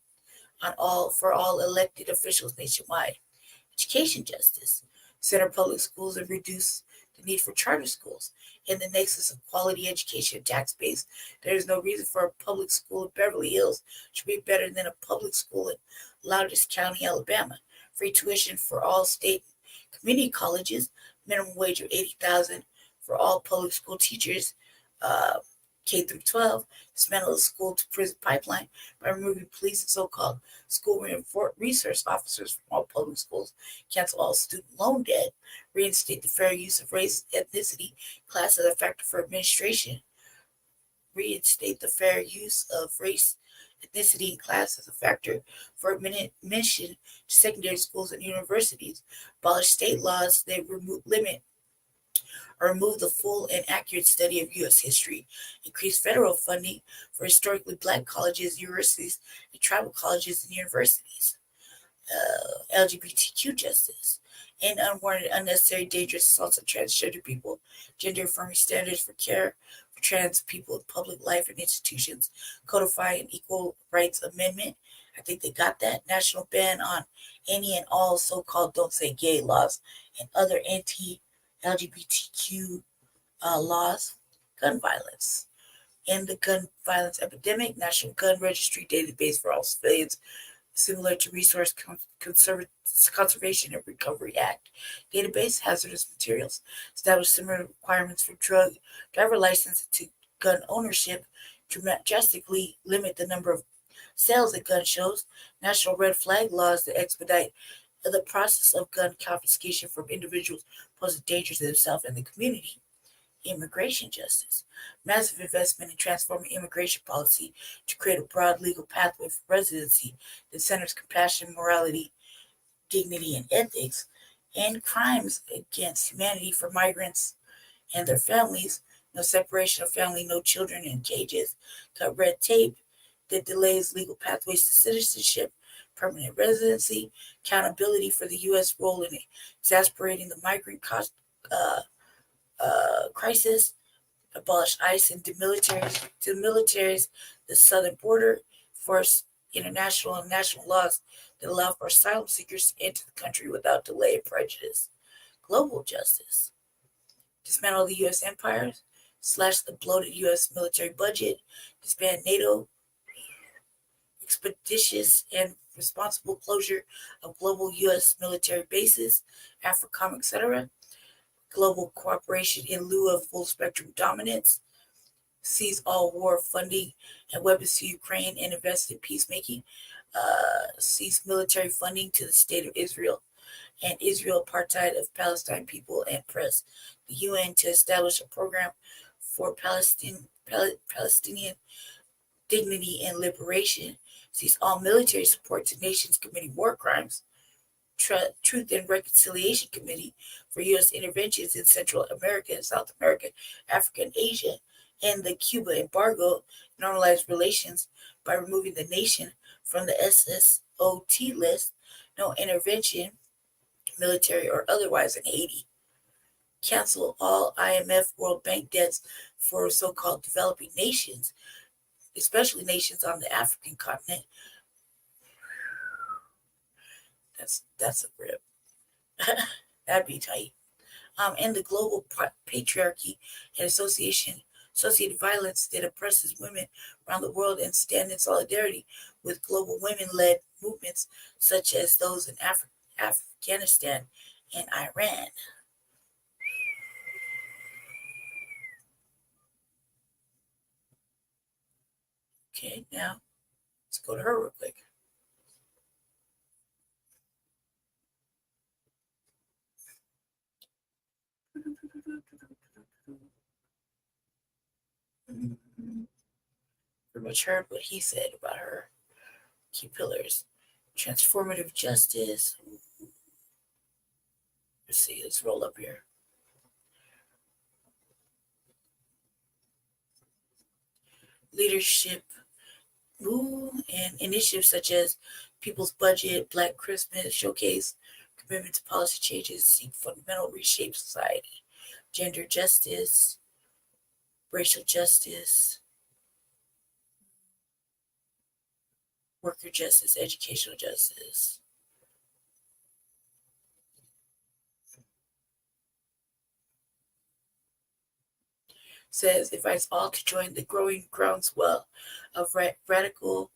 for all elected officials nationwide. Education justice. Center public schools and reduce the need for charter schools. In the nexus of quality education and tax base, there is no reason for a public school in Beverly Hills to be better than a public school in Loudon County, Alabama. free tuition for all state community colleges, minimum wage of $80,000 for all public school teachers, K through 12, dismantle the school to prison pipeline by removing police and so-called school resource officers from all public schools, cancel all student loan debt, reinstate the fair use of race, ethnicity, class as a factor for administration, reinstate the fair use of race, ethnicity, and class as a factor for admission to secondary schools and universities, abolish state laws that limit or remove the full and accurate study of U.S. history, increase federal funding for historically Black colleges, universities, and tribal colleges and universities, LGBTQ justice, and unwarranted, unnecessary, dangerous assaults on transgender people, gender-affirming standards for care for trans people in public life and institutions, codify an equal rights amendment. I think they got that. National ban on any and all so-called don't say gay laws and other anti-LGBTQ laws, gun violence, and the gun violence epidemic, National Gun Registry database for all civilians, similar to Resource Conservation and Recovery Act database, hazardous materials, establish similar requirements for driver license to gun ownership, drastically limit the number of sales at gun shows, national red flag laws that expedite the process of gun confiscation from individuals posing danger to themselves and the community, immigration justice, massive investment in transforming immigration policy to create a broad legal pathway for residency that centers compassion, morality, dignity, and ethics, and crimes against humanity for migrants and their families, no separation of family, no children in cages, cut red tape that delays legal pathways to citizenship, permanent residency, accountability for the U.S. role in exacerbating the migrant crisis, abolish ICE and demilitarize the southern border, force international and national laws that allow for asylum seekers to enter the country without delay and prejudice, global justice, dismantle the U.S. empire, slash the bloated U.S. military budget, disband NATO, expeditious and responsible closure of global U.S. military bases, AFRICOM, etc., global cooperation in lieu of full spectrum dominance, seize all war funding and weapons to Ukraine and invest in peacemaking, cease military funding to the state of Israel and Israel apartheid of Palestine people and press the UN to establish a program for Palestinian dignity and liberation, cease all military support to nations committing war crimes, Truth and Reconciliation Committee for U.S. interventions in Central America and South America, Africa, and Asia, and the Cuba embargo, normalize relations by removing the nation from the SSOT list, no intervention, military or otherwise, in Haiti. Cancel all IMF World Bank debts for so-called developing nations, especially nations on the African continent. That's a rip. That'd be tight. And the global patriarchy and associated violence that oppresses women around the world, and stand in solidarity with global women-led movements such as those in Afghanistan and Iran. Okay, now let's go to her real quick. Pretty much heard what he said about her key pillars. Transformative justice. Let's see, let's roll up here. Leadership. And initiatives such as People's Budget, Black Christmas, Showcase, commitment to policy changes, seek fundamental reshape society, gender justice, racial justice, worker justice, educational justice. Says invites all to join the growing groundswell of radical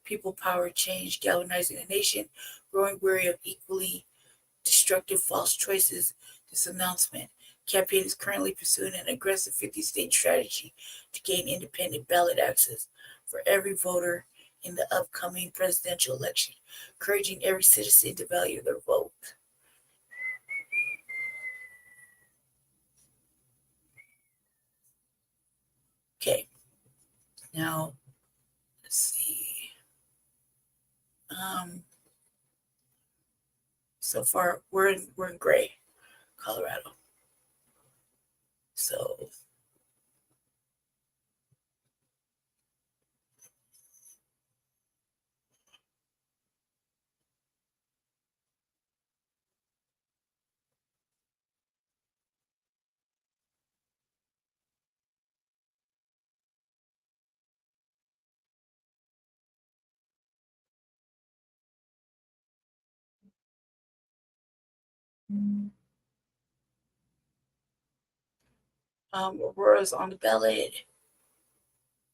people power change, galvanizing a nation growing weary of equally destructive false choices, this announcement campaign is currently pursuing an aggressive 50-state strategy to gain independent ballot access for every voter in the upcoming presidential election, encouraging every citizen to value their vote. Okay, now let's see. So far we're in gray, Colorado. So Aurora's on the ballot.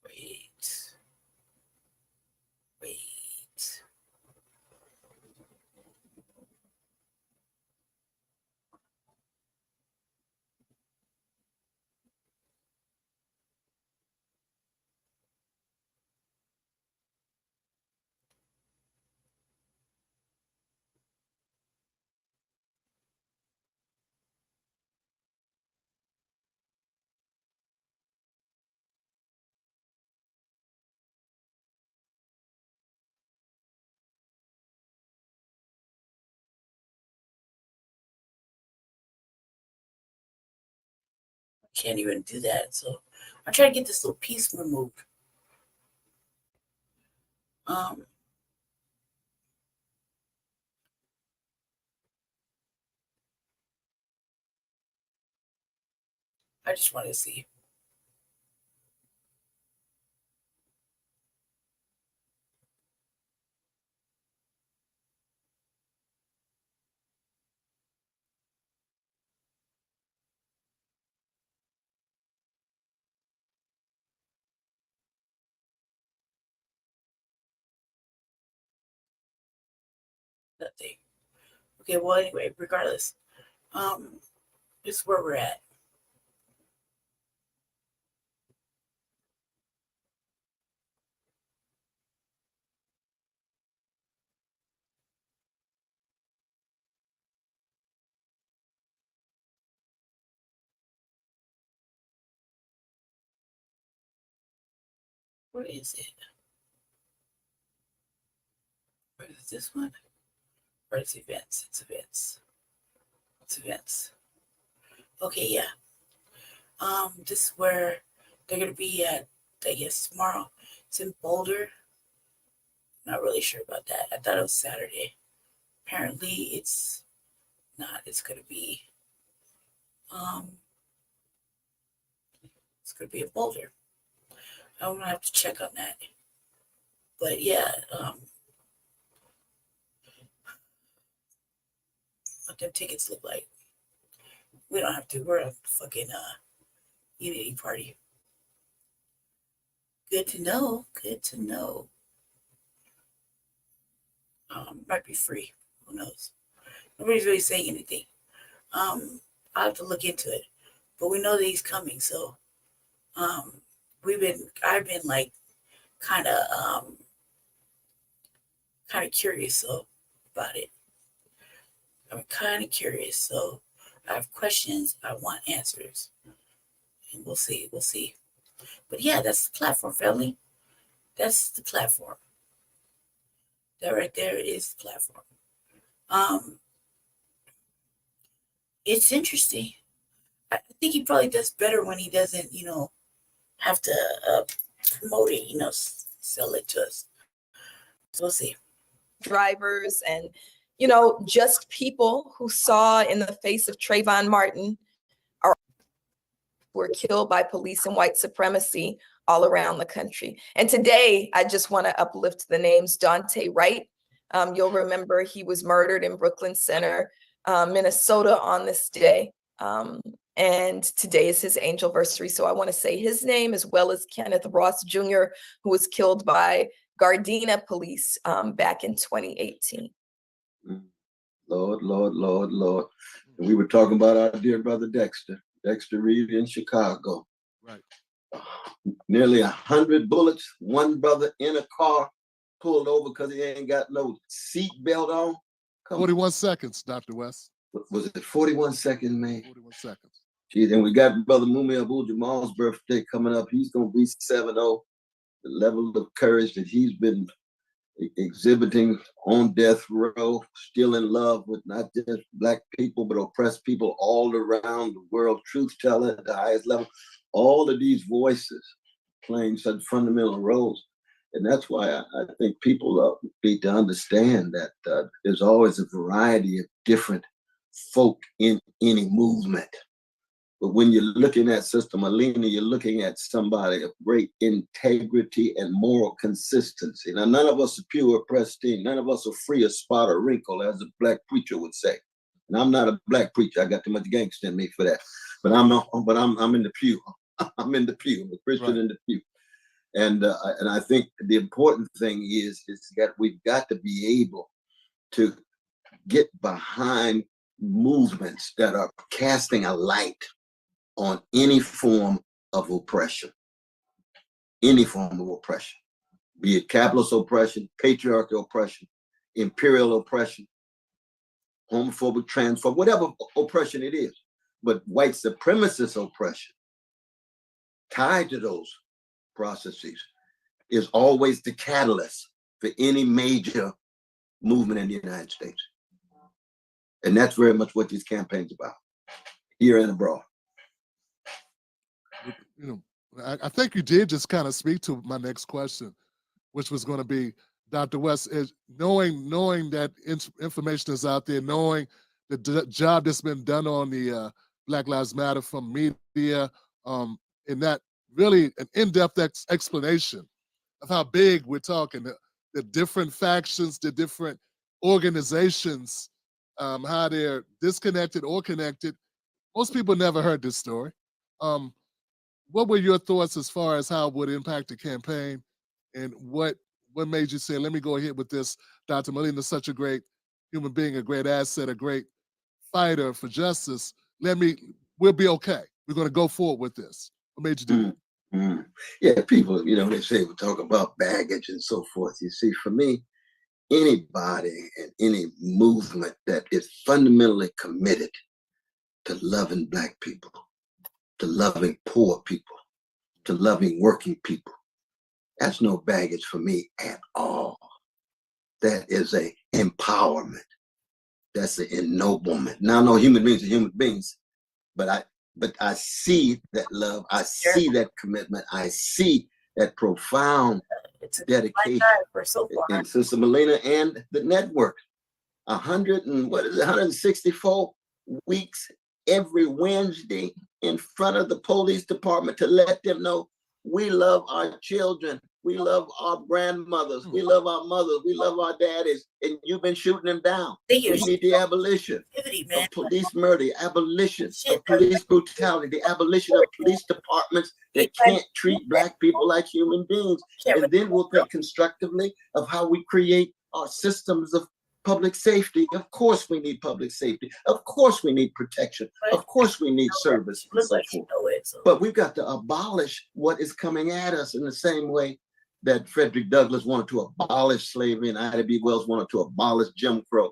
Wait. Can't even do that. So I'm trying to get this little piece removed. I just want to see. Nothing. Okay, well anyway, regardless. This is where we're at. What is it? What is this one? Or it's events. It's events. It's events. Okay, yeah. This is where they're gonna be at, I guess tomorrow. It's in Boulder. Not really sure about that. I thought it was Saturday. Apparently it's not. It's gonna be in Boulder. I'm gonna have to check on that. But yeah, what them tickets look like. We don't have to. We're a fucking unity party. Good to know. Good to know. Might be free. Who knows? Nobody's really saying anything. I'll have to look into it. But we know that he's coming, so I've been like kind of curious about it. I'm kind of curious, so I have questions. I want answers, and we'll see. We'll see. But yeah, that's the platform, family. That's the platform. That right there is the platform. It's interesting. I think he probably does better when he doesn't, have to promote it, sell it to us. So we'll see. Drivers and, just people who saw in the face of Trayvon Martin were killed by police and white supremacy all around the country. And today, I just want to uplift the names. Dante Wright, you'll remember he was murdered in Brooklyn Center, Minnesota on this day. And today is his anniversary. So I want to say his name, as well as Kenneth Ross Jr., who was killed by Gardena police back in 2018. Lord, Lord, Lord, Lord. And we were talking about our dear brother Dexter Reed in Chicago. Right. Nearly 100 bullets. One brother in a car pulled over because he ain't got no seat belt on. 41 seconds, Dr. West. Was it 41 seconds, man? 41 seconds. Geez, and we got brother Mumia Abu-Jamal's birthday coming up. He's going to be 70. The level of courage that he's been exhibiting on death row, still in love with not just Black people, but oppressed people all around the world, truth teller at the highest level. All of these voices playing such fundamental roles. And that's why I think people need to understand that there's always a variety of different folk in any movement. But when you're looking at Sister Melina, you're looking at somebody of great integrity and moral consistency. Now, none of us are pure or pristine. None of us are free of spot or wrinkle, as a Black preacher would say. And I'm not a Black preacher. I got too much gangster in me for that. But I'm in the pew. I'm in the pew. I'm a Christian in the pew. And I think the important thing is that we've got to be able to get behind movements that are casting a light on any form of oppression, be it capitalist oppression, patriarchal oppression, imperial oppression, homophobic, transphobic, whatever oppression it is. But white supremacist oppression tied to those processes is always the catalyst for any major movement in the United States. And that's very much what these campaigns are about, here and abroad. You know, I think you did just kind of speak to my next question, which was going to be, Dr. West, is knowing that information is out there, knowing the job that's been done on the Black Lives Matter from media, and that really an in-depth explanation of how big we're talking, the different factions, the different organizations, how they're disconnected or connected. Most people never heard this story. What were your thoughts as far as how it would impact the campaign, and what made you say, let me go ahead with this? Dr. Molina's such a great human being, a great asset, a great fighter for justice. We'll be okay. We're going to go forward with this. What made you do that? Yeah, people, they say we talk about baggage and so forth. You see, for me, anybody and any movement that is fundamentally committed to loving Black people, to loving poor people, to loving working people, that's no baggage for me at all. That is a empowerment. That's an ennoblement. Now, I know human beings are human beings, but I see that love. I see that commitment. I see that profound dedication in Sister Melina and the network. 164 weeks every Wednesday in front of the police department to let them know we love our children, we love our grandmothers, we love our mothers, we love our daddies, and you've been shooting them down. We need the abolition of police murder, abolition of police brutality, the abolition of police departments that can't treat Black people like human beings. And then we'll think constructively of how we create our systems of public safety. Of course we need public safety. Of course we need protection. Of course we need service and so forth. But we've got to abolish what is coming at us in the same way that Frederick Douglass wanted to abolish slavery and Ida B. Wells wanted to abolish Jim Crow,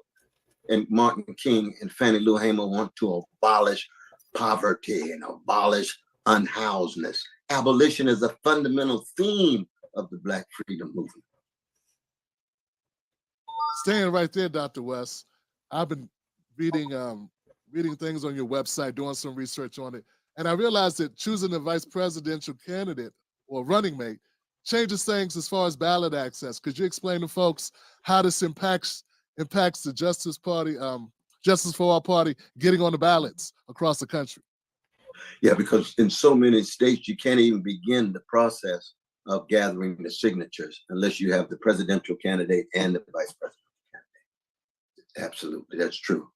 and Martin King and Fannie Lou Hamer want to abolish poverty and abolish unhousedness. Abolition is a fundamental theme of the Black freedom movement. Staying right there, Dr. West, I've been reading things on your website, doing some research on it, and I realized that choosing a vice presidential candidate or running mate changes things as far as ballot access. Could you explain to folks how this impacts the Justice Party, Justice for All Party, getting on the ballots across the country? Yeah, because in so many states, you can't even begin the process of gathering the signatures unless you have the presidential candidate and the vice presidential candidate. Absolutely, that's true.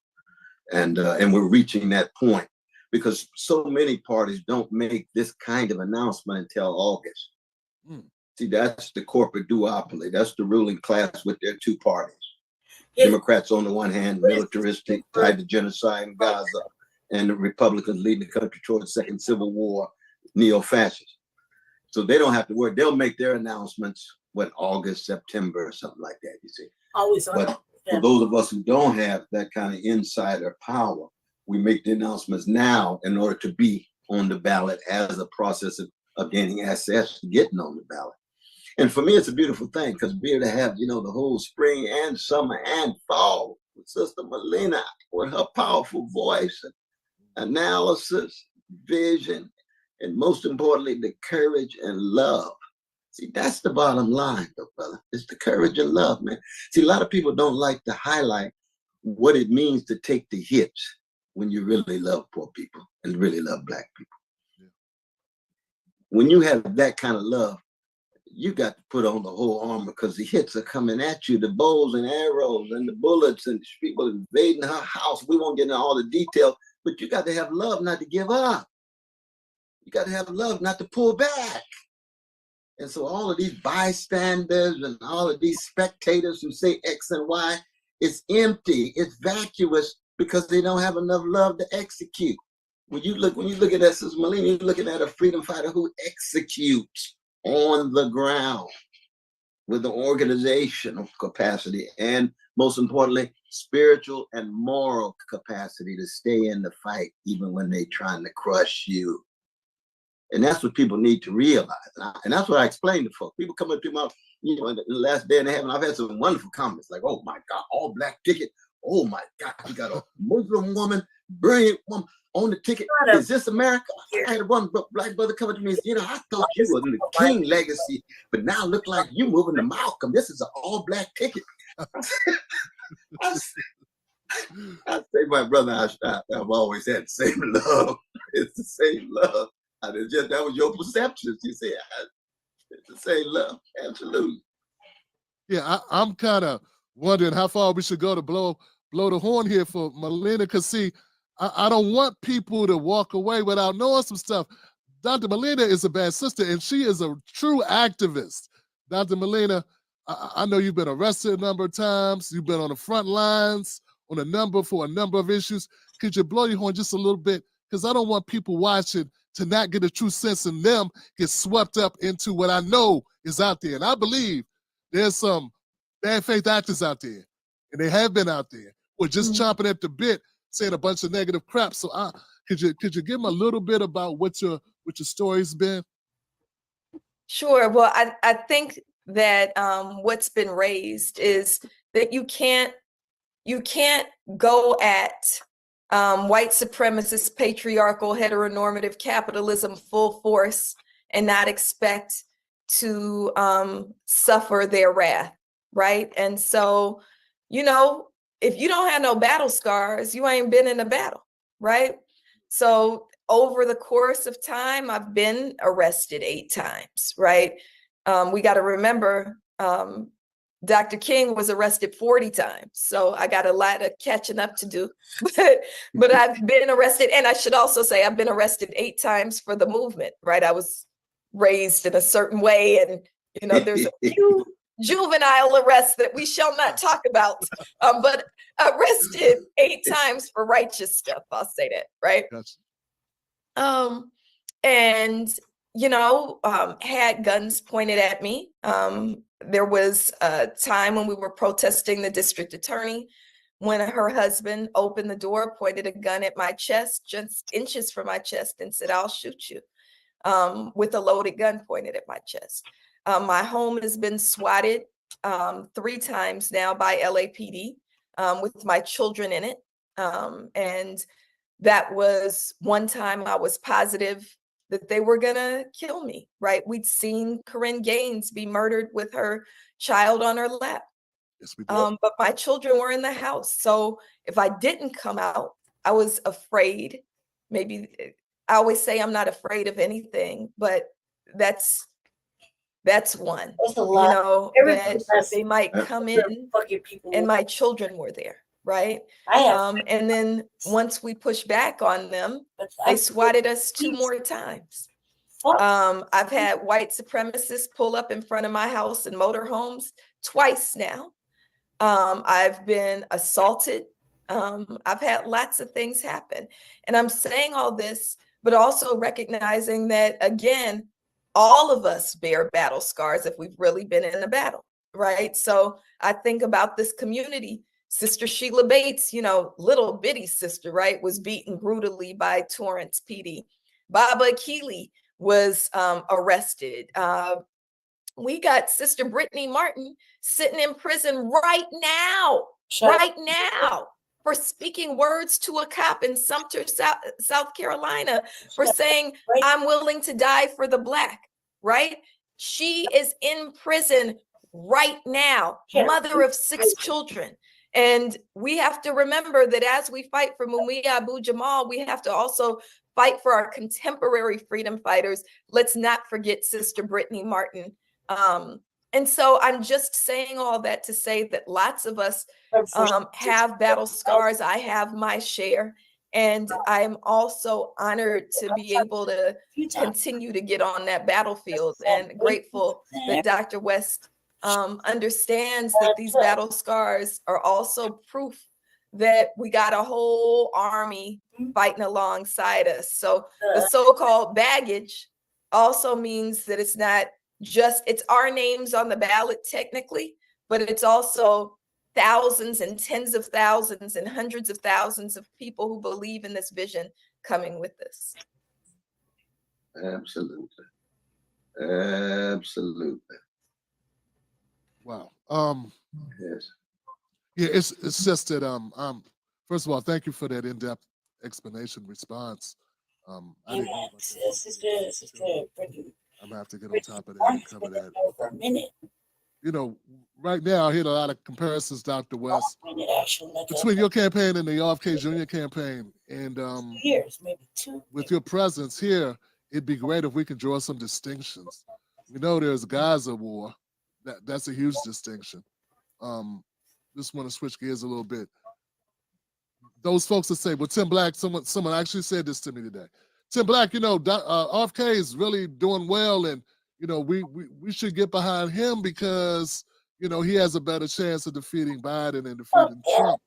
And we're reaching that point because so many parties don't make this kind of announcement until August. See, that's the corporate duopoly. That's the ruling class with their two parties. Democrats on the one hand, militaristic, tied to genocide in Gaza, and the Republicans leading the country toward the second civil war, neo-fascists. So they don't have to worry. They'll make their announcements when August, September, or something like that, you see. Always. But for those of us who don't have that kind of insider power, we make the announcements now in order to be on the ballot as a process of gaining access to getting on the ballot. And for me, it's a beautiful thing because be able to have, you know, the whole spring and summer and fall with Sister Melina with her powerful voice and analysis, vision, and most importantly, the courage and love. See, that's the bottom line, though, brother. It's the courage and love, man. See, a lot of people don't like to highlight what it means to take the hits when you really love poor people and really love Black people. Yeah. When you have that kind of love, you got to put on the whole armor because the hits are coming at you, the bows and arrows and the bullets and people invading her house. We won't get into all the details, but you got to have love not to give up. You got to have love not to pull back. And so all of these bystanders and all of these spectators who say X and Y, it's empty, it's vacuous because they don't have enough love to execute. When you look at that, Sister Melina, you're looking at a freedom fighter who executes on the ground with the organizational capacity and most importantly, spiritual and moral capacity to stay in the fight even when they're trying to crush you. And that's what people need to realize. And that's what I explained to folks. People come up to my, you know, in the last day and a half, and I've had some wonderful comments like, oh my God, all Black ticket. Oh my God, you got a Muslim woman, brilliant woman on the ticket. Is this America? I had one Black brother come up to me and said, you know, I thought you were the King legacy, but now look like you moving to Malcolm. This is an all Black ticket. I say, my brother, I've always had the same love. It's the same love. It's just, that was your perceptions. You say, it's the same love. Absolutely. Yeah, I'm kind of wondering how far we should go to blow the horn here for Melina, because see, I don't want people to walk away without knowing some stuff. Dr. Melina is a bad sister, and she is a true activist. Dr. Melina, I know you've been arrested a number of times. You've been on the front lines for a number of issues. Could you blow your horn just a little bit? Because I don't want people watching to not get a true sense in them, get swept up into what I know is out there. And I believe there's some bad faith actors out there, and they have been out there, or just chomping at the bit, saying a bunch of negative crap. So could you give them a little bit about what your story's been? Sure. Well, I think that what's been raised is that you can't go at white supremacist, patriarchal, heteronormative capitalism full force and not expect to suffer their wrath, right? And so, you know, if you don't have no battle scars, you ain't been in a battle, right? So over the course of time, I've been arrested 8 times, right? We got to remember, Dr. King was arrested 40 times. So I got a lot of catching up to do, but I've been arrested. And I should also say I've been arrested 8 times for the movement, right? I was raised in a certain way. And, you know, there's a few juvenile arrests that we shall not talk about, but arrested 8 times for righteous stuff. I'll say that, right? Gotcha. And, you know, had guns pointed at me. There was a time when we were protesting the district attorney when her husband opened the door, pointed a gun at my chest, just inches from my chest, and said, "I'll shoot you," with a loaded gun pointed at my chest. My home has been swatted 3 times now by LAPD with my children in it. And that was one time I was positive that they were gonna kill me, right? We'd seen Corinne Gaines be murdered with her child on her lap. Yes, we did. But my children were in the house. So if I didn't come out, I was afraid. Maybe I always say I'm not afraid of anything, but that's one. That's a lot. You know, that they might come in and my children were there. Right. And then once we pushed back on them, they swatted us 2 more times. I've had white supremacists pull up in front of my house in motorhomes twice now. I've been assaulted. I've had lots of things happen. And I'm saying all this, but also recognizing that, again, all of us bear battle scars if we've really been in a battle, right? So I think about this community. Sister Sheila Bates, you know, little bitty sister, right, was beaten brutally by Torrance PD. Baba Akili was arrested. We got Sister Brittany Martin sitting in prison right now, for speaking words to a cop in Sumter, South Carolina, for saying, I'm willing to die for the Black, right? She is in prison right now, mother of 6 children. And we have to remember that as we fight for Mumia Abu-Jamal, we have to also fight for our contemporary freedom fighters. Let's not forget Sister Brittany Martin. And so I'm just saying all that to say that lots of us have battle scars. I have my share. And I'm also honored to be able to continue to get on that battlefield, and grateful that Dr. West understands that these battle scars are also proof that we got a whole army fighting alongside us. So the so-called baggage also means that it's not just, it's our names on the ballot technically, but it's also thousands and tens of thousands and hundreds of thousands of people who believe in this vision coming with us. Absolutely. Absolutely. Wow. Yes. Yeah, it's just that first of all, thank you for that in-depth explanation response. I didn't know about that. I'm gonna have to get on top of that and cover that. For a minute. You know, right now I hear a lot of comparisons, Dr. West, between your campaign and the RFK Jr. campaign. And years, maybe 2. With your presence here, it'd be great if we could draw some distinctions. We know there's Gaza war. That's a huge distinction. Just want to switch gears a little bit. Those folks that say, well, Tim Black, someone actually said this to me today. Tim Black, you know, RFK is really doing well, and you know, we should get behind him because, you know, he has a better chance of defeating Biden and defeating Trump.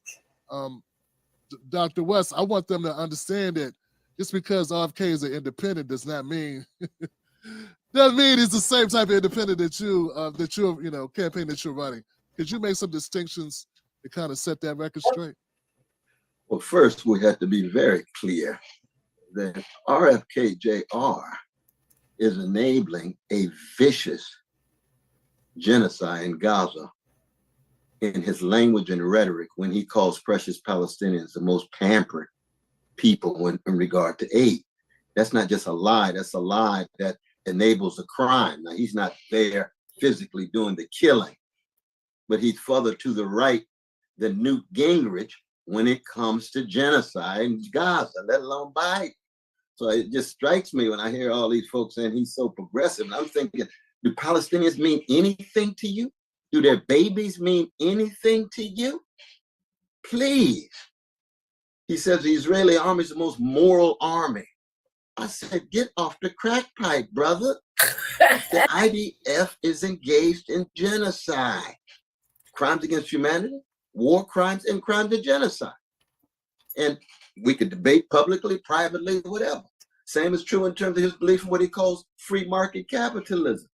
Dr. West, I want them to understand that just because RFK is an independent does not mean he's the same type of independent that you're, you know, campaign that you're running. Could you make some distinctions to kind of set that record straight? Well, first we have to be very clear that RFK Jr. is enabling a vicious genocide in Gaza in his language and rhetoric when he calls precious Palestinians the most pampered people in regard to aid. That's not just a lie, that's a lie that enables a crime. Now, he's not there physically doing the killing, but he's further to the right than Newt Gingrich when it comes to genocide in Gaza, let alone Biden. So it just strikes me when I hear all these folks saying he's so progressive. And I'm thinking, do Palestinians mean anything to you? Do their babies mean anything to you? Please. He says the Israeli army is the most moral army. I said, get off the crack pipe, brother. The IDF is engaged in genocide, crimes against humanity, war crimes, and crimes of genocide. And we could debate publicly, privately, whatever. Same is true in terms of his belief in what he calls free market capitalism.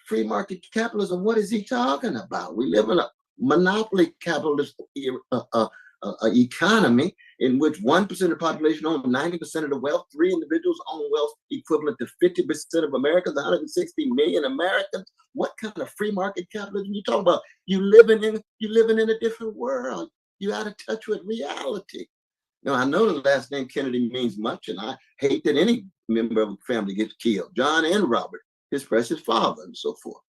Free market capitalism, what is he talking about? We live in a monopoly capitalist economy in which 1% of the population owns 90% of the wealth, 3 individuals own wealth equivalent to 50% of Americans, 160 million Americans. What kind of free market capitalism you talking about? You living in a different world. You out of touch with reality. Now, I know the last name Kennedy means much, and I hate that any member of the family gets killed. John and Robert, his precious father, and so forth.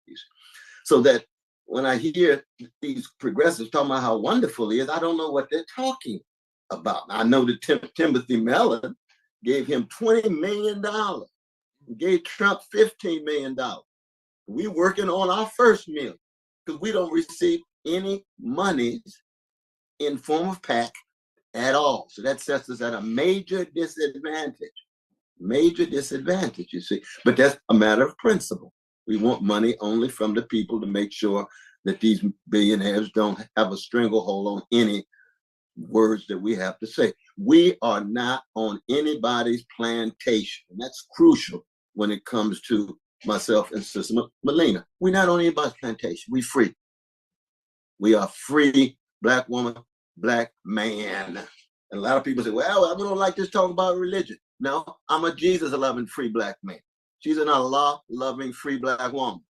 So that when I hear these progressives talking about how wonderful he is, I don't know what they're talking about. I know that Timothy Mellon gave him $20 million, gave Trump $15 million. We're working on our first million because we don't receive any monies in form of PAC at all. So that sets us at a major disadvantage, you see. But that's a matter of principle. We want money only from the people to make sure that these billionaires don't have a stranglehold on any words that we have to say. We are not on anybody's plantation. And that's crucial when it comes to myself and Sister Melina. We're not on anybody's plantation. We free. We are free Black woman, Black man. And a lot of people say, well, I don't like this talk about religion. No, I'm a Jesus-loving free Black man. She's an Allah-loving free Black woman.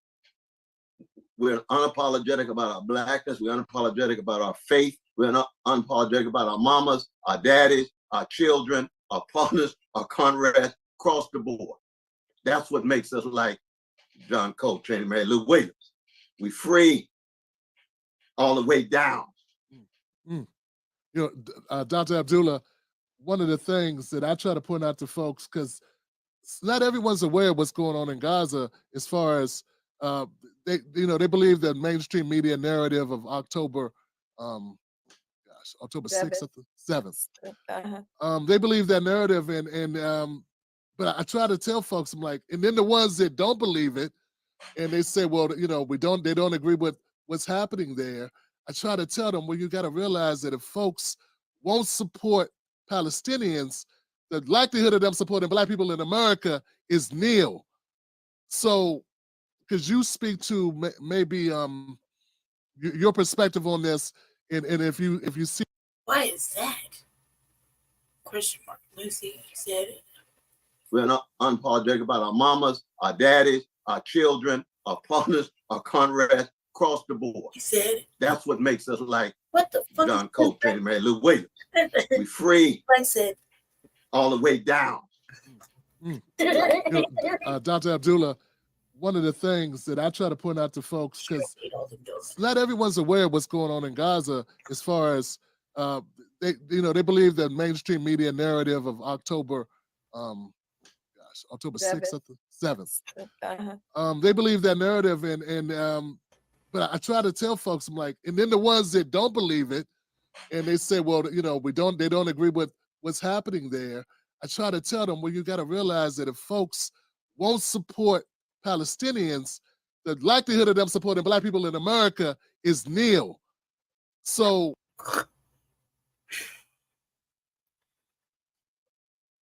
We're unapologetic about our Blackness. We're unapologetic about our faith. We're not unapologetic about our mamas, our daddies, our children, our partners, our comrades, across the board. That's what makes us like John Coltrane and Mary Lou Williams. We free all the way down. You know, Dr. Abdullah, one of the things that I try to point out to folks, because not everyone's aware of what's going on in Gaza as far as they believe that mainstream media narrative of October 6th, 7th. They believe that narrative, but I try to tell folks, I'm like, and then the ones that don't believe it, and they say, well, they don't agree with what's happening there. I try to tell them, well, you got to realize that if folks won't support Palestinians, the likelihood of them supporting Black people in America is nil. So, because you speak to maybe your perspective on this, and if you see, Why is that? Question mark. Lucy said it. We're not unapologetic about our mamas, our daddies, our children, our partners, our comrades, across the board. He said that's what makes us like what the fuck John Coltrane and Mary Lou Williams. We free I said all the way down. Dr. Abdullah, one of the things that I try to point out to folks, because not everyone's aware of what's going on in Gaza as far as they believe that mainstream media narrative of October 6th, 7th. They believe that narrative, but I try to tell folks, I'm like, and then the ones that don't believe it, and they say, well, they don't agree with what's happening there. I try to tell them, well, you got to realize that if folks won't support Palestinians, the likelihood of them supporting Black people in America is nil. So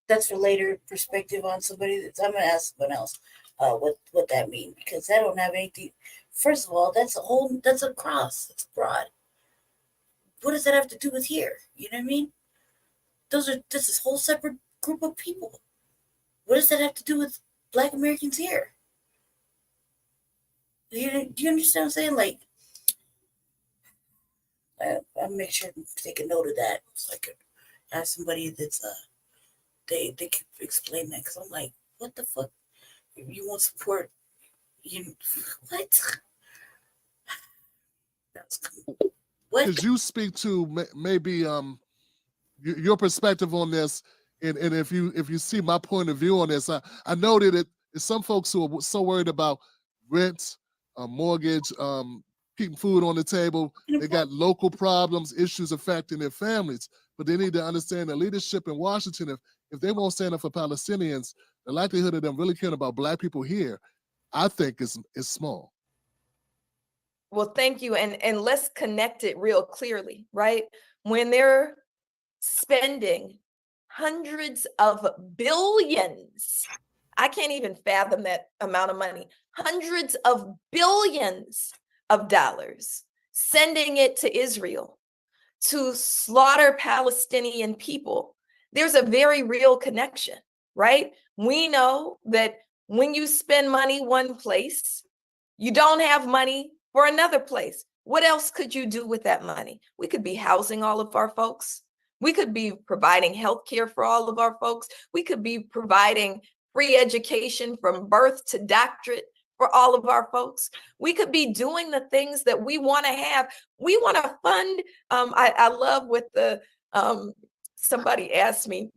that's for later perspective on somebody. I'm gonna ask someone else what that means, because I don't have anything. First of all, that's a cross. It's broad. What does that have to do with here? You know what I mean? This is a whole separate group of people. What does that have to do with Black Americans here? Do you understand what I'm saying? Like, I'll make sure to take a note of that, so I could ask somebody that's they can explain that, because I'm like, what the fuck? You won't support what? That's cool. Because you speak to maybe your perspective on this, and if you see my point of view on this, I know that some folks who are so worried about rent, mortgage, keeping food on the table, they got local problems, issues affecting their families, but they need to understand the leadership in Washington. If they won't stand up for Palestinians, the likelihood of them really caring about Black people here, I think is small. Well, thank you. And let's connect it real clearly, right? When they're spending hundreds of billions, I can't even fathom that amount of money, hundreds of billions of dollars, sending it to Israel to slaughter Palestinian people, there's a very real connection, right? We know that when you spend money one place, you don't have money for another place. What else could you do with that money? We could be housing all of our folks. We could be providing health care for all of our folks. We could be providing free education from birth to doctorate for all of our folks. We could be doing the things that we want to have. We want to fund. I love what somebody asked me,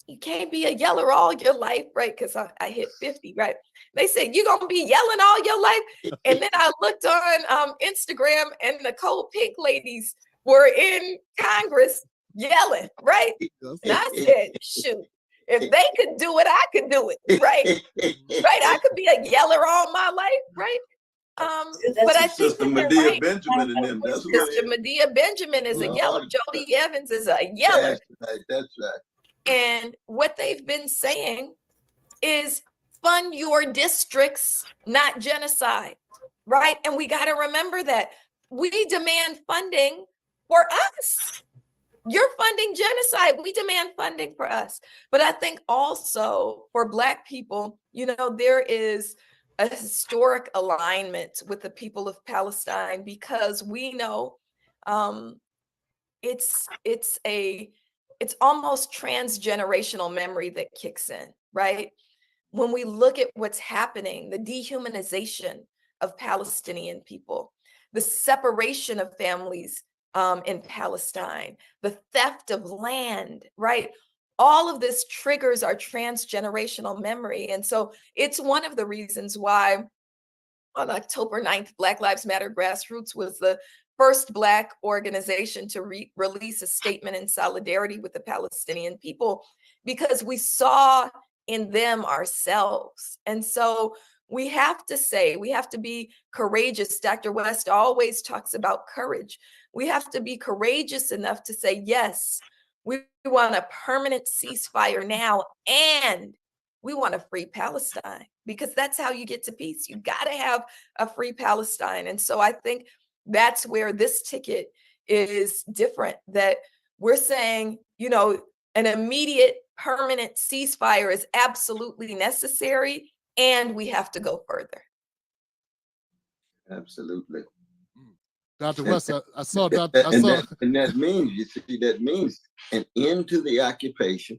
you can't be a yeller all your life, right? Because I hit 50, right? They said, you're going to be yelling all your life. And then I looked on Instagram, and the Cold Pink ladies were in Congress yelling, right? And I said, shoot, if they could do it, I could do it, right? Right? I could be a yeller all my life, right? But I think Sister that they're Medea right. Benjamin and them. That's what Sister Medea Benjamin is a yeller. Jody Evans is a yeller. That's right. And what they've been saying is fund your districts, not genocide, right? And we got to remember that we demand funding for us. You're funding genocide. We demand funding for us. But I think also for Black people, you know, there is a historic alignment with the people of Palestine because we know it's almost transgenerational memory that kicks in, right? When we look at what's happening, the dehumanization of Palestinian people, the separation of families in Palestine, the theft of land, right? All of this triggers our transgenerational memory. And so it's one of the reasons why on October 9th, Black Lives Matter Grassroots was the first Black organization to release a statement in solidarity with the Palestinian people, because we saw in them ourselves. And so we have to say, we have to be courageous. Dr. West always talks about courage. We have to be courageous enough to say, yes, we want a permanent ceasefire now, and we want a free Palestine, because that's how you get to peace. You got to have a free Palestine. And so I think that's where this ticket is different, that we're saying, you know, an immediate permanent ceasefire is absolutely necessary, and we have to go further. Absolutely. Dr. West, I saw and that means, you see, that means an end to the occupation,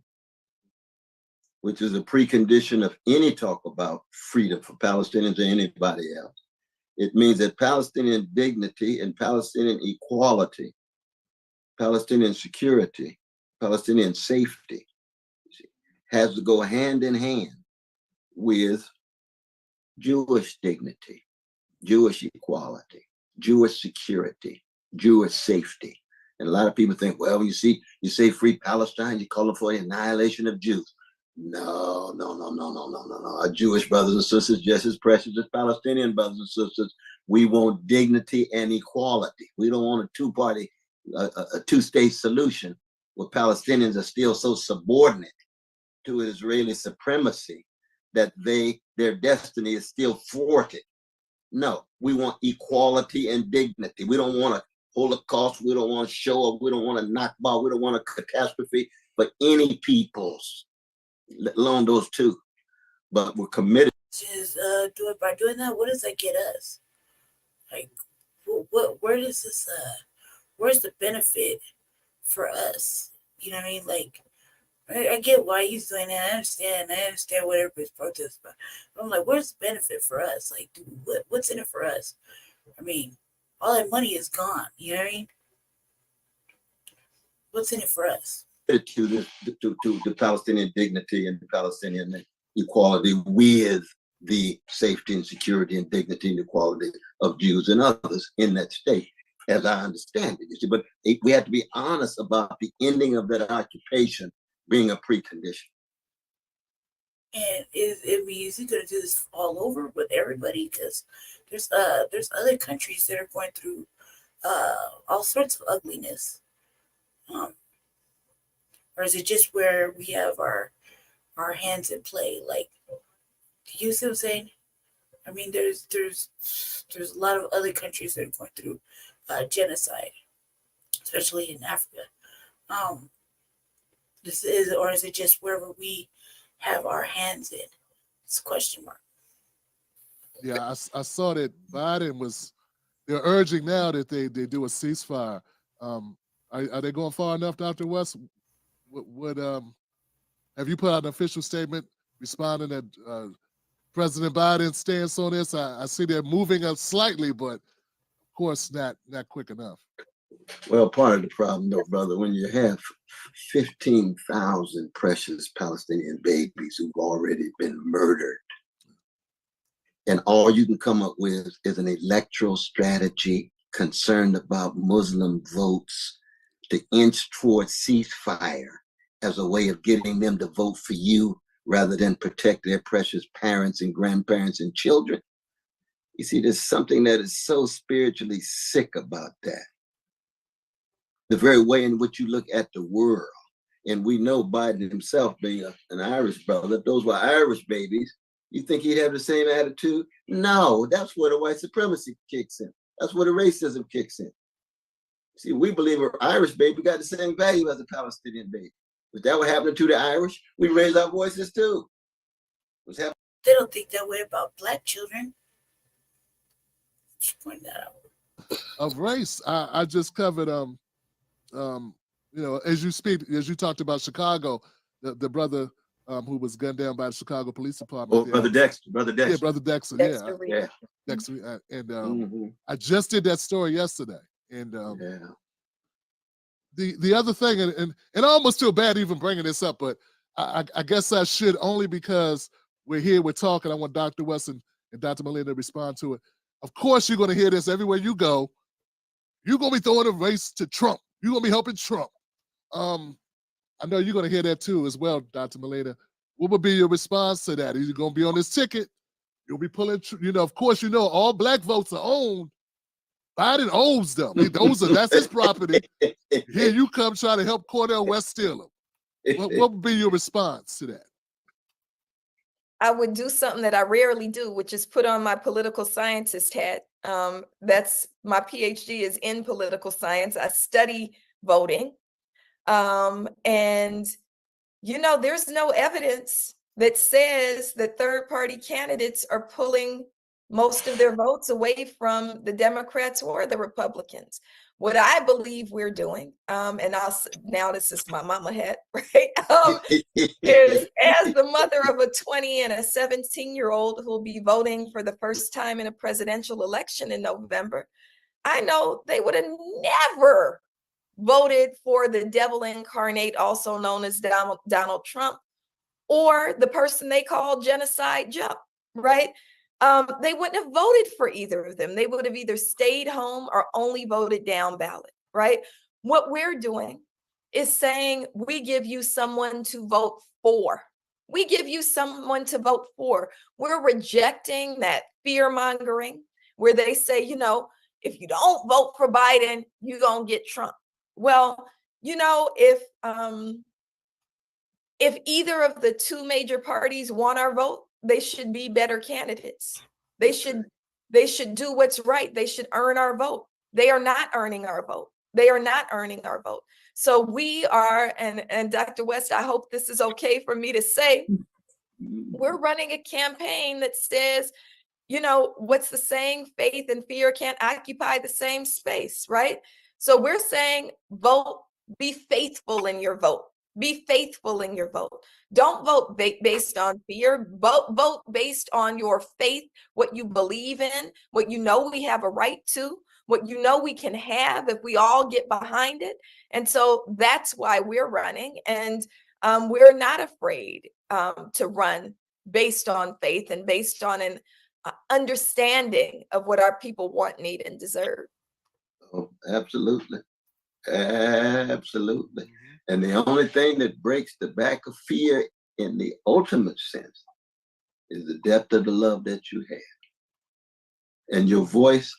which is a precondition of any talk about freedom for Palestinians or anybody else. It means that Palestinian dignity and Palestinian equality, Palestinian security, Palestinian safety has to go hand in hand with Jewish dignity, Jewish equality, Jewish security, Jewish safety. And a lot of people think, well, you say free Palestine, you're calling for the annihilation of Jews. No. Our Jewish brothers and sisters just as precious as Palestinian brothers and sisters. We want dignity and equality. We don't want a two-state solution where Palestinians are still so subordinate to Israeli supremacy that their destiny is still thwarted. No, we want equality and dignity. We don't want a Holocaust. We don't want a show up. We don't want a Nakba. We don't want a catastrophe for any peoples, let alone those two. But we're committed. By doing that, what does that get us? Like, where does this? Where's the benefit for us? You know what I mean? Like, I get why he's doing that. I understand what everybody's protesting about. But I'm like, where's the benefit for us? Like, what's in it for us? I mean, all that money is gone. You know what I mean? What's in it for us? To the Palestinian dignity and the Palestinian equality with the safety and security and dignity and equality of Jews and others in that state, as I understand it. You see, but we have to be honest about the ending of that occupation being a precondition. And is he going to do this all over with everybody? Because there's other countries that are going through all sorts of ugliness. Or is it just where we have our hands in play? Like, do you see what I'm saying? I mean, there's a lot of other countries that are going through genocide, especially in Africa. Is it just wherever we have our hands in? It's a question mark. Yeah, I saw that Biden they're urging now that they do a ceasefire. Are they going far enough, Dr. West? Have you put out an official statement responding that President Biden's stance on this? I see they're moving up slightly, but of course not quick enough. Well, part of the problem, though, brother, when you have 15,000 precious Palestinian babies who've already been murdered, and all you can come up with is an electoral strategy concerned about Muslim votes to inch towards ceasefire as a way of getting them to vote for you rather than protect their precious parents and grandparents and children. You see, there's something that is so spiritually sick about that. The very way in which you look at the world. And we know Biden himself being an Irish brother, if those were Irish babies, you think he'd have the same attitude? No, that's where the white supremacy kicks in. That's where the racism kicks in. See, we believe an Irish baby got the same value as a Palestinian baby. If that were happening to the Irish, we raise our voices too. What's happening? They don't think that way about Black children. Just point that out. Of race, I just covered you know, as you talked about Chicago, the brother who was gunned down by the Chicago Police Department. Oh, Brother Dexter. Yeah, Brother Dexter. Yeah. Dexter. And I just did that story yesterday. And the other thing, and I almost feel bad even bringing this up, but I guess I should, only because we're here, we're talking. I want Dr. Weston and Dr. Molina to respond to it. Of course, you're going to hear this everywhere you go. You're going to be throwing a race to Trump. You're going to be helping Trump. I know you're going to hear that too as well, Dr. Molina. What would be your response to that? Are you going to be on this ticket? You'll be pulling, you know, of course, you know, all Black votes are owned. Biden owns them. That's his property. Here you come trying to help Cornel West steal them. What would be your response to that? I would do something that I rarely do, which is put on my political scientist hat. That's my PhD is in political science. I study voting. And, you know, there's no evidence that says that third-party candidates are pulling most of their votes away from the Democrats or the Republicans. What I believe we're doing, and now this is my mama hat, right? Is as the mother of a 20 and a 17-year-old who'll be voting for the first time in a presidential election in November, I know they would have never voted for the devil incarnate, also known as Donald Trump, or the person they call Genocide Jump, right? They wouldn't have voted for either of them. They would have either stayed home or only voted down ballot, right? What we're doing is saying we give you someone to vote for. We give you someone to vote for. We're rejecting that fear mongering where they say, you know, if you don't vote for Biden, you're going to get Trump. Well, you know, if either of the two major parties want our vote, they should be better candidates. They should do what's right. They should earn our vote. They are not earning our vote. They are not earning our vote. So we are, and Dr. West, I hope this is okay for me to say, we're running a campaign that says, you know, what's the saying? Faith and fear can't occupy the same space, right? So we're saying vote, be faithful in your vote. Be faithful in your vote. Don't vote based on fear. Vote based on your faith, what you believe in, what you know we have a right to, what you know we can have if we all get behind it. And so that's why we're running. And we're not afraid to run based on faith and based on an understanding of what our people want, need, and deserve. Oh, absolutely. Absolutely. And the only thing that breaks the back of fear in the ultimate sense is the depth of the love that you have. And your voice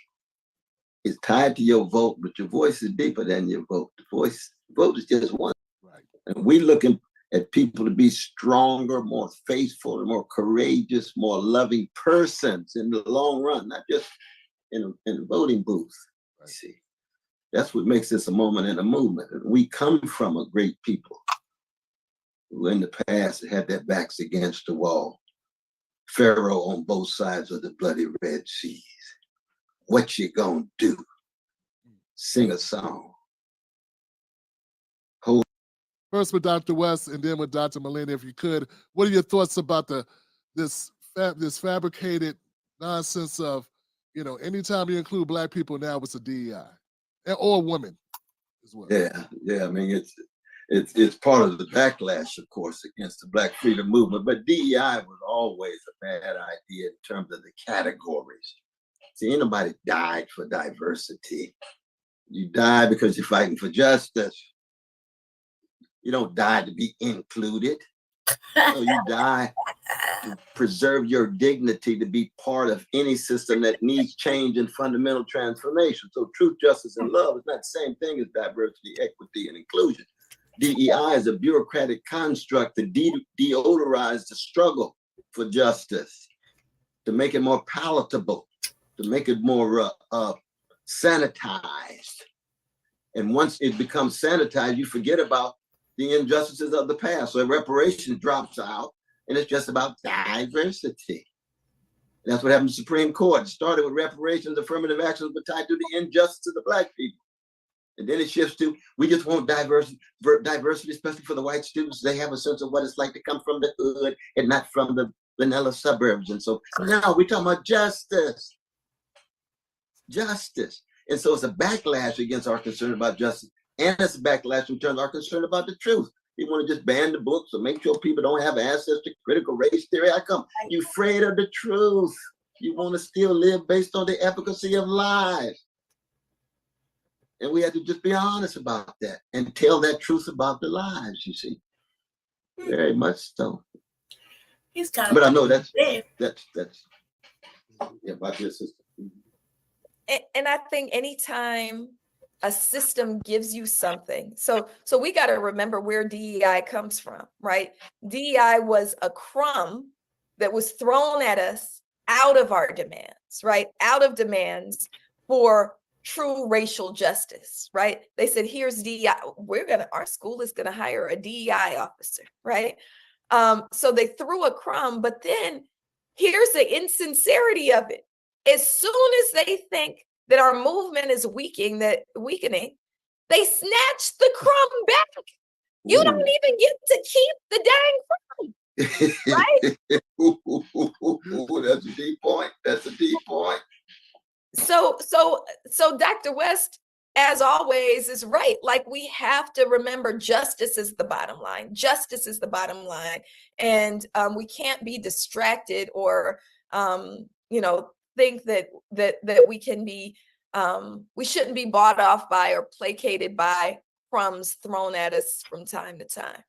is tied to your vote, but your voice is deeper than your vote. The vote is just one. Right. And we're looking at people to be stronger, more faithful, more courageous, more loving persons in the long run, not just in a voting booth. Right. See. That's what makes this a moment and a movement. We come from a great people who in the past had their backs against the wall. Pharaoh on both sides of the bloody Red Seas. What you gonna do? Sing a song. First with Dr. West and then with Dr. Molina, if you could, what are your thoughts about this fabricated nonsense of, you know, anytime you include Black people now, it's a DEI? Or women as well. Yeah. I mean, it's part of the backlash, of course, against the Black freedom movement. But DEI was always a bad idea in terms of the categories. See, anybody died for diversity. You die because you're fighting for justice. You don't die to be included. So you die to preserve your dignity to be part of any system that needs change and fundamental transformation. So truth, justice, and love is not the same thing as diversity, equity, and inclusion. DEI is a bureaucratic construct to deodorize the struggle for justice, to make it more palatable, to make it more sanitized. And once it becomes sanitized, you forget about the injustices of the past. So reparations drops out, and it's just about diversity. And that's what happened to the Supreme Court. It started with reparations, affirmative actions, but tied to the injustice of the Black people. And then it shifts to, we just want diversity, especially for the white students. They have a sense of what it's like to come from the hood and not from the vanilla suburbs. And so now we're talking about justice. Justice. And so it's a backlash against our concern about justice. And it's a backlash in terms of our concern about the truth. You want to just ban the books or make sure people don't have access to critical race theory. How come? You're afraid of the truth. You want to still live based on the efficacy of lies. And we have to just be honest about that and tell that truth about the lies, you see. Very much so. But I know that's yeah, about your system. And I think anytime a system gives you something, so we got to remember where DEI comes from, right? DEI was a crumb that was thrown at us out of our demands, right? Out of demands for true racial justice, right? They said, here's DEI. Our school is going to hire a DEI officer, right? So they threw a crumb, but then here's the insincerity of it. As soon as they think that our movement is weakening, they snatch the crumb back. You don't even get to keep the dang crumb, right? That's a deep point. That's a deep point. So Dr. West, as always, is right. Like, we have to remember justice is the bottom line. Justice is the bottom line. And we can't be distracted or, think that we can be, we shouldn't be bought off by or placated by crumbs thrown at us from time to time.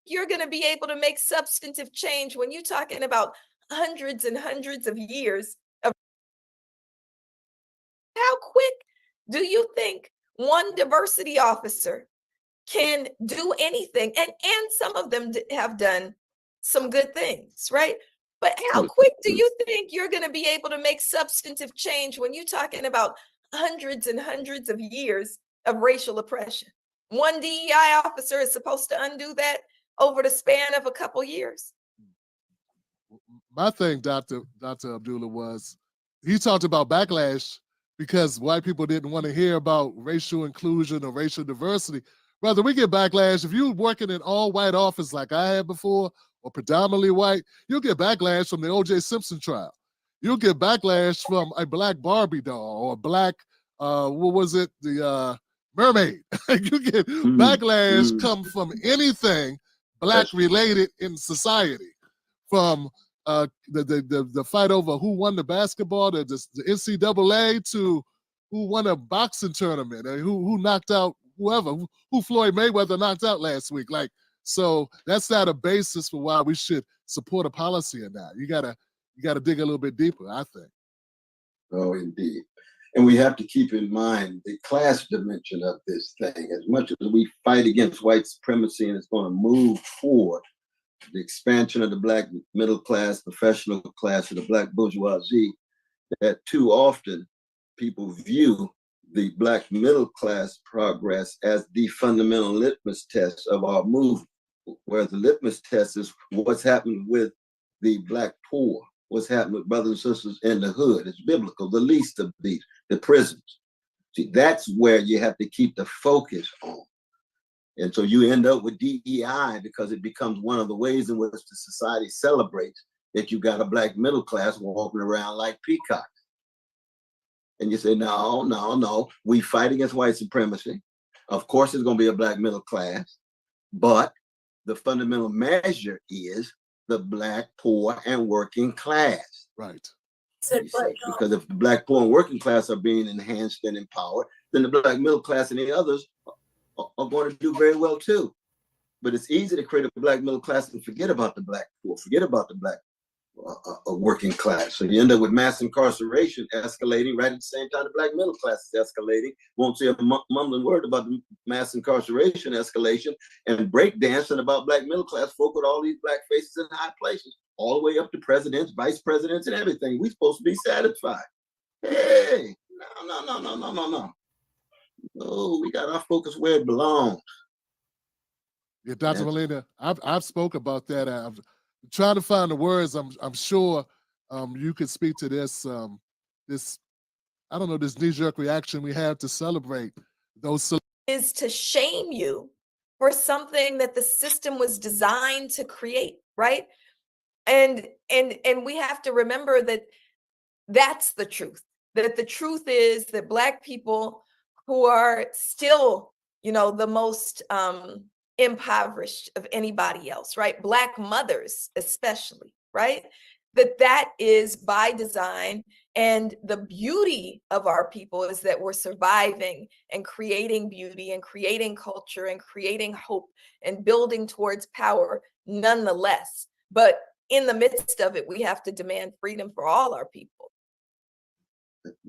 You're going to be able to make substantive change when you're talking about hundreds and hundreds of years of. How quick do you think one diversity officer can do anything? And some of them have done some good things, right? But how quick do you think you're going to be able to make substantive change when you're talking about hundreds and hundreds of years of racial oppression? One DEI officer is supposed to undo that over the span of a couple years. My thing, Dr. Abdullah, was he talked about backlash because white people didn't want to hear about racial inclusion or racial diversity. Brother, we get backlash. If you're working in all white office like I had before, or predominantly white, you'll get backlash from the O.J. Simpson trial. You'll get backlash from a black Barbie doll or a black, what was it? The mermaid. You get backlash come from anything black related in society, from the fight over who won the basketball, the NCAA, to who won a boxing tournament, and who knocked out whoever, who Floyd Mayweather knocked out last week. Like, so that's not a basis for why we should support a policy or not. You gotta dig a little bit deeper, I think. Oh, indeed. And we have to keep in mind the class dimension of this thing. As much as we fight against white supremacy and it's going to move forward, the expansion of the black middle class, professional class, of the black bourgeoisie, that too often people view the black middle class progress as the fundamental litmus test of our movement, where the litmus test is what's happened with the black poor, what's happened with brothers and sisters in the hood. It's biblical, the least of these, the prisons. See, that's where you have to keep the focus on. And so you end up with DEI because it becomes one of the ways in which the society celebrates that you got a black middle class walking around like peacocks. And you say, no, we fight against white supremacy. Of course, there's going to be a black middle class, but the fundamental measure is the black, poor, and working class. Right. Because if the black, poor, and working class are being enhanced and empowered, then the black middle class and the others are going to do very well too. But it's easy to create a black middle class and forget about the black poor, forget about the black working class. So you end up with mass incarceration escalating right at the same time the black middle class is escalating. Won't say a mumbling word about the mass incarceration escalation and break dancing about black middle class folk with all these black faces in high places, all the way up to presidents, vice presidents, and everything. We're supposed to be satisfied. Hey, no. No, we got our focus where it belongs. Yeah, Dr. Molina, I've spoke about that. I'm trying to find the words. I'm sure you could speak to this this I don't know, this knee-jerk reaction we have to celebrate those is to shame you for something that the system was designed to create, right? And we have to remember that that's the truth. That the truth is that Black people who are still, the most impoverished of anybody else, right? Black mothers especially, right? That is by design. And the beauty of our people is that we're surviving and creating beauty and creating culture and creating hope and building towards power nonetheless. But in the midst of it, we have to demand freedom for all our people.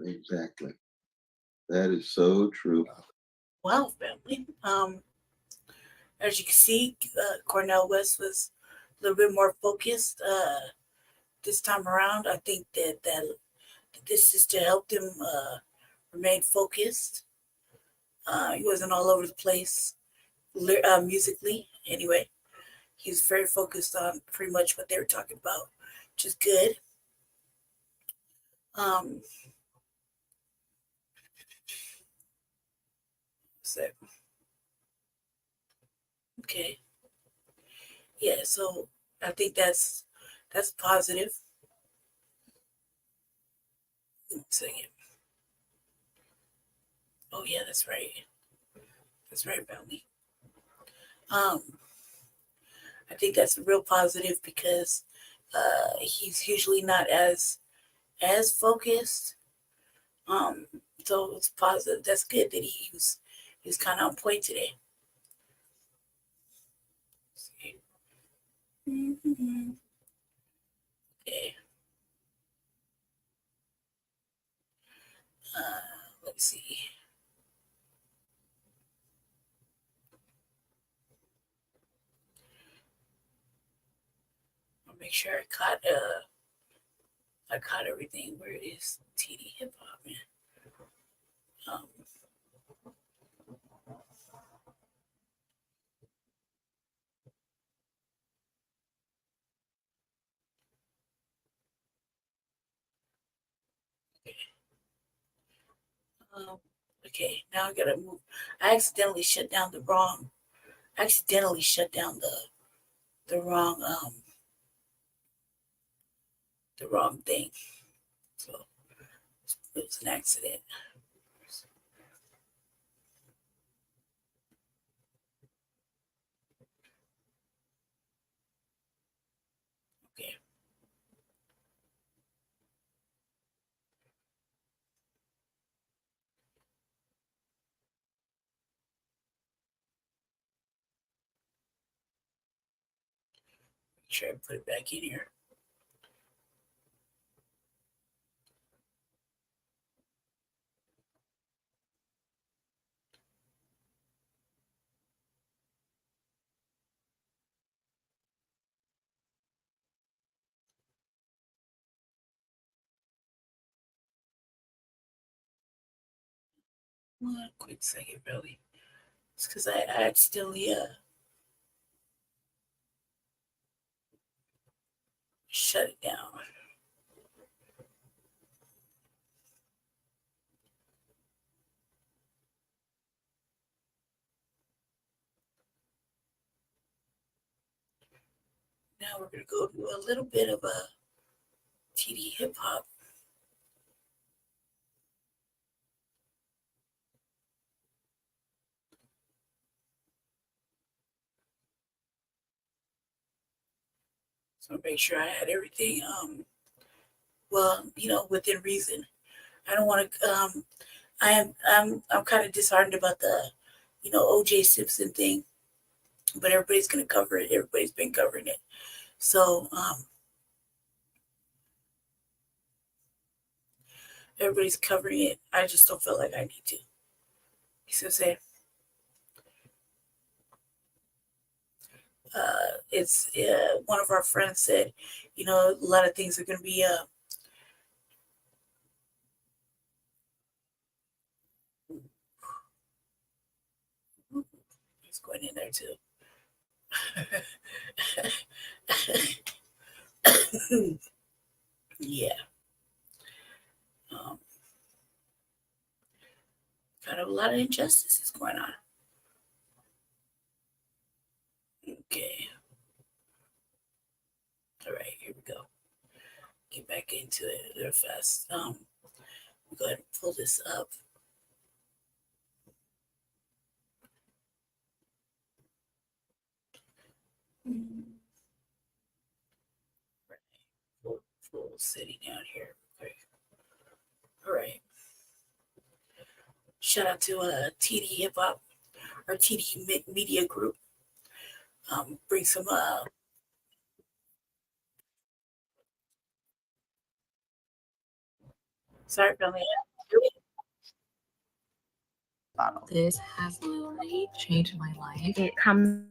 Exactly. That is so true. Well, family, as you can see, Cornel West was a little bit more focused this time around. I think that this is to help him remain focused. He wasn't all over the place musically. Anyway, he's very focused on pretty much what they were talking about, which is good. So, okay. Yeah, so I think that's positive. 1 second. Oh yeah, that's right. That's right, Belly. I think that's a real positive because he's usually not as focused. So it's positive. That's good that he was kind of on point today. Mm-hmm. Okay. Let's see. I'll make sure I caught everything. Where is TD Hip Hop, man? Okay, now I gotta move. I accidentally shut down the wrong thing. So it was an accident. Okay. Make sure I put it back in here. One quick second, really. It's because I accidentally shut it down. Now we're gonna go to a little bit of a TD hip hop. So make sure I had everything, well, within reason. I don't want to, I'm kind of disheartened about the, OJ Simpson thing. but everybody's going to cover it. Everybody's been covering it. So everybody's covering it. I just don't feel like I need to. You see what I'm saying? It's one of our friends said, you know, a lot of things are going to be he's going in there too. Yeah. Kind of a lot of injustices going on. Okay. All right, here we go. Get back into it real fast. We'll go ahead and pull this up. Full city down here. Okay. All right. Shout out to TD Hip Hop or TD Media Group. Bring some sorry, family. This has literally changed my life. It comes.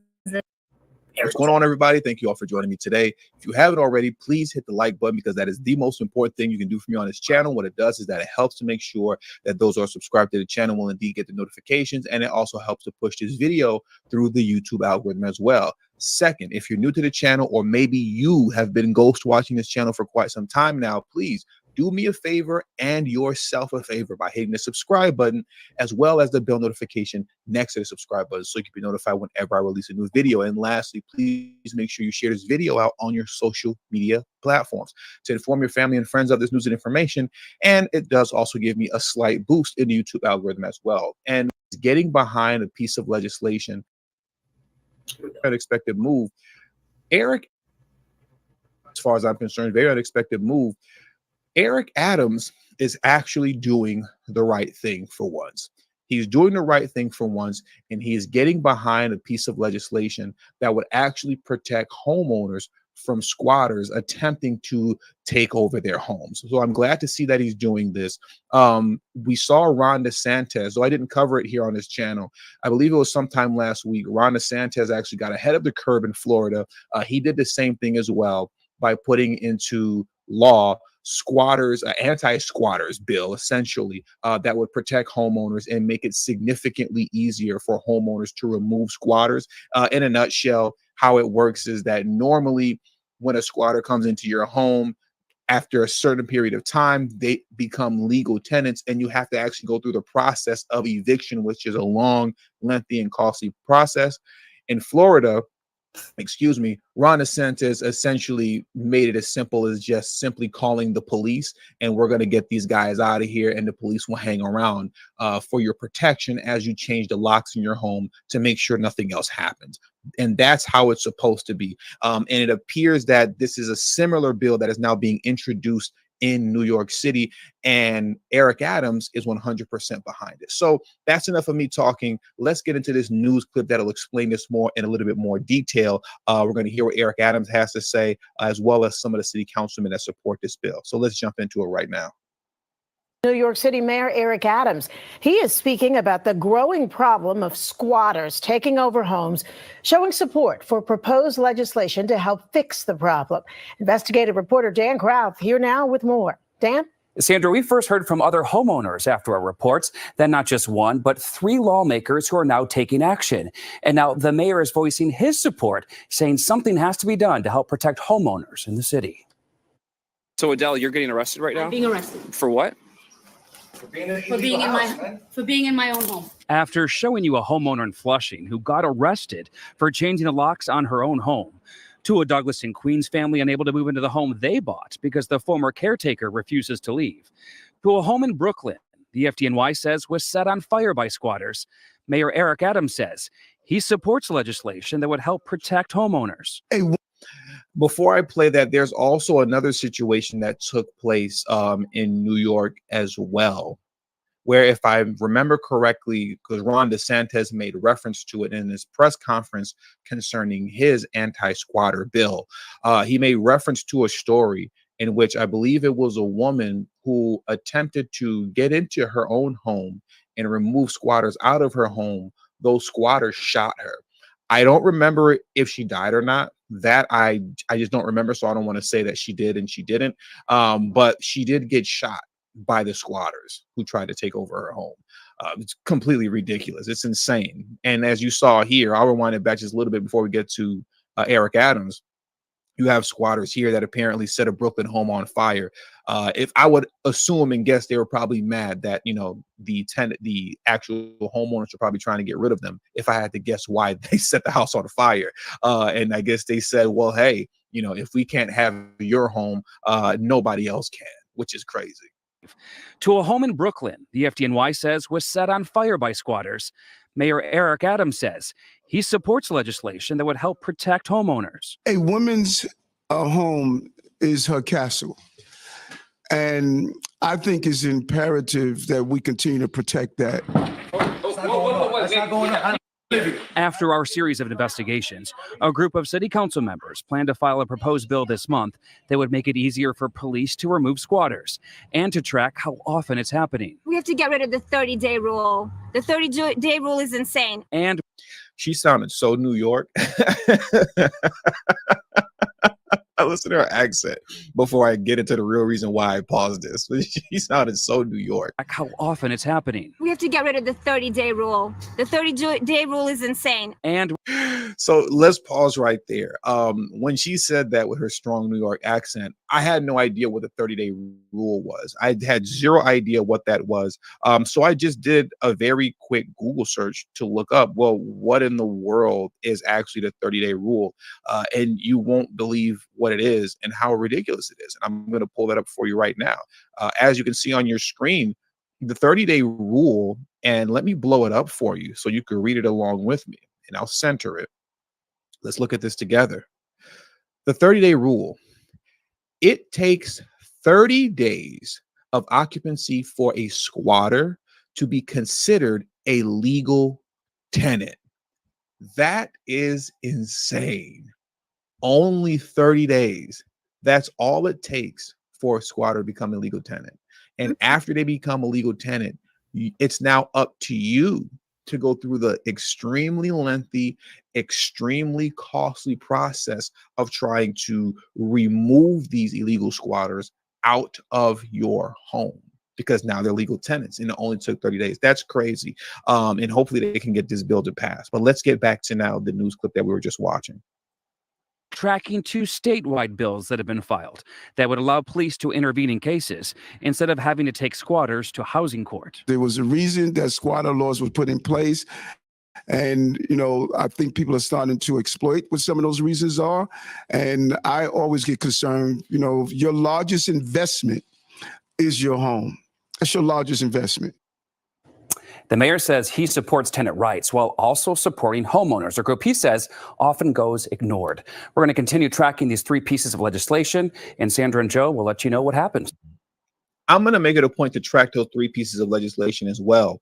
What's going on, everybody? Thank you all for joining me today. If you haven't already, please hit the like button because that is the most important thing you can do for me on this channel. What it does is that it helps to make sure that those who are subscribed to the channel will indeed get the notifications, and it also helps to push this video through the YouTube algorithm as well. Second, if you're new to the channel, or maybe you have been ghost watching this channel for quite some time now, please do me a favor and yourself a favor by hitting the subscribe button as well as the bell notification next to the subscribe button so you can be notified whenever I release a new video. And lastly, please make sure you share this video out on your social media platforms to inform your family and friends of this news and information. And it does also give me a slight boost in the YouTube algorithm as well. And getting behind a piece of legislation, unexpected move. Eric, as far as I'm concerned, very unexpected move. Eric Adams is actually doing the right thing for once. He's doing the right thing for once, and he is getting behind a piece of legislation that would actually protect homeowners from squatters attempting to take over their homes. So I'm glad to see that he's doing this. We saw Ron DeSantis, though I didn't cover it here on this channel. I believe it was sometime last week. Ron DeSantis actually got ahead of the curve in Florida. He did the same thing as well by putting into law squatters, anti-squatters bill, essentially, that would protect homeowners and make it significantly easier for homeowners to remove squatters. In a nutshell, how it works is that normally when a squatter comes into your home, after a certain period of time, they become legal tenants, and you have to actually go through the process of eviction, which is a long, lengthy, and costly process. In Florida, Ron DeSantis essentially made it as simple as just simply calling the police, and we're going to get these guys out of here, and the police will hang around for your protection as you change the locks in your home to make sure nothing else happens. And that's how it's supposed to be. And it appears that this is a similar bill that is now being introduced in New York City, and Eric Adams is 100% behind it. So that's enough of me talking. Let's get into this news clip that'll explain this more in a little bit more detail. We're going to hear what Eric Adams has to say, as well as some of the city councilmen that support this bill. So let's jump into it right now. New York City Mayor Eric Adams. He is speaking about the growing problem of squatters taking over homes, showing support for proposed legislation to help fix the problem. Investigative reporter Dan Krauth here now with more. Dan? Sandra, we first heard from other homeowners after our reports, then not just one, but 3 lawmakers who are now taking action. And now the mayor is voicing his support, saying something has to be done to help protect homeowners in the city. So Adele, you're getting arrested right now? I'm being arrested. For what? For being in my own home. After showing you a homeowner in Flushing who got arrested for changing the locks on her own home, to a Douglas and Queens family unable to move into the home they bought because the former caretaker refuses to leave, to a home in Brooklyn the FDNY says was set on fire by squatters. Mayor Eric Adams says he supports legislation that would help protect homeowners. Hey, before I play that, there's also another situation that took place in New York as well. where, if I remember correctly, because Ron DeSantis made reference to it in his press conference concerning his anti-squatter bill, he made reference to a story in which I believe it was a woman who attempted to get into her own home and remove squatters out of her home. Those squatters shot her. I don't remember if she died or not. That I just don't remember, so I don't want to say that she did and she didn't. But she did get shot by the squatters who tried to take over her home. It's completely ridiculous. It's insane. And as you saw here, I'll rewind it back just a little bit before we get to Eric Adams. You have squatters here that apparently set a Brooklyn home on fire. If I would assume and guess, they were probably mad that, you know, the actual homeowners are probably trying to get rid of them. If I had to guess why they set the house on fire, and I guess they said, well, hey, you know, if we can't have your home, nobody else can, which is crazy. To a home in Brooklyn, the FDNY says was set on fire by squatters. Mayor Eric Adams says he supports legislation that would help protect homeowners. A woman's home is her castle. And I think it's imperative that we continue to protect that. After our series of investigations, a group of city council members plan to file a proposed bill this month that would make it easier for police to remove squatters and to track how often it's happening. We have to get rid of the 30-day rule. The 30-day rule is insane. And she sounded so New York. I listened to her accent before I get into the real reason why I paused this. She sounded so New York. How often it's happening. We have to get rid of the 30-day rule. The 30-day rule is insane. And so let's pause right there. When she said that with her strong New York accent, I had no idea what the 30-day rule was. I had zero idea what that was. So I just did a very quick Google search to look up, well, what in the world is actually the 30-day rule? And you won't believe what it is and how ridiculous it is. And I'm going to pull that up for you right now. As you can see on your screen, the 30-day rule, and let me blow it up for you so you can read it along with me, and I'll center it. Let's look at this together. The 30-day rule, it takes 30 days of occupancy for a squatter to be considered a legal tenant. That is insane. Only 30 days. That's all it takes for a squatter to become a legal tenant. And after they become a legal tenant, it's now up to you to go through the extremely lengthy, extremely costly process of trying to remove these illegal squatters out of your home, because now they're legal tenants and it only took 30 days. That's crazy. And hopefully they can get this bill to pass. But let's get back to now the news clip that we were just watching. Tracking 2 statewide bills that have been filed that would allow police to intervene in cases instead of having to take squatters to housing court. There was a reason that squatter laws were put in place. And, you know, I think people are starting to exploit what some of those reasons are. And I always get concerned, you know, your largest investment is your home. That's your largest investment. The mayor says he supports tenant rights while also supporting homeowners, a group he says often goes ignored. We're going to continue tracking these 3 pieces of legislation, and Sandra and Joe will let you know what happens. I'm going to make it a point to track those 3 pieces of legislation as well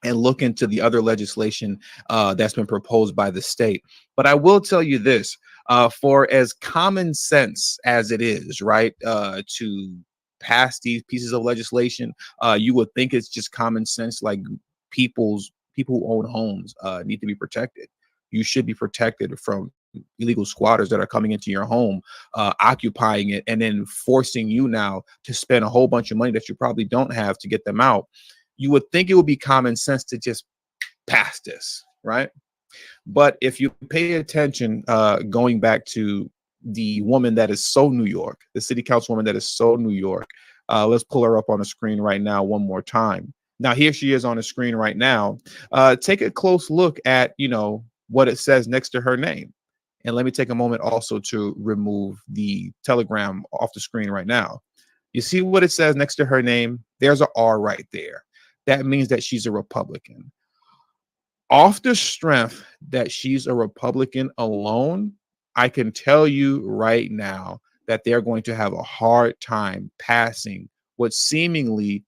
and look into the other legislation that's been proposed by the state. But I will tell you this, for as common sense as it is, right, to pass these pieces of legislation, you would think it's just common sense, like people who own homes need to be protected. You should be protected from illegal squatters that are coming into your home, occupying it, and then forcing you now to spend a whole bunch of money that you probably don't have to get them out. You would think it would be common sense to just pass this, right? But if you pay attention, going back to the woman that is so New York, the city councilwoman that is so New York, let's pull her up on the screen right now one more time. Now, here she is on the screen right now. Take a close look at, you know, what it says next to her name. And let me take a moment also to remove the telegram off the screen right now. You see what it says next to her name? There's an R right there. That means that she's a Republican. Off the strength that she's a Republican alone, I can tell you right now that they're going to have a hard time passing what seemingly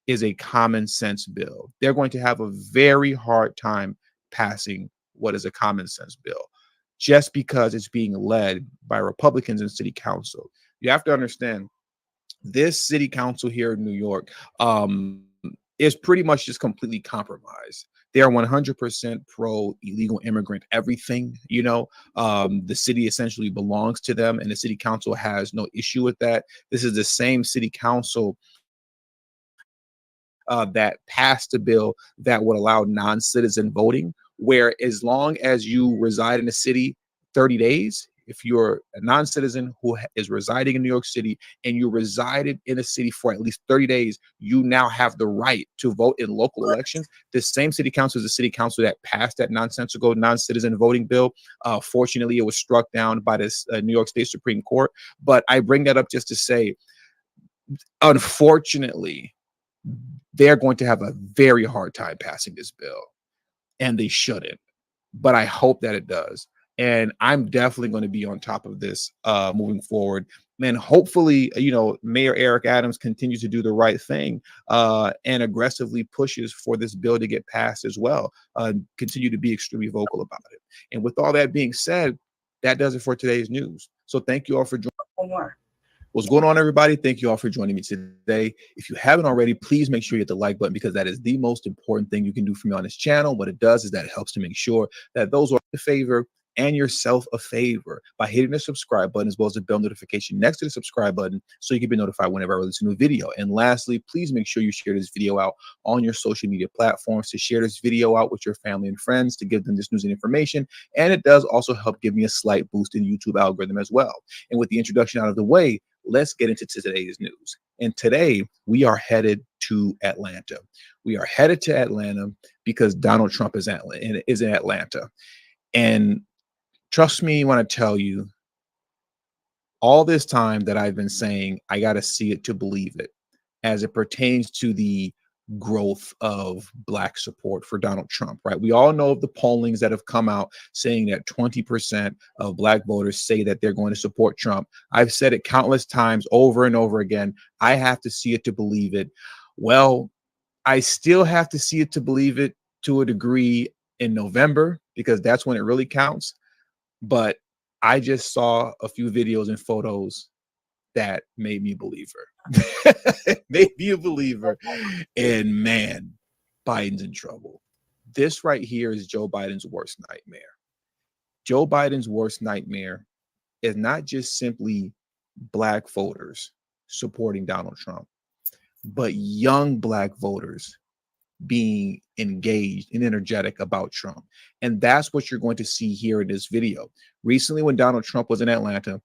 is a common sense bill. They're going to have a very hard time passing what is a common sense bill just because it's being led by Republicans in city council. You have to understand this city council here in New York is pretty much just completely compromised. They are 100% pro illegal immigrant everything. You know, the city essentially belongs to them, and the city council has no issue with that. This is the same city council that passed a bill that would allow non-citizen voting, where as long as you reside in the city 30 days, if you're a non-citizen who is residing in New York City and you resided in a city for at least 30 days, you now have the right to vote in local elections. The same city council is the city council that passed that nonsensical non-citizen voting bill. Fortunately, it was struck down by this New York State Supreme Court. But I bring that up just to say, unfortunately, they're going to have a very hard time passing this bill, and they shouldn't. But I hope that it does. And I'm definitely going to be on top of this moving forward. And hopefully, you know, Mayor Eric Adams continues to do the right thing and aggressively pushes for this bill to get passed as well. Continue to be extremely vocal about it. And with all that being said, that does it for today's news. So thank you all for joining. What's going on, everybody? Thank you all for joining me today. If you haven't already, please make sure you hit the like button, because that is the most important thing you can do for me on this channel. What it does is that it helps to make sure that those who are in favor and yourself a favor by hitting the subscribe button as well as the bell notification next to the subscribe button so you can be notified whenever I release a new video. And lastly, please make sure you share this video out on your social media platforms, to share this video out with your family and friends, to give them this news and information. And it does also help give me a slight boost in YouTube algorithm as well. And with the introduction out of the way, let's get into today's news. And today we are headed to Atlanta. We are headed to Atlanta because Donald Trump is in Atlanta. And trust me when I tell you, all this time that I've been saying, I got to see it to believe it, as it pertains to the growth of Black support for Donald Trump, right? We all know of the pollings that have come out saying that 20% of Black voters say that they're going to support Trump. I've said it countless times over and over again. I have to see it to believe it. Well, I still have to see it to believe it to a degree in November, because that's when it really counts. But I just saw a few videos and photos that made me a believer. Made me a believer. And man, Biden's in trouble. This right here is Joe Biden's worst nightmare. Joe Biden's worst nightmare is not just simply Black voters supporting Donald Trump, but young Black voters being engaged and energetic about Trump. And that's what you're going to see here in this video. Recently, when Donald Trump was in Atlanta,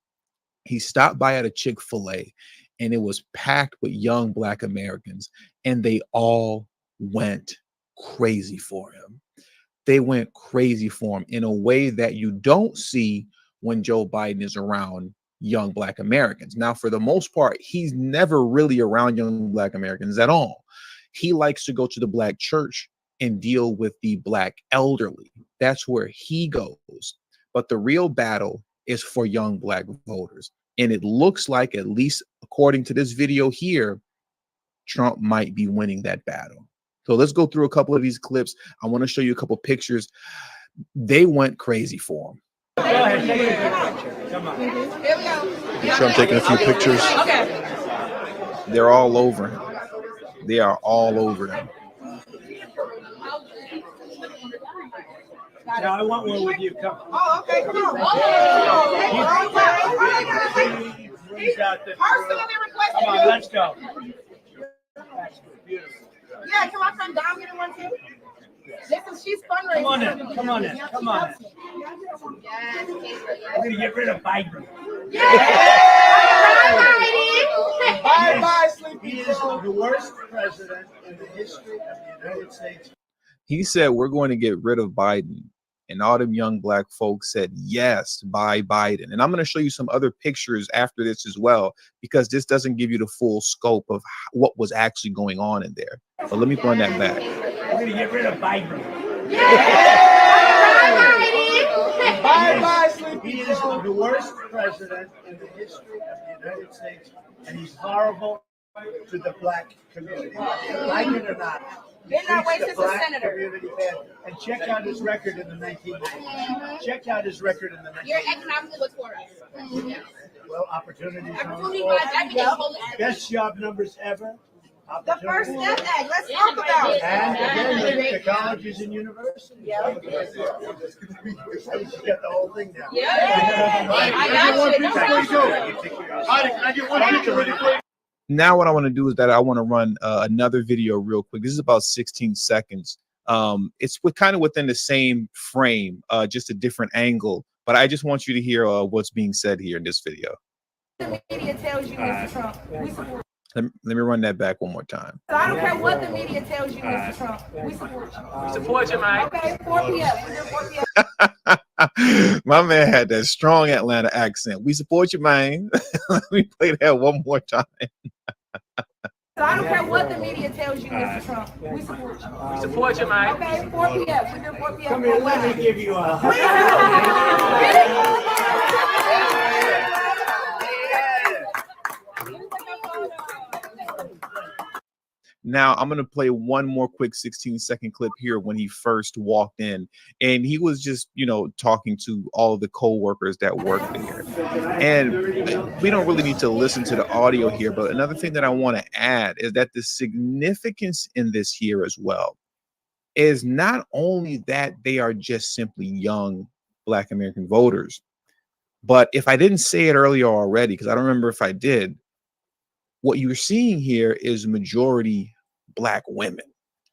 he stopped by at a Chick-fil-A, and it was packed with young Black Americans, and they all went crazy for him. They went crazy for him in a way that you don't see when Joe Biden is around young Black Americans. Now, for the most part, he's never really around young Black Americans at all. He likes to go to the Black church and deal with the Black elderly. That's where he goes. But the real battle is for young Black voters. And it looks like, at least according to this video here, Trump might be winning that battle. So let's go through a couple of these clips. I want to show you a couple pictures. They went crazy for him. Go ahead, take a picture. Come on. Here we go. Make sure I'm taking a few pictures. Okay. They're all over him. They are all over him. Now I want one with you. Come. Oh, okay, come on. Come on, let's go. Yeah, can I come down getting one too? Listen, she's fundraising. Come on in. Come on in. Come on in. We're gonna get rid of Biden. Bye, bye, Sleepy. He is the worst president in the history of the United States. He said, we're going to get rid of Biden. And all them young Black folks said, yes, bye Biden. And I'm going to show you some other pictures after this as well, because this doesn't give you the full scope of what was actually going on in there. But let me run that back. We're going to get rid of Biden. Bye, bye, Sleepy. He is the worst president in the history of the United States, and he's horrible. to the black community, like it or not. Been that way The since a black senator. community, and check out his record in the 1990s. Check out his record in the 1990s. You're economically what's for us. Well, opportunities. Opportunity wise, everything holistic. Best job numbers ever. The first step act. Let's talk about it. And again, the colleges and universities. Yeah. You get the whole thing down. Yeah. I got you. Now what I want to do is that I want to run another video real quick. This is about 16 seconds. It's kind of within the same frame, just a different angle. But I just want you to hear what's being said here in this video. The media tells you, Mr. Trump. We support Let me run that back one more time. So I don't care what the media tells you, Mr. Trump. We support you. We support you, man. Okay, 4 p.m. We're doing 4 p.m. My man had that strong Atlanta accent. We support you, man. Let me play that one more time. So I don't care what the media tells you, Mr. Trump. We support you. We support you, man. Okay, 4 p.m. We're doing 4 p.m. Come here, let me give you a Now I'm going to play one more quick 16-second clip here when he first walked in, and he was just, talking to all of the co-workers that work there. And we don't really need to listen to the audio here, but another thing that I want to add is that the significance in this here as well is not only that they are just simply young Black American voters, but if I didn't say it earlier already, because I don't remember if I did, what you're seeing here is majority Black women.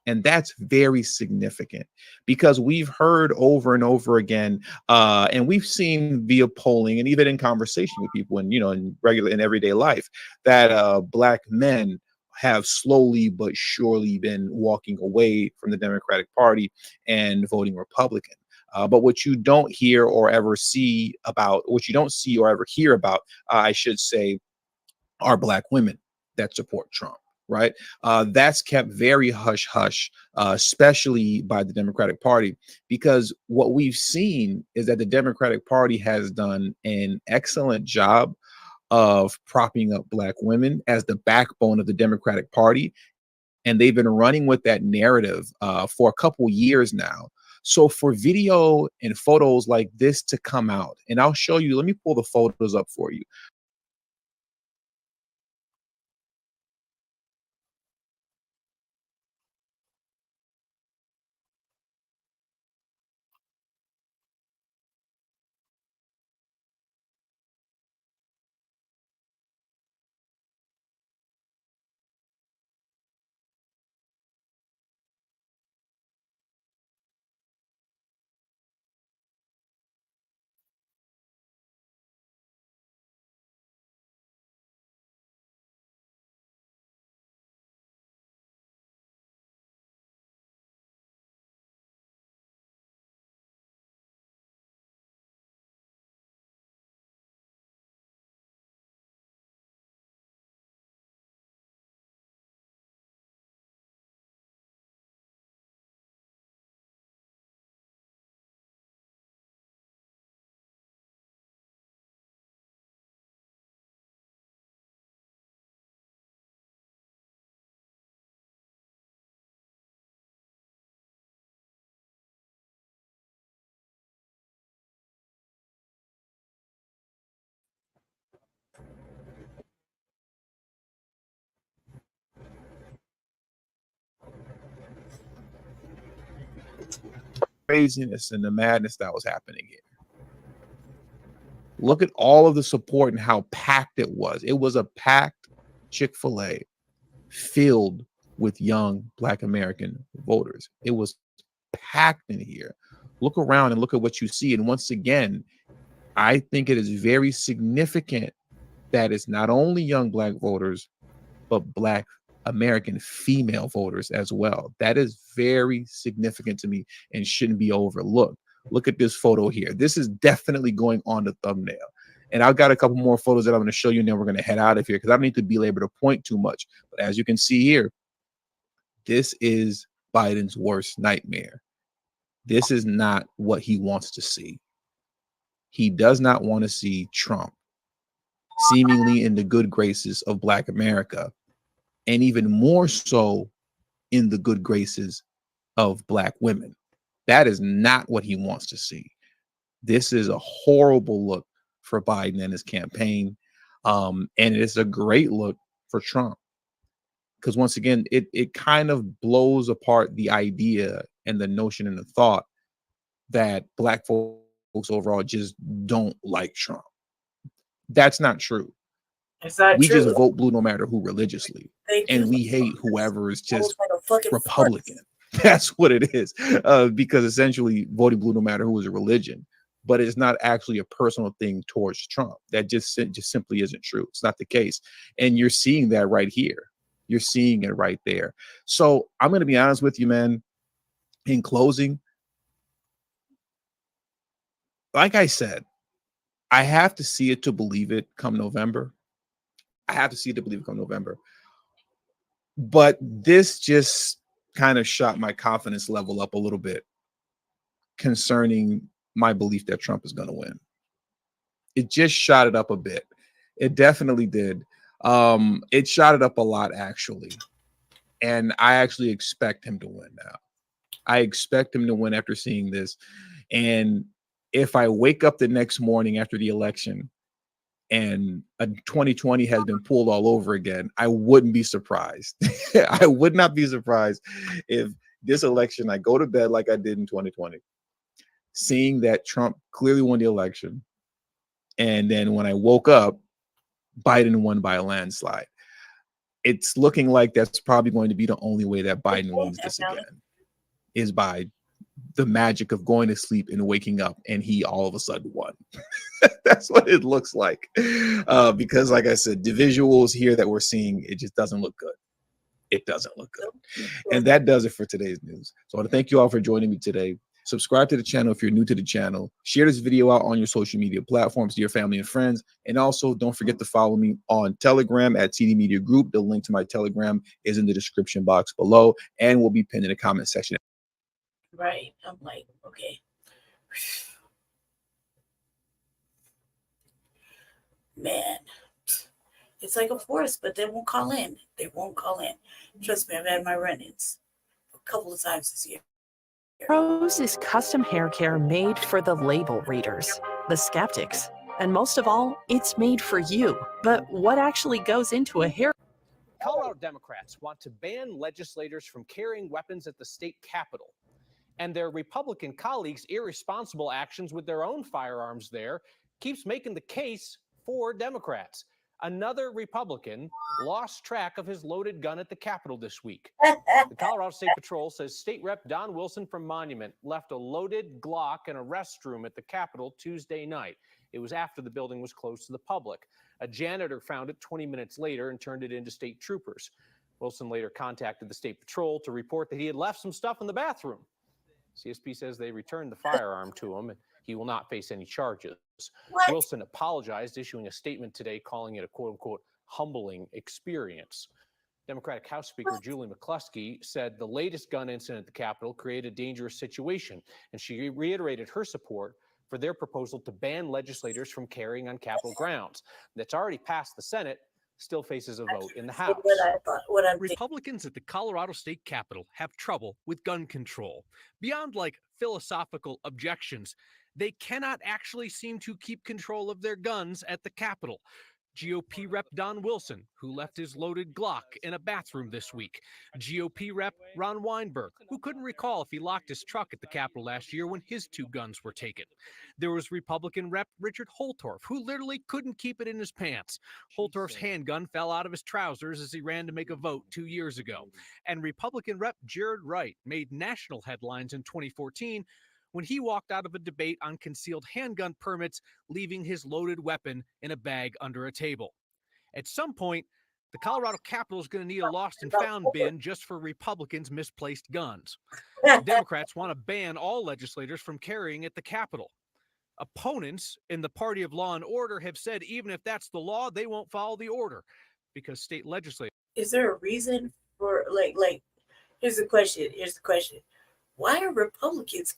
And that's very significant because we've heard over and over again, and we've seen via polling and even in conversation with people in everyday life, that Black men have slowly but surely been walking away from the Democratic Party and voting Republican. But what you don't hear or ever see about, what you don't see or ever hear about, I should say, are Black women that support Trump. Right. That's kept very hush hush, especially by the Democratic Party, because what we've seen is that the Democratic Party has done an excellent job of propping up Black women as the backbone of the Democratic Party. And they've been running with that narrative for a couple years now. So for video and photos like this to come out, and I'll show you, let me pull the photos up for you. Craziness and the madness that was happening here. Look at all of the support and how packed it was. It was a packed Chick-fil-A filled with young Black American voters. It was packed in here. Look around and look at what you see. And once again, I think it is very significant that it's not only young Black voters, but Black American female voters as well. That is very significant to me and shouldn't be overlooked. Look at this photo here. This is definitely going on the thumbnail. And I've got a couple more photos that I'm going to show you, and then we're going to head out of here because I don't need to belabor the point too much. But as you can see here, this is Biden's worst nightmare. This is not what he wants to see. He does not want to see Trump seemingly in the good graces of Black America and even more so in the good graces of Black women. That is not what he wants to see. This is a horrible look for Biden and his campaign. And it's a great look for Trump. Because once again, it kind of blows apart the idea and the notion and the thought that Black folks overall just don't like Trump. That's not true. We just vote blue no matter who religiously. And we hate whoever is just Republican. That's what it is. Because essentially voting blue no matter who is a religion. But it's not actually a personal thing towards Trump. That just simply isn't true. It's not the case. And you're seeing that right here. You're seeing it right there. So I'm going to be honest with you, man. In closing, like I said, I have to see it to believe it come November. I have to see it to believe it come November. But this just kind of shot my confidence level up a little bit concerning my belief that Trump is going to win. It just shot it up a bit. It definitely did. It shot it up a lot, actually. And I actually expect him to win now. I expect him to win after seeing this. And if I wake up the next morning after the election and a 2020 has been pulled all over again, I wouldn't be surprised. I would not be surprised if this election, I go to bed like I did in 2020, seeing that Trump clearly won the election. And then when I woke up, Biden won by a landslide. It's looking like that's probably going to be the only way that Biden wins this again, is by the magic of going to sleep and waking up and he all of a sudden won. That's what it looks like. Because like I said, the visuals here that we're seeing, it just doesn't look good. It doesn't look good. And that does it for today's news. So I want to thank you all for joining me today. Subscribe to the channel if you're new to the channel. Share this video out on your social media platforms to your family and friends. And also don't forget to follow me on Telegram at TD Media Group. The link to my Telegram is in the description box below and will be pinned in the comment section. Right. I'm like, okay. Man, it's like a force, but they won't call in. They won't call in. Trust me, I've had my run-ins a couple of times this year. Pros is custom hair care made for the label readers, the skeptics, and most of all, it's made for you. But what actually goes into a hair? Colorado Democrats want to ban legislators from carrying weapons at the state capitol. And their Republican colleagues' irresponsible actions with their own firearms there keeps making the case for Democrats. Another Republican lost track of his loaded gun at the Capitol this week. The Colorado State Patrol says State Rep Don Wilson from Monument left a loaded Glock in a restroom at the Capitol Tuesday night. It was after the building was closed to the public. A janitor found it 20 minutes later and turned it into state troopers. Wilson later contacted the State Patrol to report that he had left some stuff in the bathroom. CSP says they returned the firearm to him and he will not face any charges. What? Wilson apologized, issuing a statement today calling it a quote-unquote humbling experience. Democratic House Speaker Julie McCluskey said the latest gun incident at the Capitol created a dangerous situation, and she reiterated her support for their proposal to ban legislators from carrying on Capitol grounds. That's already passed the Senate, still faces a vote in the House. Republicans at the Colorado State Capitol have trouble with gun control. Beyond like philosophical objections, they cannot actually seem to keep control of their guns at the Capitol. GOP Rep Don Wilson, who left his loaded Glock in a bathroom this week. GOP Rep Ron Weinberg, who couldn't recall if he locked his truck at the Capitol last year when his 2 guns were taken. There was Republican Rep Richard Holtorf, who literally couldn't keep it in his pants. Holtorf's handgun fell out of his trousers as he ran to make a vote 2 years ago. And Republican Rep Jared Wright made national headlines in 2014 when he walked out of a debate on concealed handgun permits, leaving his loaded weapon in a bag under a table. At some point, the Colorado Capitol is going to need a lost and found bin just for Republicans' misplaced guns. Democrats want to ban all legislators from carrying at the Capitol. Opponents in the party of law and order have said even if that's the law, they won't follow the order because state legislators. Is there a reason for here's the question. Why are Republicans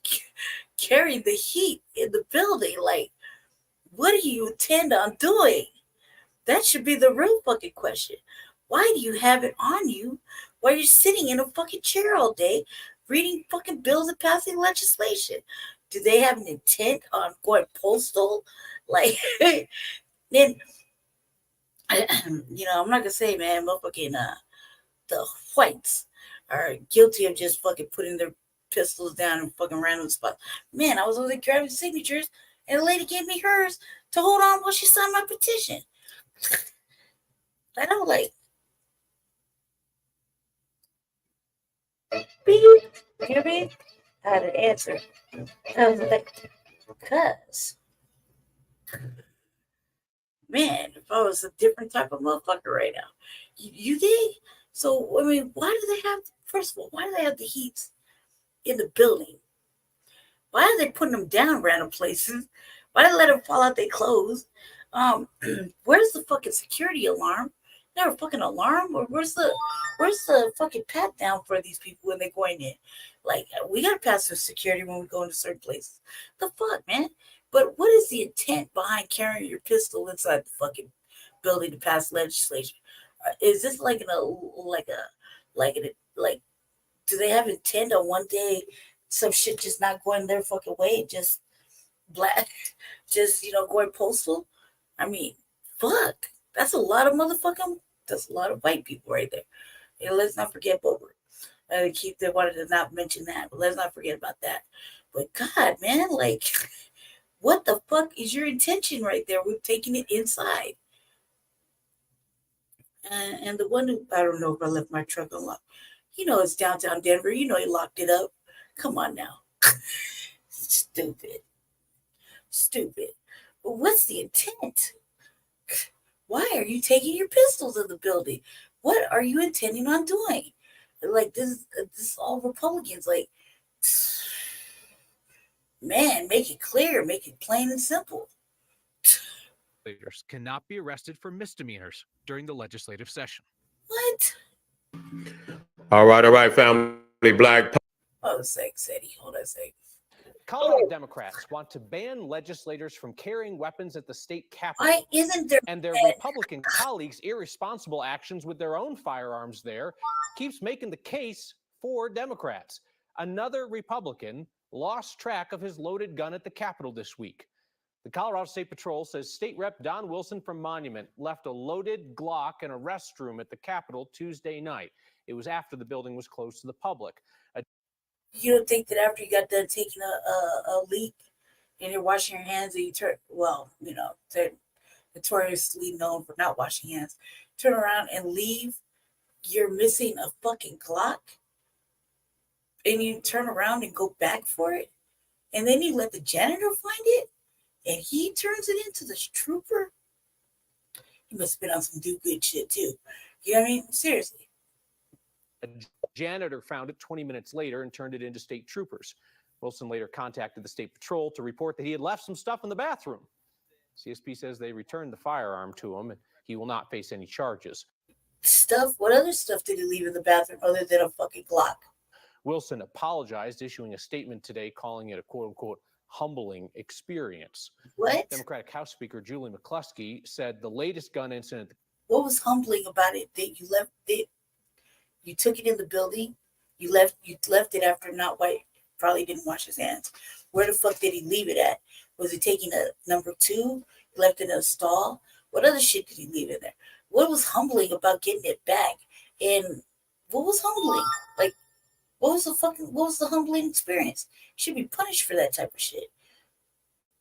carrying the heat in the building? Like, what do you intend on doing? That should be the real fucking question. Why do you have it on you while you're sitting in a fucking chair all day reading fucking bills and passing legislation? Do they have an intent on going postal? Like, then, you know, I'm not gonna say, man, motherfucking the whites are guilty of just fucking putting their pistols down in fucking random spots. Man, I was over there grabbing signatures, and the lady gave me hers to hold on while she signed my petition. And I was like, beep. You know what I mean? I had an answer. I was like, because, man, if I was a different type of motherfucker right now, you dig? So, I mean, why do they have, first of all, why do they have the heats in the building? Why are they putting them down random places? Why do they let them fall out their clothes? Where's the fucking security alarm? Never fucking alarm? Or where's the fucking pat down for these people when they're going in? Like, we gotta pass through security when we go into certain places. The fuck, man? But what is the intent behind carrying your pistol inside the fucking building to pass legislation? Is this like do they have intent on one day some shit just not going their fucking way, just black, just, you know, going postal? I mean, fuck, that's a lot of white people right there. You know, let's not forget Bober. They wanted to not mention that, but let's not forget about that. But God, man, like, what the fuck is your intention right there with taking it inside? And the one who, I don't know if I left my truck unlocked. You know, it's downtown Denver. You know, he locked it up. Come on now. Stupid. But what's the intent? Why are you taking your pistols in the building? What are you intending on doing? Like, this is all Republicans. Like, man, make it clear. Make it plain and simple. Legislators cannot be arrested for misdemeanors during the legislative session. What? All right, family. Black. Hold on a sec, Sadie. Hold on a sec. Colorado Democrats want to ban legislators from carrying weapons at the state capitol. Why isn't there? And their Republican colleagues' irresponsible actions with their own firearms there keeps making the case for Democrats. Another Republican lost track of his loaded gun at the Capitol this week. The Colorado State Patrol says State Rep Don Wilson from Monument left a loaded Glock in a restroom at the Capitol Tuesday night. It was after the building was closed to the public. You don't think that after you got done taking a leak and you're washing your hands and you turn, well, you know, they're notoriously known for not washing hands, turn around and leave, you're missing a fucking Glock, and you turn around and go back for it, and then you let the janitor find it, and he turns it into the trooper? He must have been on some do good shit too. You know what I mean? Seriously. A janitor found it 20 minutes later and turned it into state troopers. Wilson later contacted the state patrol to report that he had left some stuff in the bathroom. CSP says they returned the firearm to him and he will not face any charges. Stuff? What other stuff did he leave in the bathroom other than a fucking Glock? Wilson apologized, issuing a statement today calling it a quote-unquote humbling experience. What? Democratic House Speaker Julie McCluskey said the latest gun incident. What was humbling about it? That you left it? You took it in the building. You left it after not white. Probably didn't wash his hands. Where the fuck did he leave it at? Was he taking a number 2? He left it in a stall. What other shit did he leave in there? What was humbling about getting it back? And what was humbling? Like, what was the humbling experience? Should be punished for that type of shit.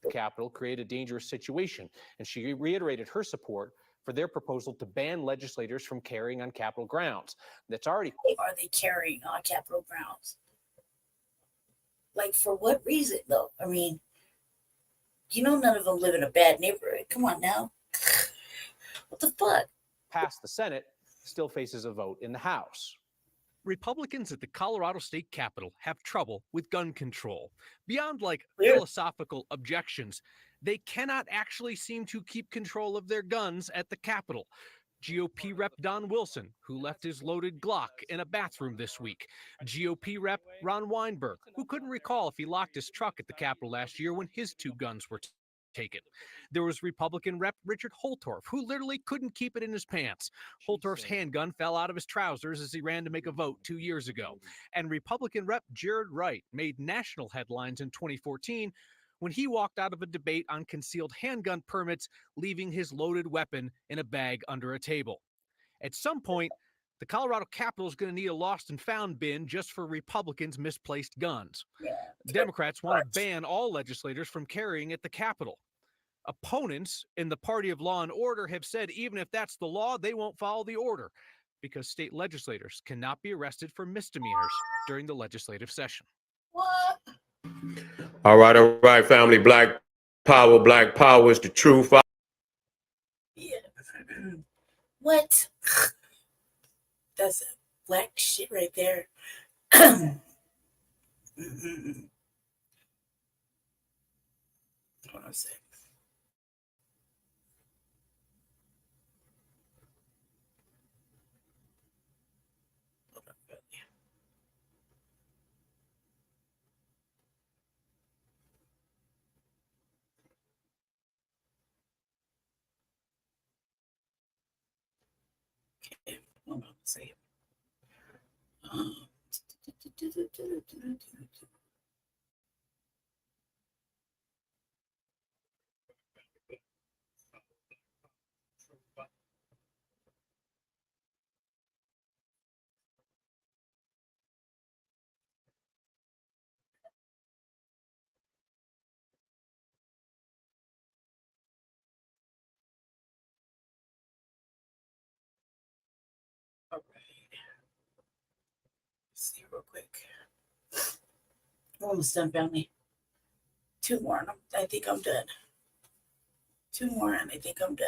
The Capitol created a dangerous situation, and she reiterated her support for their proposal to ban legislators from carrying on Capitol grounds. That's already. Are they carrying on Capitol grounds? Like, for what reason, though? I mean, you know, none of them live in a bad neighborhood. Come on now. What the fuck? Passed the Senate, still faces a vote in the House. Republicans at the Colorado State Capitol have trouble with gun control. Beyond philosophical objections, they cannot actually seem to keep control of their guns at the Capitol. GOP Rep Don Wilson, who left his loaded Glock in a bathroom this week. GOP Rep Ron Weinberg, who couldn't recall if he locked his truck at the Capitol last year when his 2 guns were taken. There was Republican Rep. Richard Holtorf, who literally couldn't keep it in his pants. Holtorf's handgun fell out of his trousers as he ran to make a vote 2 years ago. And Republican Rep. Jared Wright made national headlines in 2014 when he walked out of a debate on concealed handgun permits, leaving his loaded weapon in a bag under a table. At some point, the Colorado Capitol is going to need a lost and found bin just for Republicans' misplaced guns. Democrats want to ban all legislators from carrying at the Capitol. Opponents in the party of law and order have said even if that's the law, they won't follow the order because state legislators cannot be arrested for misdemeanors during the legislative session. What? All right, family. Black power is the truth. Yeah. What? That's a black shit right there. Hold on a second. Okay, hold on a second. All right. Let's see real quick. Almost done, family. 2 more, and I think I'm done. 2 more, and I think I'm done.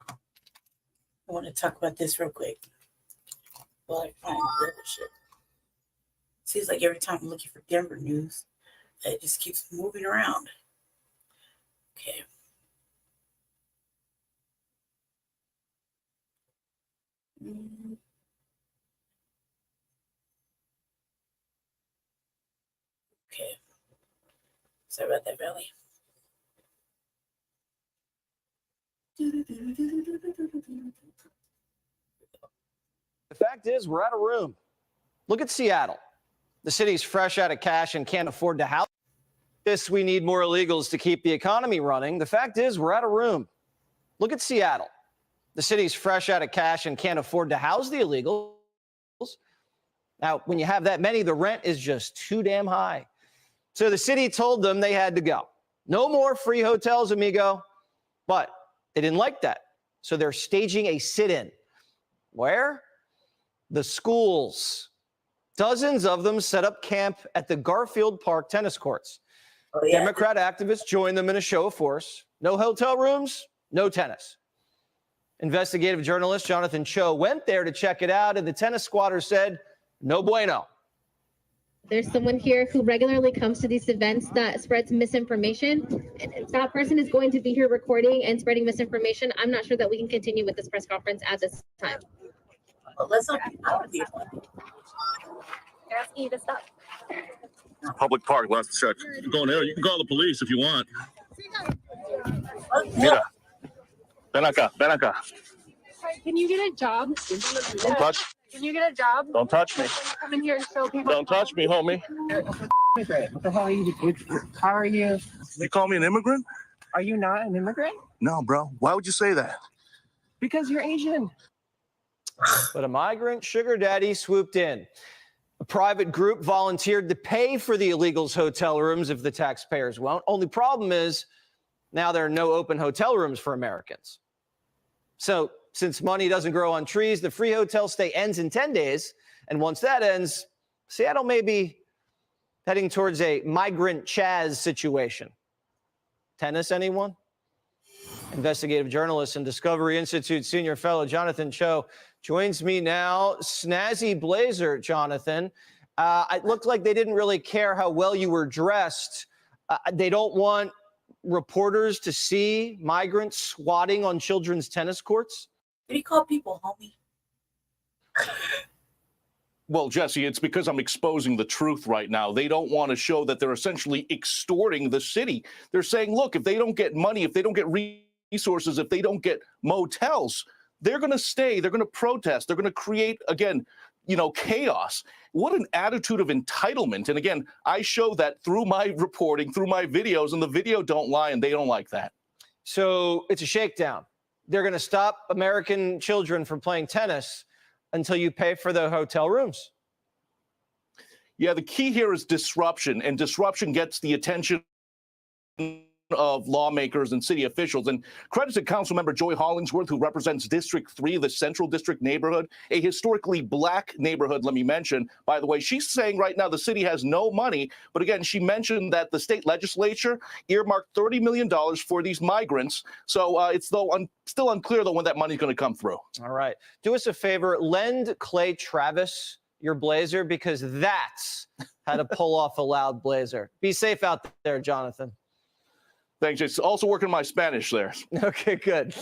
I want to talk about this real quick. Well, I find the other shit. Seems like every time I'm looking for Denver news, it just keeps moving around. Okay. Okay. Sorry about that, family. The fact is, we're out of room. Look at Seattle. The city's fresh out of cash and can't afford to house this. We need more illegals to keep the economy running. The fact is, we're out of room. Look at Seattle. The city's fresh out of cash and can't afford to house the illegals. Now, when you have that many, the rent is just too damn high. So the city told them they had to go. No more free hotels, amigo. But they didn't like that. So they're staging a sit-in. Where? The schools. Dozens of them set up camp at the Garfield Park tennis courts. Oh, yeah. Democrat activists joined them in a show of force. No hotel rooms, no tennis. Investigative journalist Jonathan Cho went there to check it out, and the tennis squatter said, no bueno. There's someone here who regularly comes to these events that spreads misinformation. And if that person is going to be here recording and spreading misinformation, I'm not sure that we can continue with this press conference at this time. Well, let's not be out of here. They're asking you to stop. Public park, last check. You can go in there. You can call the police if you want. Mira. Ven acá, ven acá. Can you get a job? Don't touch. Can you get a job? Don't touch me. Come in here and show people. Don't touch me, homie. What the hell are you? How are you? You call me an immigrant? Are you not an immigrant? No, bro. Why would you say that? Because you're Asian. But a migrant sugar daddy swooped in. A private group volunteered to pay for the illegals' hotel rooms if the taxpayers won't. Only problem is now there are no open hotel rooms for Americans. So since money doesn't grow on trees, the free hotel stay ends in 10 days. And once that ends, Seattle may be heading towards a migrant Chaz situation. Tennis, anyone? Investigative journalist and Discovery Institute senior fellow Jonathan Cho joins me now. Snazzy blazer, Jonathan. It looked like they didn't really care how well you were dressed. They don't want reporters to see migrants squatting on children's tennis courts. Did he call people homie? Well, Jesse, it's because I'm exposing the truth right now. They don't want to show that they're essentially extorting the city. They're saying, look, if they don't get money, if they don't get resources, if they don't get motels, they're going to stay. They're going to protest. They're going to create, again, chaos. What an attitude of entitlement. And again, I show that through my reporting, through my videos, and the video don't lie, and they don't like that. So it's a shakedown. They're going to stop American children from playing tennis until you pay for the hotel rooms. Yeah, the key here is disruption, and disruption gets the attention of lawmakers and city officials. And credit to Councilmember Joy Hollingsworth, who represents District 3, the Central District neighborhood, a historically black neighborhood, let me mention. By the way, she's saying right now the city has no money. But again, she mentioned that the state legislature earmarked $30 million for these migrants. So it's still unclear, though, when that money's going to come through. All right. Do us a favor. Lend Clay Travis your blazer, because that's how to pull off a loud blazer. Be safe out there, Jonathan. Thanks. It's also working my Spanish there. Okay, good.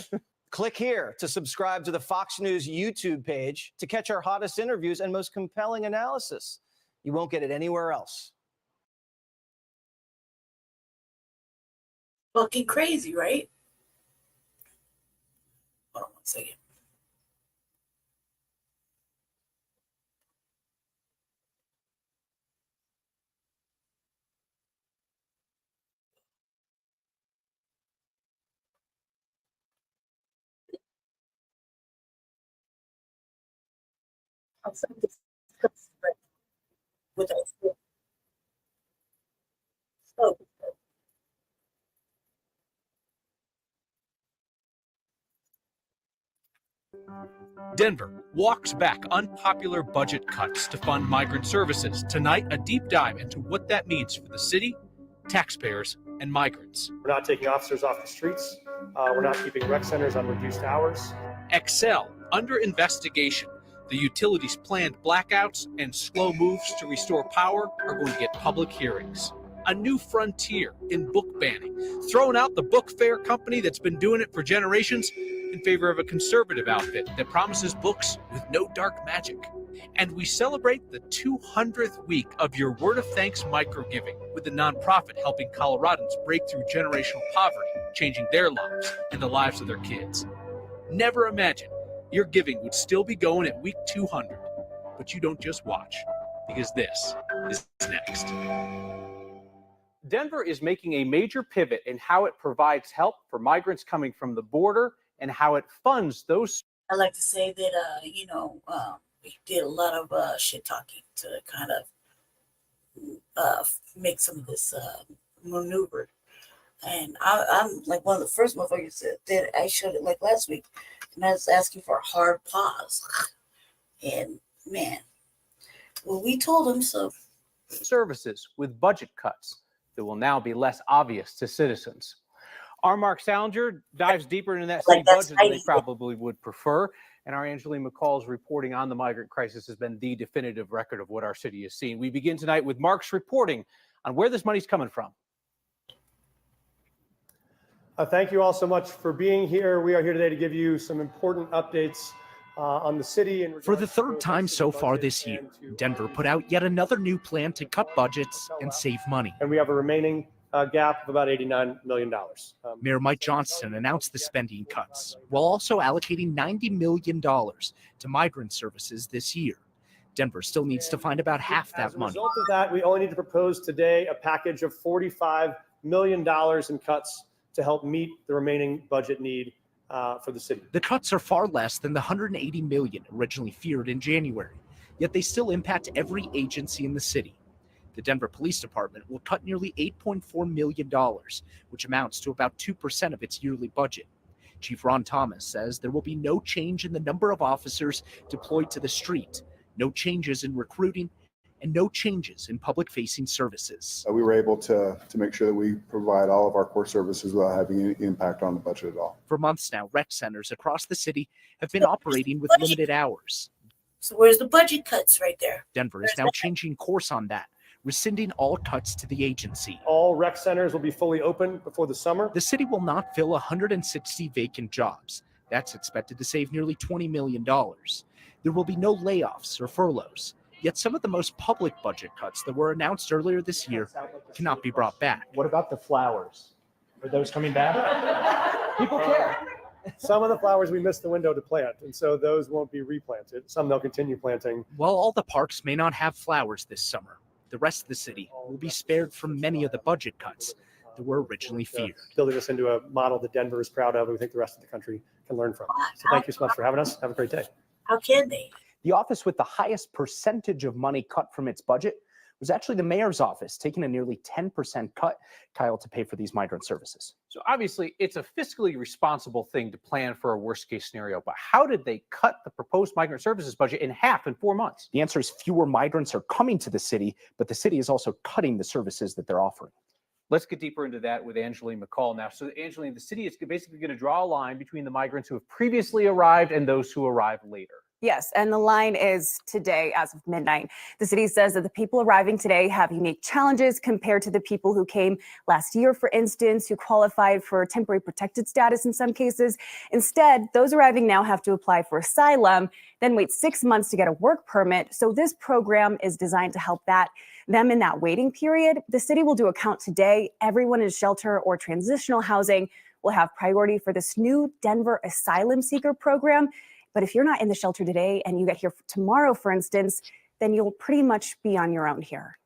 Click here to subscribe to the Fox News YouTube page to catch our hottest interviews and most compelling analysis. You won't get it anywhere else. Fucking crazy, right? Hold on one second. With us. So, Denver walks back unpopular budget cuts to fund migrant services. Tonight, a deep dive into what that means for the city, taxpayers, and migrants. We're not taking officers off the streets. We're not keeping rec centers on reduced hours. Excel, under investigation. The utilities' planned blackouts and slow moves to restore power are going to get public hearings. A new frontier in book banning, throwing out the book fair company that's been doing it for generations in favor of a conservative outfit that promises books with no dark magic. And we celebrate the 200th week of your Word of Thanks microgiving with the nonprofit helping Coloradans break through generational poverty, changing their lives and the lives of their kids. Never imagine your giving would still be going at week 200, but you don't just watch, because this is next. Denver is making a major pivot in how it provides help for migrants coming from the border and how it funds those. I like to say that, we did a lot of shit talking to kind of make some of this maneuver. And I'm like one of the first motherfuckers that I showed it like last week. And I was asking for a hard pause. And man, well, we told them so. Services with budget cuts that will now be less obvious to citizens. Our Mark Salinger dives deeper into that city budget than they probably would prefer. And our Angeline McCall's reporting on the migrant crisis has been the definitive record of what our city has seen. We begin tonight with Mark's reporting on where this money's coming from. Thank you all so much for being here. We are here today to give you some important updates on the city. For the third time so far this year, Denver put out yet another new plan to cut budgets and save money. And we have a remaining gap of about $89 million. Mayor Mike Johnston announced the spending cuts while also allocating $90 million to migrant services this year. Denver still needs to find about half that money. As a result of that, we only need to propose today a package of $45 million in cuts to help meet the remaining budget need for the city. The cuts are far less than the $180 million originally feared in January, yet they still impact every agency in the city. The Denver Police Department will cut nearly $8.4 million, which amounts to about 2% of its yearly budget. Chief Ron Thomas says there will be no change in the number of officers deployed to the street, no changes in recruiting, and no changes in public-facing services. We were able to make sure that we provide all of our core services without having any impact on the budget at all. For months now, rec centers across the city have been operating with limited hours. So where's the budget cuts right there? Denver is now changing course on that, rescinding all cuts to the agency. All rec centers will be fully open before the summer. The city will not fill 160 vacant jobs. That's expected to save nearly $20 million. There will be no layoffs or furloughs. Yet some of the most public budget cuts that were announced earlier this year cannot be brought back. What about the flowers? Are those coming back? People care. Some of the flowers we missed the window to plant, and so those won't be replanted. Some they'll continue planting. While all the parks may not have flowers this summer, the rest of the city will be spared from many of the budget cuts that were originally feared. Building this into a model that Denver is proud of, and we think the rest of the country can learn from. So thank you so much for having us. Have a great day. How can they? The office with the highest percentage of money cut from its budget was actually the mayor's office, taking a nearly 10% cut, Kyle, to pay for these migrant services. So obviously, it's a fiscally responsible thing to plan for a worst case scenario. But how did they cut the proposed migrant services budget in half in 4 months? The answer is fewer migrants are coming to the city, but the city is also cutting the services that they're offering. Let's get deeper into that with Angeline McCall now. So Angeline, the city is basically going to draw a line between the migrants who have previously arrived and those who arrive later. Yes, and the line is today as of midnight. The city says that the people arriving today have unique challenges compared to the people who came last year, for instance, who qualified for temporary protected status in some cases. Instead, those arriving now have to apply for asylum, then wait 6 months to get a work permit. So this program is designed to help them in that waiting period. The city will do a count today. Everyone in shelter or transitional housing will have priority for this new Denver asylum seeker program. But if you're not in the shelter today and you get here tomorrow, for instance, then you'll pretty much be on your own here.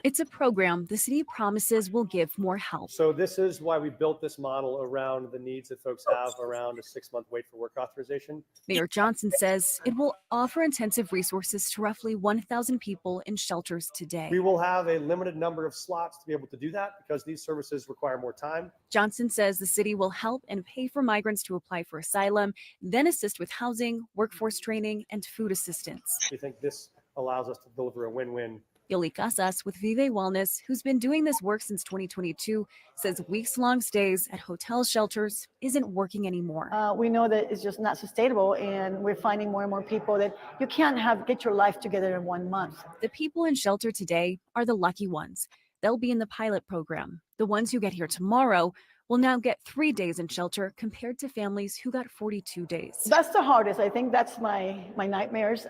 It's a program the city promises will give more help. So this is why we built this model around the needs that folks have around a 6-month wait for work authorization. Mayor Johnson says it will offer intensive resources to roughly 1,000 people in shelters today. We will have a limited number of slots to be able to do that because these services require more time. Johnson says the city will help and pay for migrants to apply for asylum, then assist with housing, workforce training, and food assistance. We think this allows us to deliver a win-win. Yoli Casas with Vive Wellness, who's been doing this work since 2022, says weeks-long stays at hotel shelters isn't working anymore. We know that it's just not sustainable, and we're finding more and more people that you can't get your life together in 1 month. The people in shelter today are the lucky ones. They'll be in the pilot program. The ones who get here tomorrow will now get 3 days in shelter compared to families who got 42 days. That's the hardest. I think that's my nightmares.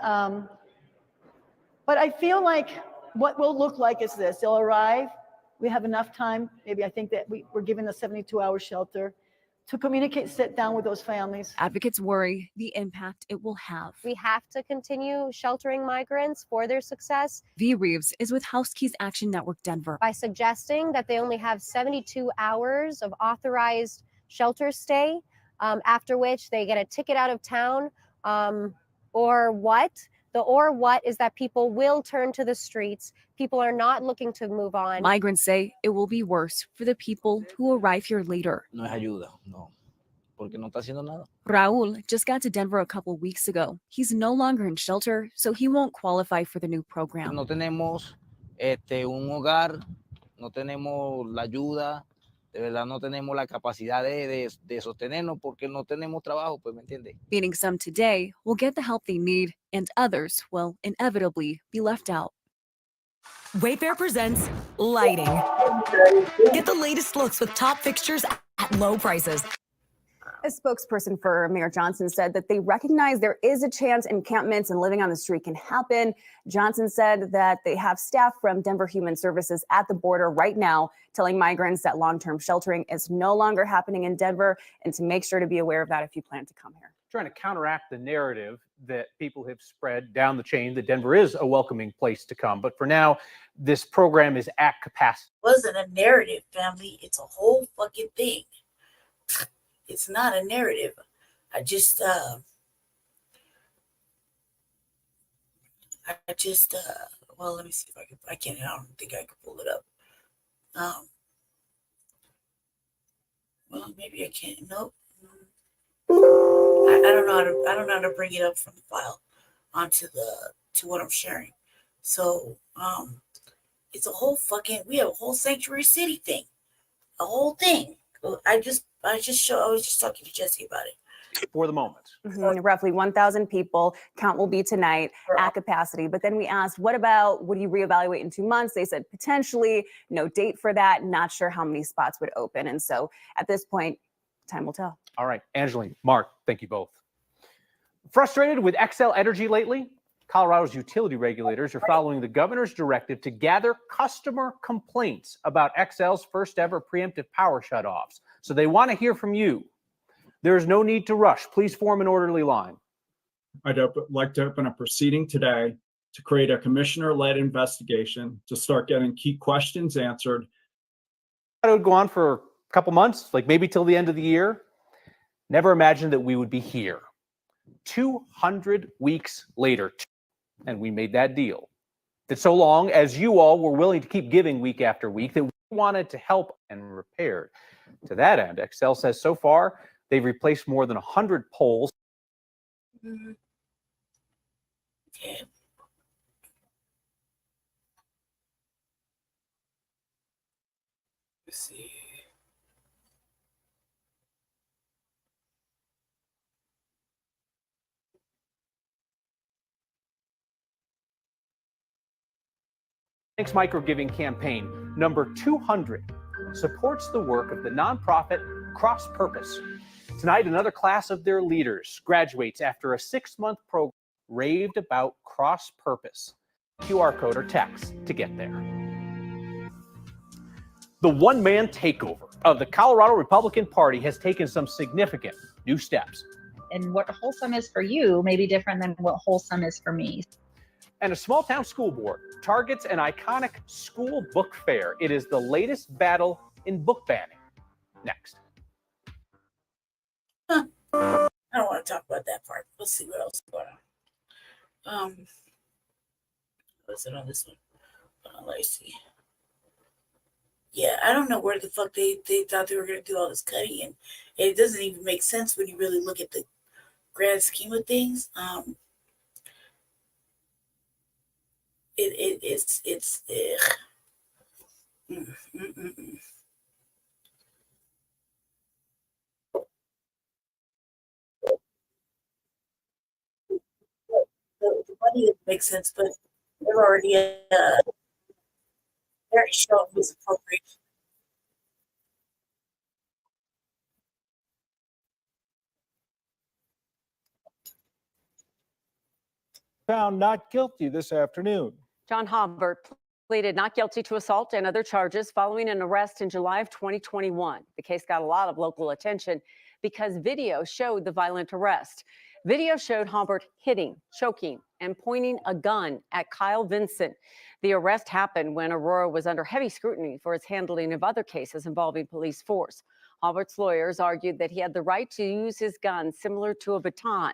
But I feel like what will look like is this. They'll arrive. We have enough time. Maybe I think that we're given a 72-hour shelter to communicate, sit down with those families. Advocates worry the impact it will have. We have to continue sheltering migrants for their success. V. Reeves is with House Keys Action Network Denver. By suggesting that they only have 72 hours of authorized shelter stay, after which they get a ticket out of town, or what? The or what is that people will turn to the streets. People are not looking to move on. Migrants say it will be worse for the people who arrive here later. No es ayuda, no, porque no está haciendo nada. Raul just got to Denver a couple weeks ago. He's no longer in shelter, so he won't qualify for the new program. No tenemos un hogar, no tenemos la ayuda, de verdad no tenemos la capacidad de sostenernos porque no tenemos trabajo, pues me entiende. Meaning some today will get the help they need and others will inevitably be left out. Wayfair presents Lighting. Get the latest looks with top fixtures at low prices. A spokesperson for Mayor Johnson said that they recognize there is a chance encampments and living on the street can happen. Johnson said that they have staff from Denver Human Services at the border right now telling migrants that long-term sheltering is no longer happening in Denver and to make sure to be aware of that if you plan to come here. Trying to counteract the narrative that people have spread down the chain that Denver is a welcoming place to come. But for now, this program is at capacity. It wasn't a narrative, family. It's a whole fucking thing. It's not a narrative. I just well, let me see if I don't think I can pull it up. Well, maybe I can't. Nope. I don't know how to bring it up from the file onto to what I'm sharing. So, it's a whole we have a whole sanctuary city thing. A whole thing. I was just talking to Jesse about it. For the moment. Roughly 1,000 people. Count will be tonight at capacity. But then we asked, what about, would you reevaluate in 2 months? They said potentially, no date for that. Not sure how many spots would open. And so at this point, time will tell. All right, Angeline, Mark, thank you both. Frustrated with Xcel Energy lately? Colorado's utility regulators are following the governor's directive to gather customer complaints about XL's first ever preemptive power shutoffs. So they want to hear from you. There is no need to rush. Please form an orderly line. I'd like to open a proceeding today to create a commissioner-led investigation to start getting key questions answered. It would go on for a couple months, like maybe till the end of the year. Never imagined that we would be here 200 weeks later. And we made that deal. That so long as you all were willing to keep giving week after week, that we wanted to help and repair. To that end, XL says so far they've replaced more than 100 poles. Mm-hmm. Okay. Let's see. Thanks Microgiving campaign number 200 supports the work of the nonprofit Cross Purpose. Tonight, another class of their leaders graduates after a 6-month program raved about Cross Purpose. QR code or text to get there. The one-man takeover of the Colorado Republican Party has taken some significant new steps. And what wholesome is for you may be different than what wholesome is for me. And a small-town school board targets an iconic school book fair. It is the latest battle in book banning. Next. I don't want to talk about that part. Let's see what else is going on. What's it on this one? Let's see. Yeah, I don't know where the fuck they thought they were going to do all this cutting, and it doesn't even make sense when you really look at the grand scheme of things. It's the money makes sense, but they're already showing misappropriation. Found not guilty this afternoon. John Hobbert pleaded not guilty to assault and other charges following an arrest in July of 2021. The case got a lot of local attention because video showed the violent arrest. Video showed Hobbert hitting, choking, and pointing a gun at Kyle Vincent. The arrest happened when Aurora was under heavy scrutiny for its handling of other cases involving police force. Hobbert's lawyers argued that he had the right to use his gun similar to a baton.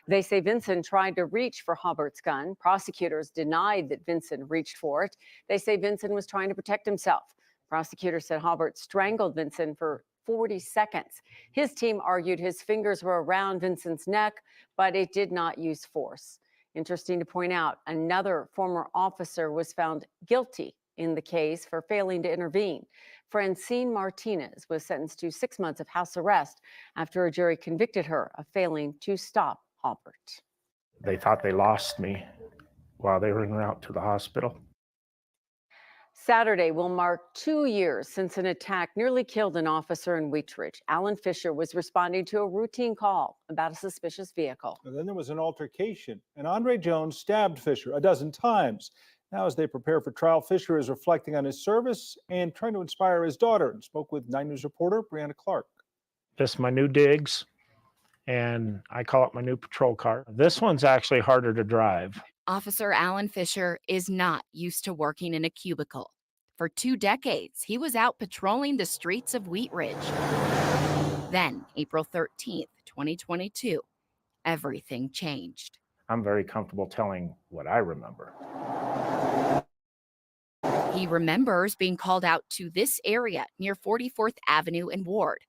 They say Vincent tried to reach for Hobbert's gun. Prosecutors denied that Vincent reached for it. They say Vincent was trying to protect himself. Prosecutors said Hobbert strangled Vincent for 40 seconds. His team argued his fingers were around Vincent's neck, but it did not use force. Interesting to point out, another former officer was found guilty in the case for failing to intervene. Francine Martinez was sentenced to 6 months of house arrest after a jury convicted her of failing to stop Hobbert. They thought they lost me while they were en route to the hospital. Saturday will mark 2 years since an attack nearly killed an officer in Wheat Ridge. Alan Fisher was responding to a routine call about a suspicious vehicle. And then there was an altercation, and Andre Jones stabbed Fisher a dozen times. Now, as they prepare for trial, Fisher is reflecting on his service and trying to inspire his daughter, and spoke with 9 News reporter Brianna Clark. Just my new digs, and I call it my new patrol car. This one's actually harder to drive. Officer Alan Fisher is not used to working in a cubicle. For 2 decades, he was out patrolling the streets of Wheat Ridge. Then, April 13th, 2022, everything changed. I'm very comfortable telling what I remember. He remembers being called out to this area near 44th Avenue and Ward.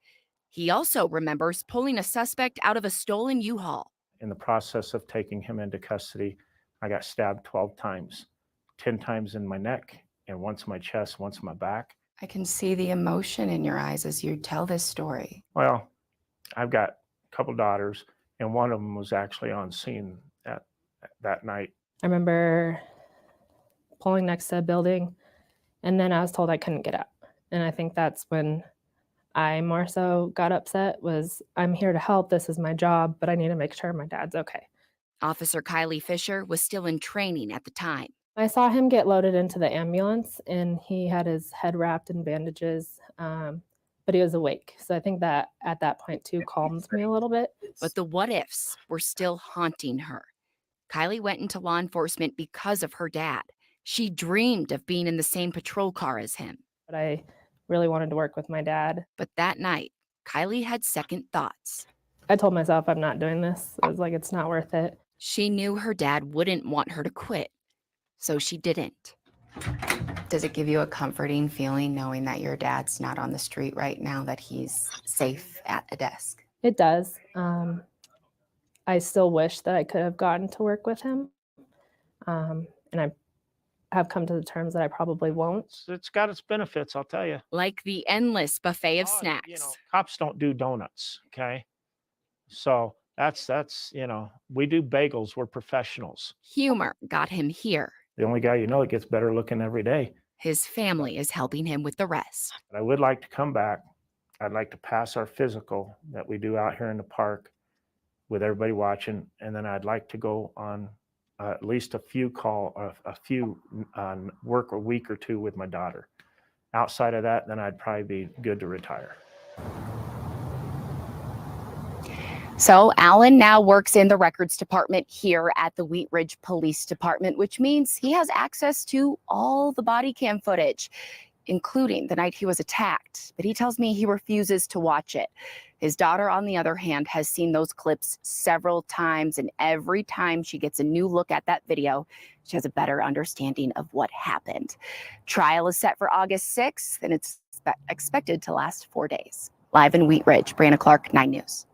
He also remembers pulling a suspect out of a stolen U-Haul. In the process of taking him into custody, I got stabbed 12 times, 10 times in my neck, and once in my chest, once in my back. I can see the emotion in your eyes as you tell this story. Well, I've got a couple daughters, and one of them was actually on scene that night. I remember pulling next to a building, and then I was told I couldn't get up. And I think that's when I more so got upset. Was I'm here to help, this is my job, but I need to make sure my dad's okay. Officer Kylie Fisher was still in training at the time. I saw him get loaded into the ambulance, and he had his head wrapped in bandages, but he was awake. So I think that at that point too calmed me a little bit. But the what ifs were still haunting her. Kylie went into law enforcement because of her dad. She dreamed of being in the same patrol car as him. But I really wanted to work with my dad. But that night, Kylie had second thoughts. I told myself I'm not doing this. I was like, it's not worth it. She knew her dad wouldn't want her to quit, so she didn't. Does it give you a comforting feeling knowing that your dad's not on the street right now, that he's safe at a desk? It does. I still wish that I could have gotten to work with him. And I have come to the terms that I probably won't. It's got its benefits, I'll tell you. Like the endless buffet of snacks. Cops don't do donuts, okay? So that's we do bagels. We're professionals. Humor got him here. The only guy that gets better looking every day. His family is helping him with the rest. But I would like to come back. I'd like to pass our physical that we do out here in the park with everybody watching, and then I'd like to go on at least a few work a week or two with my daughter. Outside of that, then I'd probably be good to retire. So Alan now works in the records department here at the Wheat Ridge Police Department, which means he has access to all the body cam footage, including the night he was attacked. But he tells me he refuses to watch it. His daughter, on the other hand, has seen those clips several times, and every time she gets a new look at that video, she has a better understanding of what happened. Trial is set for August 6th, and it's expected to last 4 days. Live in Wheat Ridge, Brianna Clark, 9 News.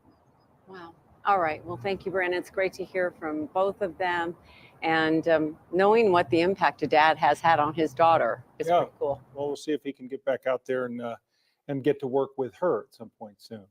Wow. All right. Well, thank you, Brandon. It's great to hear from both of them. And knowing what the impact a dad has had on his daughter is pretty cool. Well, we'll see if he can get back out there and get to work with her at some point soon.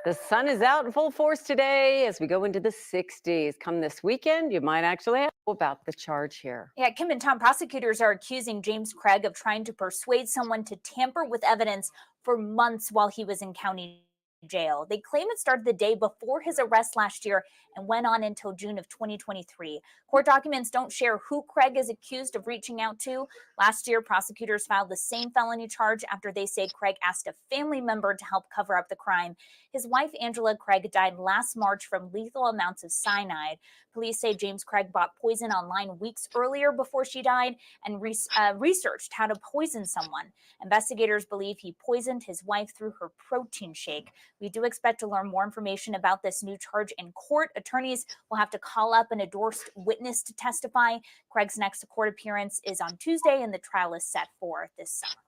The sun is out in full force today as we go into the 60s. Come this weekend, you might actually know about the charge here. Yeah, Kim and Tom, prosecutors are accusing James Craig of trying to persuade someone to tamper with evidence for months while he was in county jail. They claim it started the day before his arrest last year and went on until June of 2023. Court documents don't share who Craig is accused of reaching out to. Last year, prosecutors filed the same felony charge after they say Craig asked a family member to help cover up the crime. His wife, Angela Craig, died last March from lethal amounts of cyanide. Police say James Craig bought poison online weeks earlier before she died and researched how to poison someone. Investigators believe he poisoned his wife through her protein shake. We do expect to learn more information about this new charge in court. Attorneys will have to call up an endorsed witness to testify. Craig's next court appearance is on Tuesday, and the trial is set for this summer.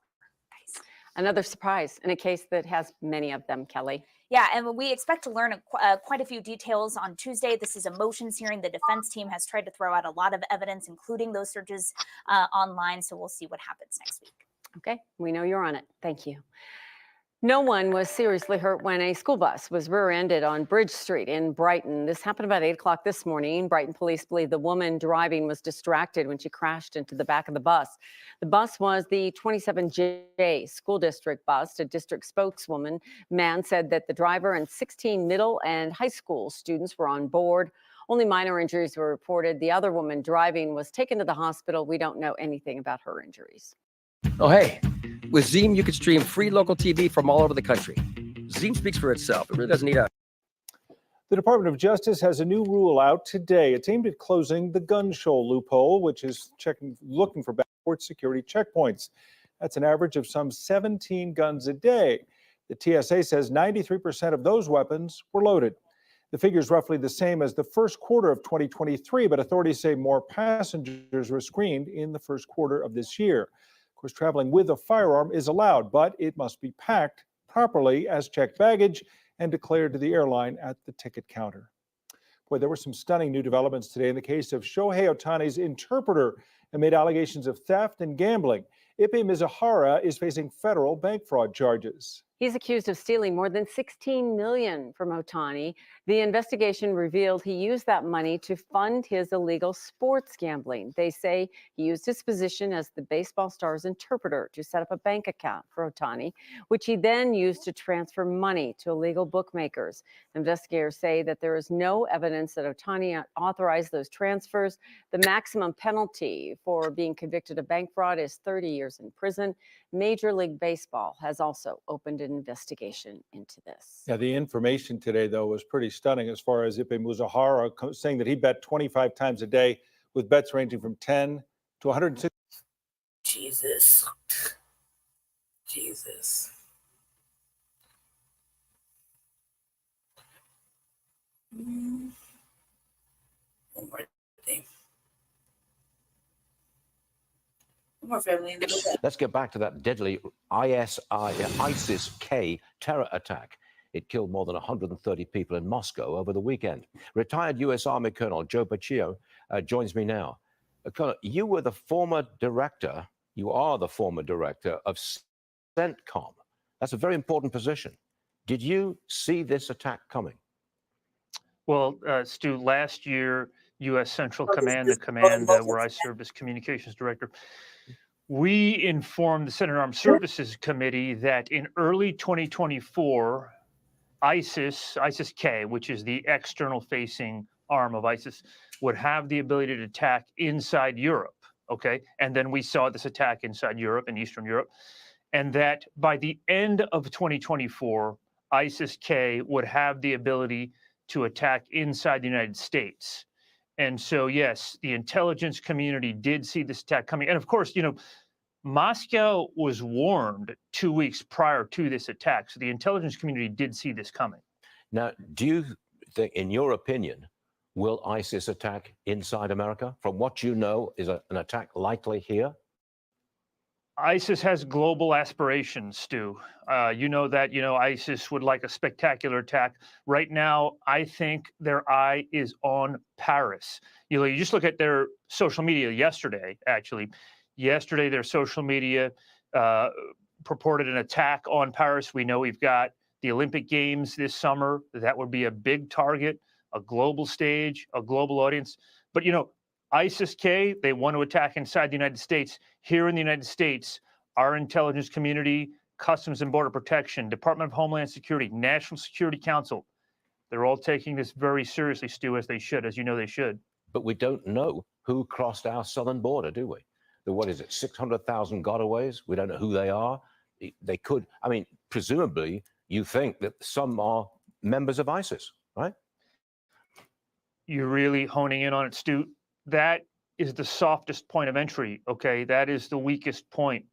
Another surprise in a case that has many of them, Kelly. Yeah, and we expect to learn quite a few details on Tuesday. This is a motions hearing. The defense team has tried to throw out a lot of evidence, including those searches online. So we'll see what happens next week. Okay, we know you're on it. Thank you. No one was seriously hurt when a school bus was rear-ended on Bridge Street in Brighton. This happened about 8 o'clock this morning. Brighton police believe the woman driving was distracted when she crashed into the back of the bus. The bus was the 27J school district bus. A district spokeswoman said that the driver and 16 middle and high school students were on board. Only minor injuries were reported. The other woman driving was taken to the hospital. We don't know anything about her injuries. Oh, hey, with Zeem, you can stream free local TV from all over the country. Zeem speaks for itself. It really doesn't need a... The Department of Justice has a new rule out today. It's aimed at closing the gun show loophole, which is looking for backport security checkpoints. That's an average of some 17 guns a day. The TSA says 93% of those weapons were loaded. The figure is roughly the same as the first quarter of 2023, but authorities say more passengers were screened in the first quarter of this year. Of course, traveling with a firearm is allowed, but it must be packed properly as checked baggage and declared to the airline at the ticket counter. Boy, there were some stunning new developments today in the case of Shohei Ohtani's interpreter amid allegations of theft and gambling. Ipe Mizuhara is facing federal bank fraud charges. He's accused of stealing more than $16 million from Ohtani. The investigation revealed he used that money to fund his illegal sports gambling. They say he used his position as the baseball star's interpreter to set up a bank account for Ohtani, which he then used to transfer money to illegal bookmakers. Investigators say that there is no evidence that Ohtani authorized those transfers. The maximum penalty for being convicted of bank fraud is 30 years in prison. Major League Baseball has also opened an investigation into this. Yeah, the information today, though, was pretty stunning as far as Ipe Muzahara saying that he bet 25 times a day with bets ranging from 10 to 160. Jesus. Jesus. One more thing. One more family. Let's get back to that deadly ISIS-K terror attack. It killed more than 130 people in Moscow over the weekend. Retired U.S. Army Colonel Joe Baccio joins me now. Colonel, you are the former director of CENTCOM. That's a very important position. Did you see this attack coming? Well, Stu, last year, U.S. Central Command, the command where I served as communications director, we informed the Senate Armed Services Committee that in early 2024, ISIS-K, which is the external-facing arm of ISIS, would have the ability to attack inside Europe, okay? And then we saw this attack inside Europe and Eastern Europe, and that by the end of 2024, ISIS-K would have the ability to attack inside the United States. And so, yes, the intelligence community did see this attack coming. And of course, you know, Moscow was warned 2 weeks prior to this attack. So the intelligence community did see this coming. Now, do you think, in your opinion, will ISIS attack inside America? From what you know, is an attack likely here? ISIS has global aspirations, Stu. You know that, ISIS would like a spectacular attack. Right now, I think their eye is on Paris. You just look at their social media yesterday, actually. Yesterday, their social media purported an attack on Paris. We know we've got the Olympic Games this summer. That would be a big target, a global stage, a global audience. But, ISIS-K, they want to attack inside the United States. Here in the United States, our intelligence community, Customs and Border Protection, Department of Homeland Security, National Security Council, they're all taking this very seriously, Stu, as they should, as you know they should. But we don't know who crossed our southern border, do we? What is it, 600,000 gotaways? We don't know who they are. They could, presumably, you think that some are members of ISIS, right? You're really honing in on it, Stu. That is the softest point of entry, okay? That is the weakest point.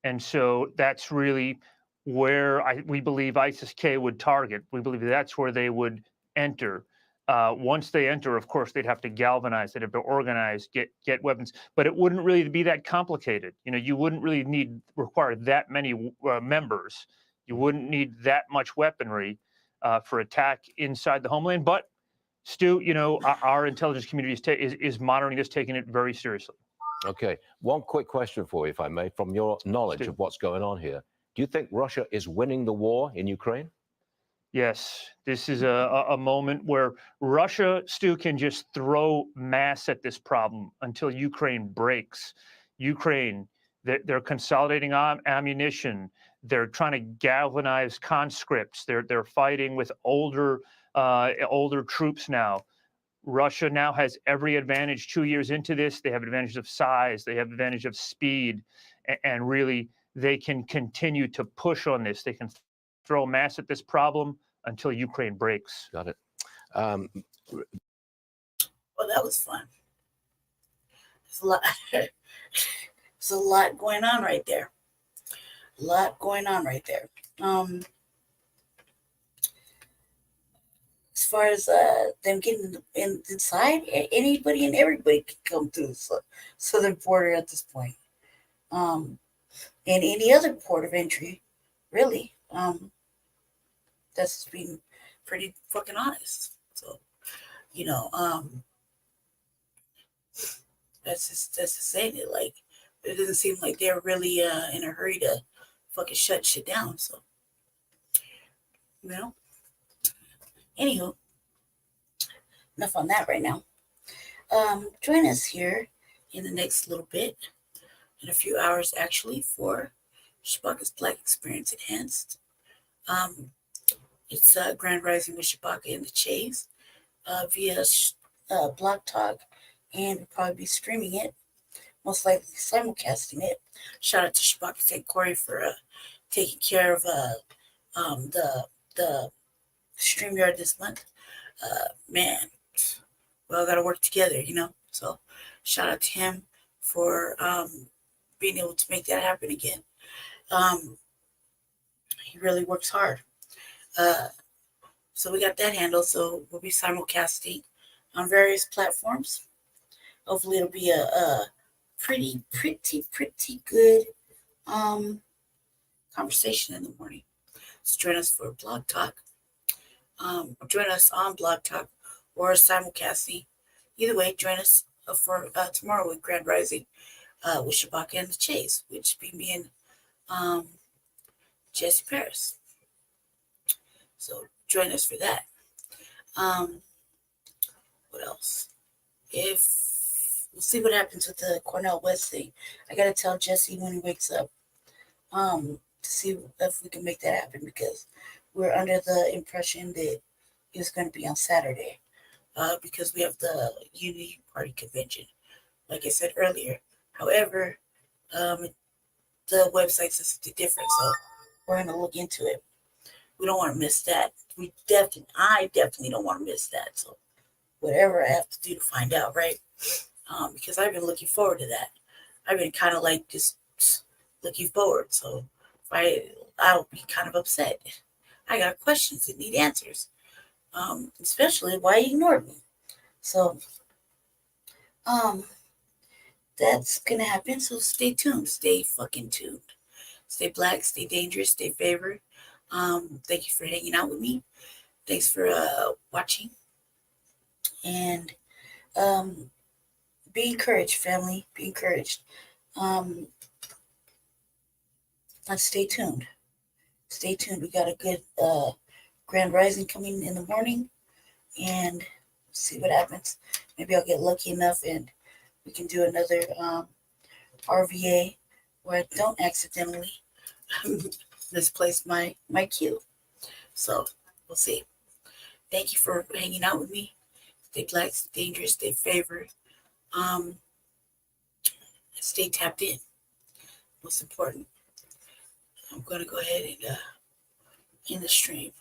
And so that's really where we believe ISIS-K would target. We believe that's where they would enter. Once they enter, of course, they'd have to galvanize, they'd have to organize, get weapons, but it wouldn't really be that complicated. You wouldn't really require that many members. You wouldn't need that much weaponry for attack inside the homeland. But Stu, our intelligence community is monitoring this, taking it very seriously. Okay. One quick question for you, if I may, from your knowledge of what's going on here. Do you think Russia is winning the war in Ukraine? Yes, this is a moment where Russia, Stu, can just throw mass at this problem until Ukraine breaks. Ukraine, they're consolidating ammunition. They're trying to galvanize conscripts. They're fighting with older troops now. Russia now has every advantage 2 years into this. They have advantage of size. They have advantage of speed. And really, they can continue to push on this. They can throw mass at this problem until Ukraine breaks. Got it. Well, that was fun. There's a lot going on right there. A lot going on right there. As far as them getting inside, anybody and everybody can come through the southern border at this point. And any other port of entry, really. That's being pretty fucking honest. So, that's just saying it. Like, it doesn't seem like they're really in a hurry to fucking shut shit down. So, You know. Anywho, enough on that right now. Join us here in the next little bit, in a few hours actually, for Shabaka's Black Experience Enhanced. It's Grand Rising with Shabaka and the Chase via Blog Talk, and we'll probably be streaming it, most likely simulcasting it. Shout out to Shabaka St. Corey for taking care of the StreamYard this month. Man, we all got to work together, you know. So shout out to him for being able to make that happen again. He really works hard. So we got that handled. So we'll be simulcasting on various platforms. Hopefully it'll be a pretty good conversation in the morning. So join us for Blog Talk. Join us on Blog Talk or simulcasting. Either way, join us for tomorrow with Grand Rising with Shabaka and the Chase, which be me and Jesse Paris. So join us for that. What else? We'll see what happens with the Cornell West thing. I gotta tell Jesse when he wakes up to see if we can make that happen, because we're under the impression that it was going to be on Saturday because we have the Unity Party convention, like I said earlier. However, the website says something different, so we're going to look into it. We don't want to miss that. I definitely don't want to miss that. So whatever I have to do to find out, right? Because I've been looking forward to that. I've been kind of like just looking forward. So I'll be kind of upset. I got questions that need answers, especially why you ignored me. So that's gonna happen. So stay tuned. Stay fucking tuned. Stay black. Stay dangerous. Stay favored. Thank you for hanging out with me. Thanks for watching. And be encouraged, family. Be encouraged. Let's stay tuned. Stay tuned. We got a good Grand Rising coming in the morning, and see what happens. Maybe I'll get lucky enough and we can do another RVA where I don't accidentally misplace my cue. So we'll see. Thank you for hanging out with me. Stay black, stay dangerous, stay favored. Stay tapped in. Most important. I'm going to go ahead and end the stream.